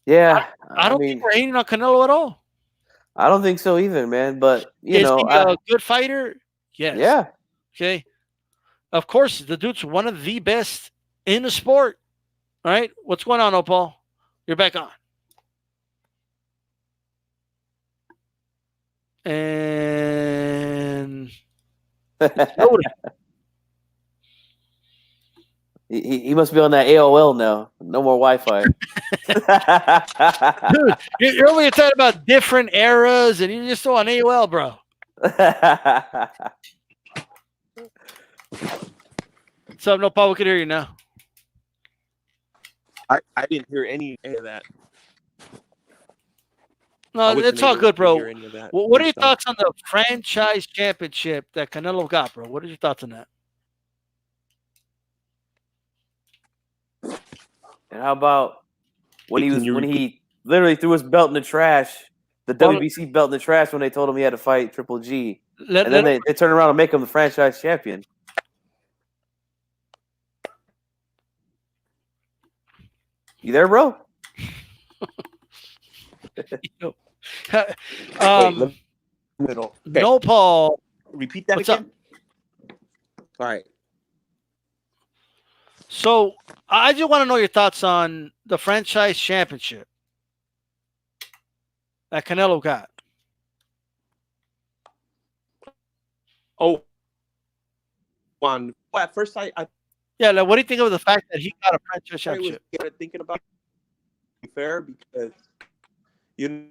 Yeah, I don't think we're hating on Canelo at all. I don't think so either, man. But you know, is he a good fighter? Yes. Yeah. Okay. Of course, the dude's one of the best in the sport. All right. What's going on, Opal? You're back on. And he must be on that AOL now. No more Wi-Fi. Dude, you're only talking about different eras, and you're just still on AOL, bro. So, no, Paul, we can hear you now. I didn't hear any of that. No, wasn't it's all able good, to hear bro. any of that What are new your stuff. thoughts on the franchise championship that Canelo got, bro? What are your thoughts on that? And how about when Can you when repeat? he literally threw his belt in the trash, the Well, WBC belt in the trash when they told him he had to fight Triple G, let, and then let, they turn around and make him the franchise champion. You there, bro? Wait, um, middle. Okay, no, Paul. repeat that What's up? again. All right. So I just want to know your thoughts on the franchise championship that Canelo got. Oh, well, at first I Yeah, like, what do you think of the fact that he got a franchise thought it was championship? thinking about it fair because you know,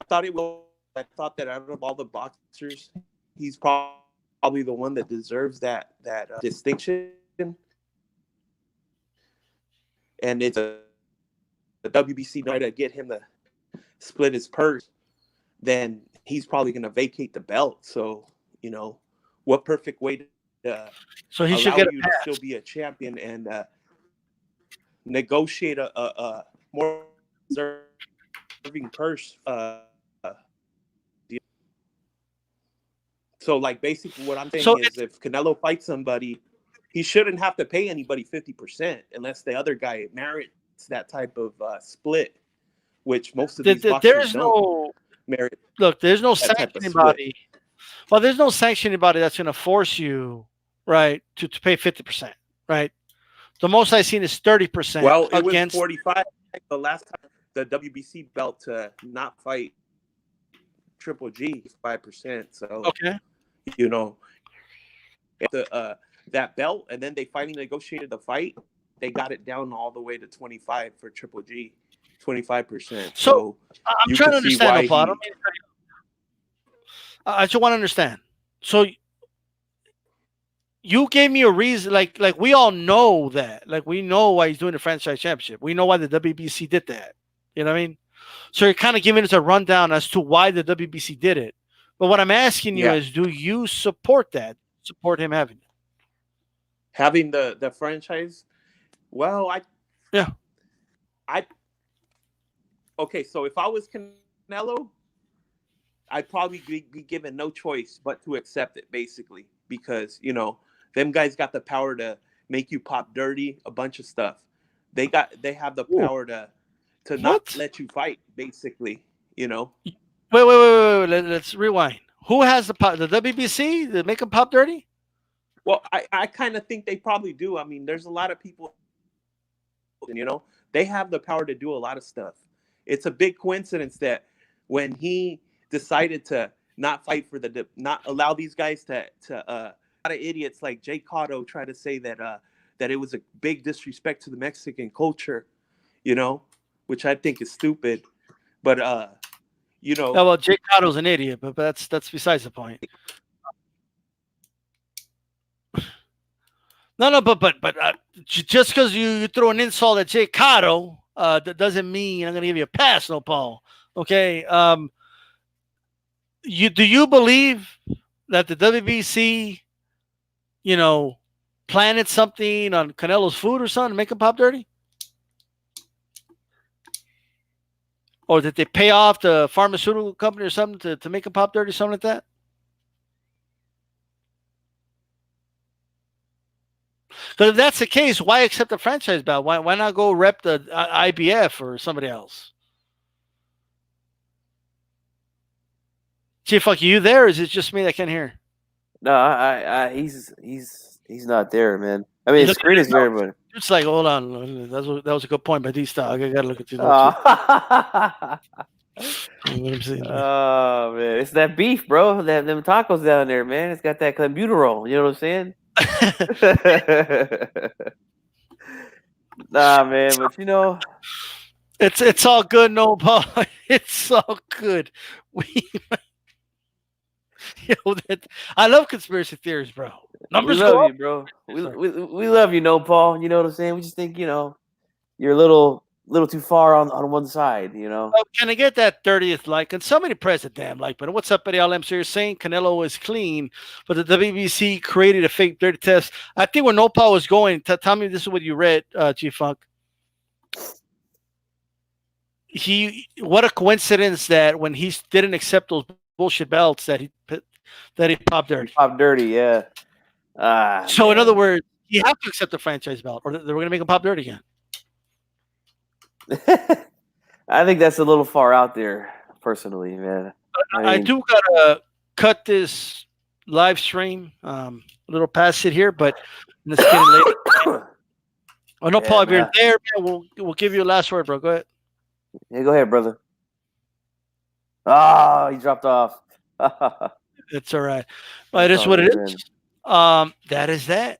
I thought it was. I thought that out of all the boxers, he's probably the one that deserves that distinction, and it's the WBC night to get him to split his purse. Then he's probably going to vacate the belt. So what perfect way to So he should allow get a you to pass. still be a champion and negotiate a more deserving purse. Deal. So, like, basically, what I'm saying So is, if Canelo fights somebody, he shouldn't have to pay anybody 50% unless the other guy merits that type of split, which most of these boxers there's don't no merit there's no that type of sanctioning split. body. Well, there's no sanctioning body that's going to force you, right, to pay 50%, right? The most I've seen is 30% Well, it was against. 45 the last time the WBC belt to not fight Triple G 5%. So Okay. the that belt, and then they finally negotiated the fight. They got it down all the way to 25 for Triple G, 25%. So I'm you trying to can see understand, why Opal. I just want to understand. So you gave me a reason, like we all know that, like we know why he's doing the franchise championship. We know why the WBC did that. You know what I mean? So you're kind of giving us a rundown as to why the WBC did it. But what I'm asking you is, do you support that? Support him having it? Having the franchise? Well, okay. So if I was Canelo, I'd probably be given no choice but to accept it, basically, because them guys got the power to make you pop dirty, a bunch of stuff. They have the power to not let you fight, basically. Wait. Let's rewind. Who has the pop? The WBC to make them pop dirty? Well, I kind of think they probably do. I mean, there's a lot of people, they have the power to do a lot of stuff. It's a big coincidence that when he decided to not fight for not allow these guys to a lot of idiots like Jay Cotto try to say that that it was a big disrespect to the Mexican culture, which I think is stupid. But well, Jay Cotto's an idiot, but that's besides the point. No, but just because you throw an insult at Jay Cotto, that doesn't mean I'm going to give you a pass, no, Paul. Okay. Do you believe that the WBC, planted something on Canelo's food or something to make him pop dirty? Or did they pay off the pharmaceutical company or something to make him pop dirty, something like that? But if that's the case, why accept the franchise belt? Why not go rep the IBF or somebody else? Chief, fuck, you there? Or is it just me that can't hear? No, he's not there, man. I mean, his screen is there, but it's like, hold on, that was a good point by D-Stock. I gotta look at the oh man, it's that beef, bro. Them tacos down there, man. It's got that clenbuterol. You know what I'm saying? Nah, man, but it's all good, no, Paul. It's all good. I love conspiracy theories, bro. Numbers we love go you, bro. We love you, no, Paul. You know what I'm saying? We just think you're a little little too far on one side, you know. Oh, can I get that 30th like? And somebody press the damn like button. What's up, Buddy LM? So you're saying Canelo is clean, but the WBC created a fake dirty test. I think where Nopal was going, tell me this is what you read, G-Funk. What a coincidence that when he didn't accept those bullshit belts that he popped dirty. Pop dirty, yeah. So man. in other words, you have to accept the franchise belt, or they're going to make him pop dirty again. I think that's a little far out there, personally, man. I do gotta cut this live stream a little past it here, but let's get it later. Oh no, Paul, if you're there, man, we'll give you a last word, bro. Go ahead. Yeah, go ahead, brother. Oh, he dropped off. It's all right. Well, it is what it is. That is that.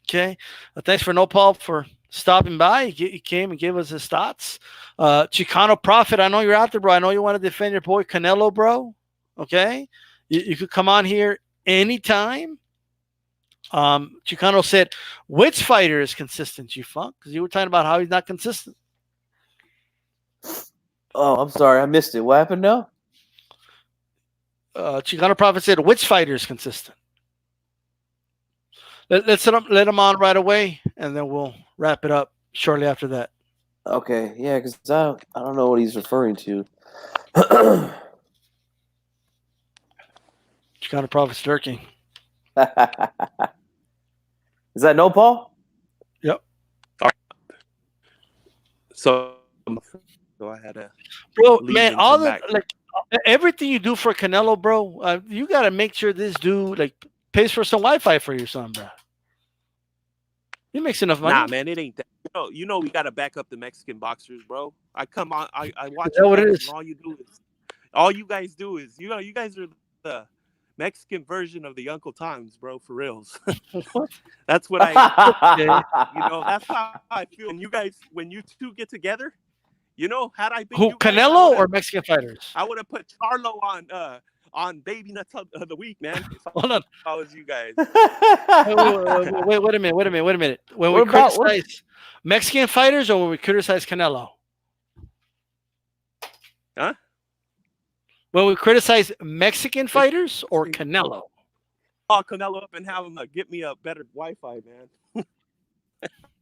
Okay. Thanks for Nopal for stopping by. He came and gave us his thoughts. Chicano Prophet, I know you're out there, bro. I know you want to defend your boy Canelo, bro. Okay. You could come on here anytime. Chicano said, which fighter is consistent, G-Funk? Because you were talking about how he's not consistent. Oh, I'm sorry. I missed it. What happened now? Chicano Prophet said, which fighter is consistent? Let's let him on right away, and then we'll wrap it up shortly after that. Okay, yeah, because I don't know what he's referring to. Chicano Prophet's lurking. Is that Nopal? Yep. So I had to. Bro, man, all the like everything you do for Canelo, bro, you got to make sure this dude like pays for some Wi-Fi for your son, bro. He makes enough money. Nah, man, it ain't that. You know, we got to back up the Mexican boxers, bro. I come on, I watch. Is that what it is? All you guys do is, you know, you guys are the Mexican version of the Uncle Toms, bro, for reals. That's what you know, that's how I feel. And you guys, when you two get together, you know, had I been Canelo or Mexican fighters? I would have put Charlo on Baby Nuts of the Week, man. Hold on. How was you guys? Wait a minute. When we criticize Mexican fighters or when we criticize Canelo? Huh? When we criticize Mexican fighters or Canelo? Oh, Canelo up and have him get me a better Wi-Fi, man.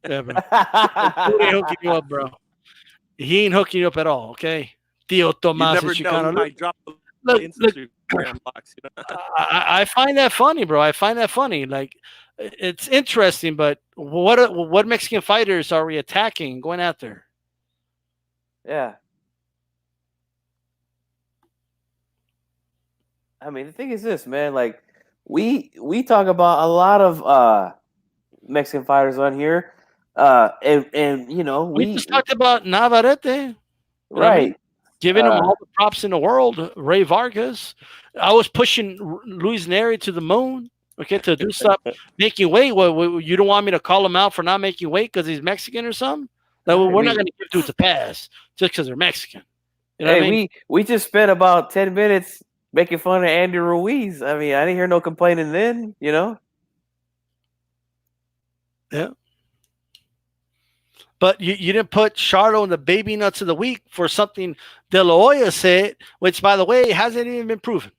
Yeah, bro. He ain't hooking you up, bro. He ain't hooking you up at all, okay? Tio Tomas and Chicano. I find that funny, bro. I find that funny. Like, it's interesting, but what Mexican fighters are we attacking, going after? Yeah. I mean, the thing is this, man. Like, we talk about a lot of Mexican fighters on here, and you know, we just talked about Navarrete, right? I mean? Giving him all the props in the world. Ray Vargas. I was pushing Luis Neri to the moon. Okay, to do stuff, making weight. Well, you don't want me to call him out for not making weight because he's Mexican or something? Like, we're not going to give dudes a pass just because they're Mexican. You know what I mean? we just spent about 10 minutes making fun of Andy Ruiz. I mean, I didn't hear no complaining then, you know? Yeah. But you didn't put Charlo in the Baby Nuts of the Week for something De La Hoya said, which, by the way, hasn't even been proven.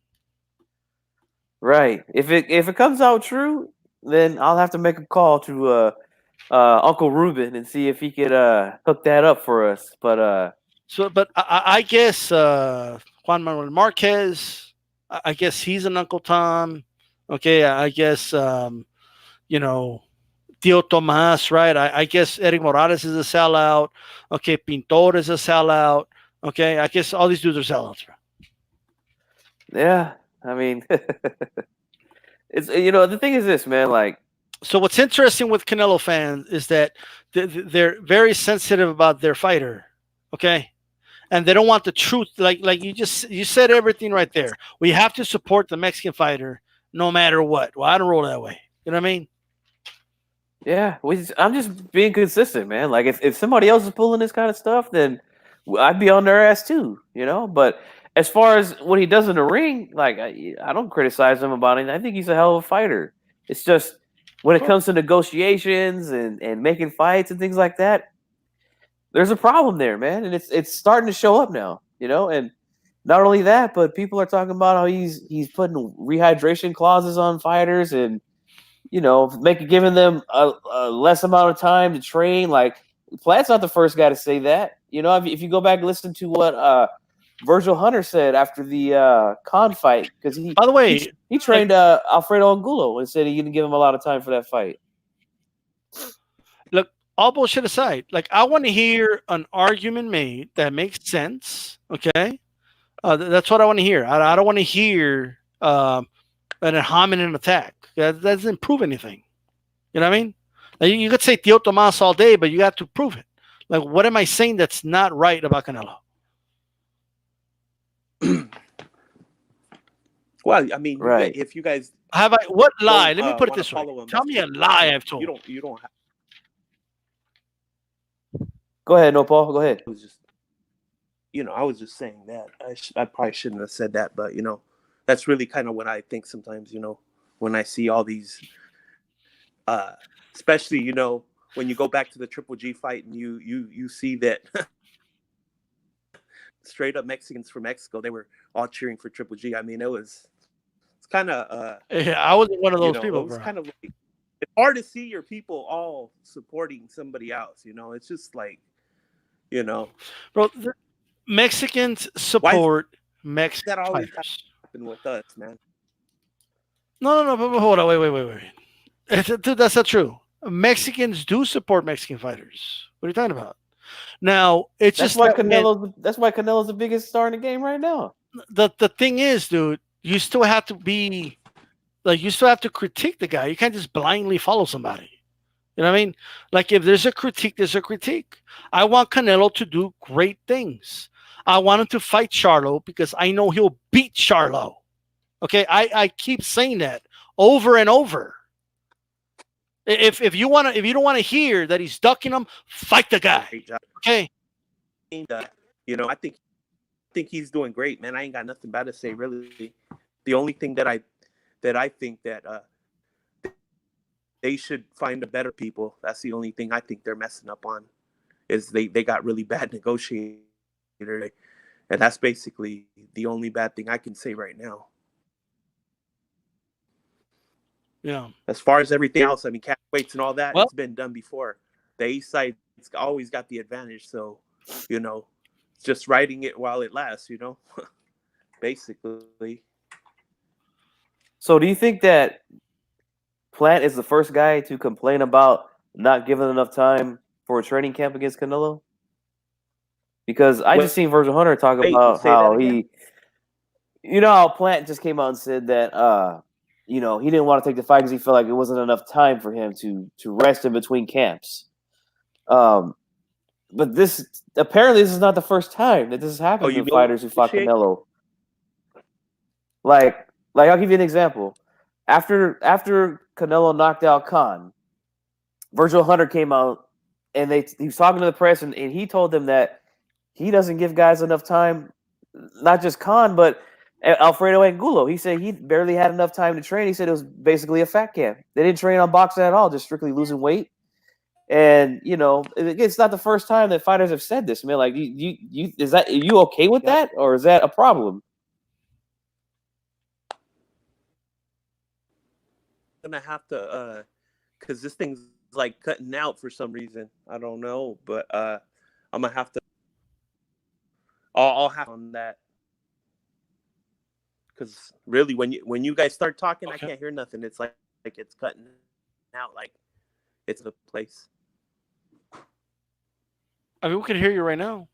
Right. If it comes out true, then I'll have to make a call to Uncle Ruben and see if he could hook that up for us. But I guess Juan Manuel Marquez, I guess he's an Uncle Tom. Okay, I guess you know, Tio Tomas, right? I guess Eric Morales is a sellout. Okay, Pintor is a sellout. Okay, I guess all these dudes are sellouts, bro. Yeah, I mean, it's, you know, the thing is this, man. Like, so what's interesting with Canelo fans is that they're very sensitive about their fighter. Okay, and they don't want the truth. Like you said everything right there. We have to support the Mexican fighter no matter what. Well, I don't roll that way. You know what I mean? Yeah, I'm just being consistent, man. Like, if somebody else is pulling this kind of stuff, then I'd be on their ass too, you know? But as far as what he does in the ring, like, I don't criticize him about it. I think he's a hell of a fighter. It's just when it comes to negotiations and making fights and things like that, there's a problem there, man, and it's starting to show up now. And not only that, but people are talking about how he's putting rehydration clauses on fighters, and giving them a less amount of time to train. Like, Platt's not the first guy to say that. If you go back and listen to what Virgil Hunter said after the Khan fight, because by the way, he trained Alfredo Angulo and said he didn't give him a lot of time for that fight. Look, all bullshit aside, like, I want to hear an argument made that makes sense. Okay, that's what I want to hear. I don't want to hear an ad hominem attack. That doesn't prove anything. You know what I mean? Like, you could say Tio Tomas all day, but you got to prove it. Like, what am I saying that's not right about Canelo? Well, I mean, right. If you guys what lie? Let me put it this way. him, Tell me a lie I've told. You don't have. Go ahead, no, Paul. Go ahead. I was just saying that. I probably shouldn't have said that, but that's really kind of what I think sometimes. When I see all these, especially when you go back to the Triple G fight and you see that straight up Mexicans from Mexico, they were all cheering for Triple G. I mean, it's kind of I wasn't one of those people. It was kind of like, it's hard to see your people all supporting somebody else. It's just like, bro, Mexicans support Mexican that always fighters. Happen with us, man. No, but hold on, wait. Dude, that's not true. Mexicans do support Mexican fighters. What are you talking about? Now, it's that's just why Canelo's the biggest star in the game right now. The thing is, dude, you still have to be like, you still have to critique the guy. You can't just blindly follow somebody. You know what I mean? Like, if there's a critique, there's a critique. I want Canelo to do great things. I want him to fight Charlo because I know he'll beat Charlo. Okay, I keep saying that over and over. If you don't want to hear that he's ducking him, fight the guy. Okay. I think he's doing great, man. I ain't got nothing bad to say, really. The only thing that I think that they should find a better people. That's the only thing I think they're messing up on, is they got really bad negotiators, and that's basically the only bad thing I can say right now. Yeah. As far as everything else, I mean, cap weights and all that, well, it's been done before. The East side's always got the advantage, so just riding it while it lasts, basically. So, do you think that Plant is the first guy to complain about not giving enough time for a training camp against Canelo? Because I just seen Virgil Hunter talk about how how Plant just came out and said that he didn't want to take the fight because he felt like it wasn't enough time for him to rest in between camps. But this is not the first time that this has happened to fighters who fought Canelo. Like I'll give you an example. After Canelo knocked out Khan, Virgil Hunter came out and he was talking to the press, and he told them that he doesn't give guys enough time, not just Khan, but Alfredo Angulo. He said he barely had enough time to train. He said it was basically a fat camp. They didn't train on boxing at all, just strictly losing weight. And it's not the first time that fighters have said this, man. Like, are you okay with that, or is that a problem? Gonna have to because this thing's like cutting out for some reason. I don't know, but I'm gonna have to. I'll have on that, because really, when you guys start talking, I can't hear nothing. It's like it's cutting out, like it's the place. I mean, we can hear you right now.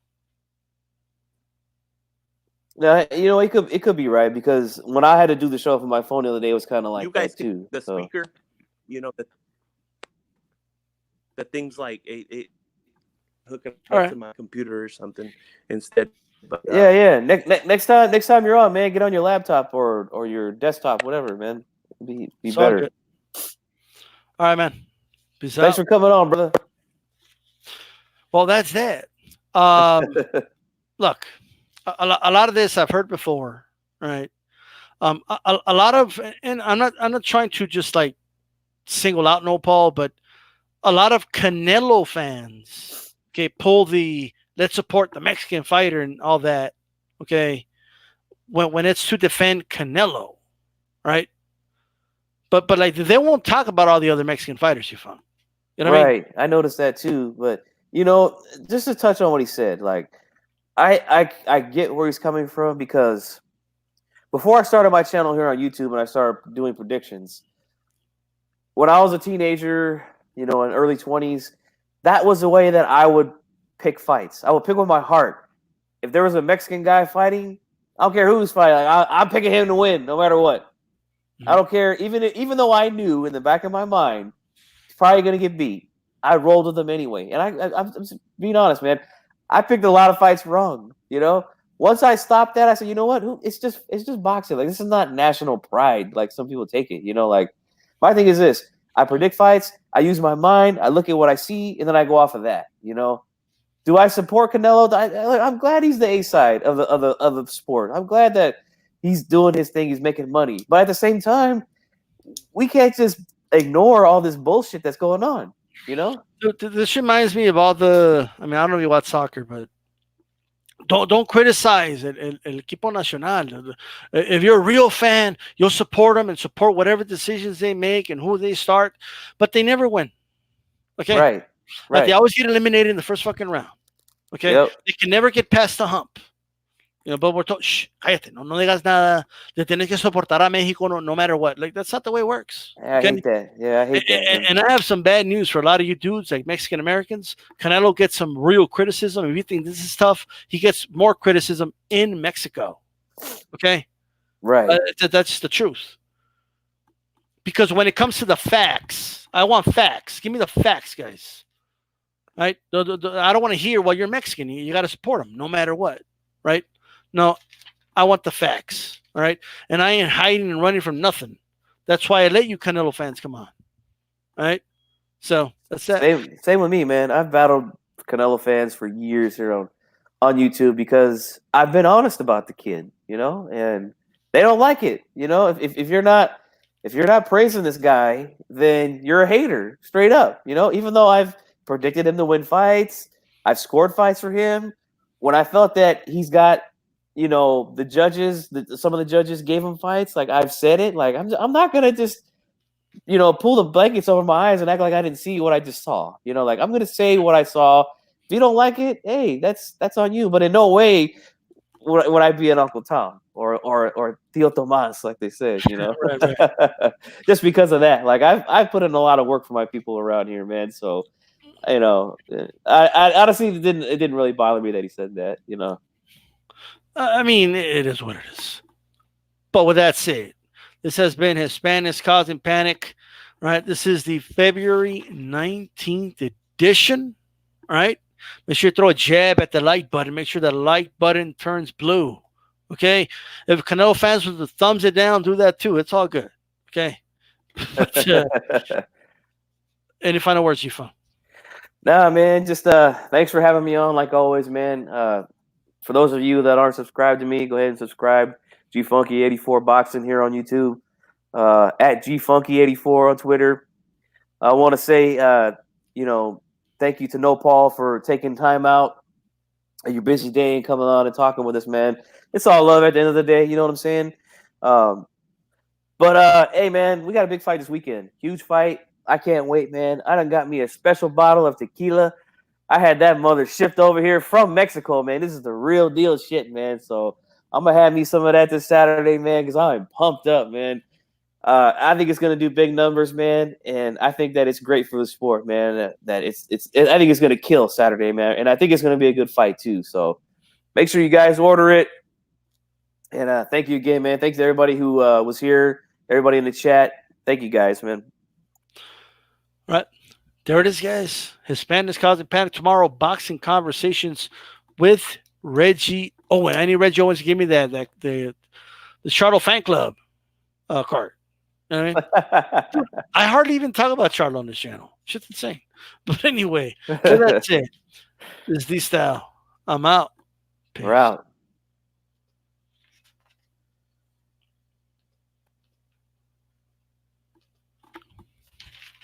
Yeah, it could be right, because when I had to do the show from my phone the other day, it was kind of like you guys that too. The speaker, the things like it hook it up to my computer or something instead. But yeah. Next time you're on, man, get on your laptop or your desktop, whatever, man. Be better. Good. All right, man. Peace Thanks for coming on, brother. Well, that's that. Look, a lot of this I've heard before, right? A lot of, and I'm not trying to just single out No Paul, but a lot of Canelo fans okay, pull the let's support the Mexican fighter and all that, okay, when it's to defend Canelo, right? But like they won't talk about all the other Mexican fighters you found. You know what I mean? Right. I noticed that too. But just to touch on what he said, like I get where he's coming from, because before I started my channel here on YouTube and I started doing predictions, when I was a teenager, in early 20s, that was the way that I would pick fights. I would pick with my heart. If there was a Mexican guy fighting, I don't care who's fighting. Like, I'm picking him to win no matter what. I don't care. Even though I knew in the back of my mind he's probably going to get beat, I rolled with him anyway. And I'm just being honest, man. I picked a lot of fights wrong. Once I stopped that, I said, you know what? It's just boxing. Like, this is not national pride like some people take it. Like, my thing is this: I predict fights. I use my mind. I look at what I see, and then I go off of that. Do I support Canelo? I'm glad he's the A side of the sport. I'm glad that he's doing his thing. He's making money. But at the same time, we can't just ignore all this bullshit that's going on. This reminds me of all the. I mean, I don't know if you watch soccer, but don't criticize el equipo nacional. If you're a real fan, you'll support them and support whatever decisions they make and who they start, but they never win. Okay, right. Like they always get eliminated in the first fucking round. Okay, They can never get past the hump. But we're told, shh, cállate, no digas nada. Te tienes que soportar a México no matter what. Like, that's not the way it works. Okay? I hate that. Yeah, I hate that. And I have some bad news for a lot of you dudes, like Mexican Americans. Canelo gets some real criticism. If you think this is tough, he gets more criticism in Mexico. Okay? Right. That's just the truth. Because when it comes to the facts, I want facts. Give me the facts, guys. Right? I don't want to hear, well, you're Mexican. You got to support them no matter what. Right? No, I want the facts. All right. And I ain't hiding and running from nothing. That's why I let you Canelo fans come on. All right. So that's that. Same with me, man. I've battled Canelo fans for years here on YouTube because I've been honest about the kid, and they don't like it. If you're not praising this guy, then you're a hater, straight up. Even though I've predicted him to win fights, I've scored fights for him. When I felt that he's got, the judges, some of the judges gave him fights, like I've said it, like I'm not gonna just, pull the blankets over my eyes and act like I didn't see what I just saw. Like I'm gonna say what I saw. If you don't like it, hey, that's on you. But in no way would I be an Uncle Tom or Tío Tomás, like they said, Right. Just because of that. Like I've put in a lot of work for my people around here, man. So. I honestly it didn't really bother me that he said that. I mean, it is what it is. But with that said, this has been Hispanics Causing Panic, right? This is the February 19th edition, right? Make sure you throw a jab at the like button. Make sure the like button turns blue, okay? If Canelo fans with the thumbs it down, do that too. It's all good, okay? But, any final words, you found? Nah, man, just thanks for having me on, like always, man. For those of you that aren't subscribed to me, go ahead and subscribe. GFunky84 Boxing here on YouTube, at GFunky84 on Twitter. I want to say, thank you to No Paul for taking time out of your busy day and coming on and talking with us, man. It's all love at the end of the day, you know what I'm saying? But hey, man, we got a big fight this weekend. Huge fight. I can't wait, man. I done got me a special bottle of tequila. I had that mother shipped over here from Mexico, man. This is the real deal shit, man. So I'm going to have me some of that this Saturday, man, because I'm pumped up, man. I think it's going to do big numbers, man. And I think that it's great for the sport, man. That I think it's going to kill Saturday, man. And I think it's going to be a good fight, too. So make sure you guys order it. And thank you again, man. Thanks to everybody who was here, everybody in the chat. Thank you guys, man. Right. There it is, guys. Hispanics Causing Panic tomorrow. Boxing conversations with Reggie Owen. I need Reggie Owens to give me the Charlo fan club card. You know what I mean? I hardly even talk about Charlo on this channel. Shit's insane. But anyway, that's it. This is the style. I'm out. Peace. We're out.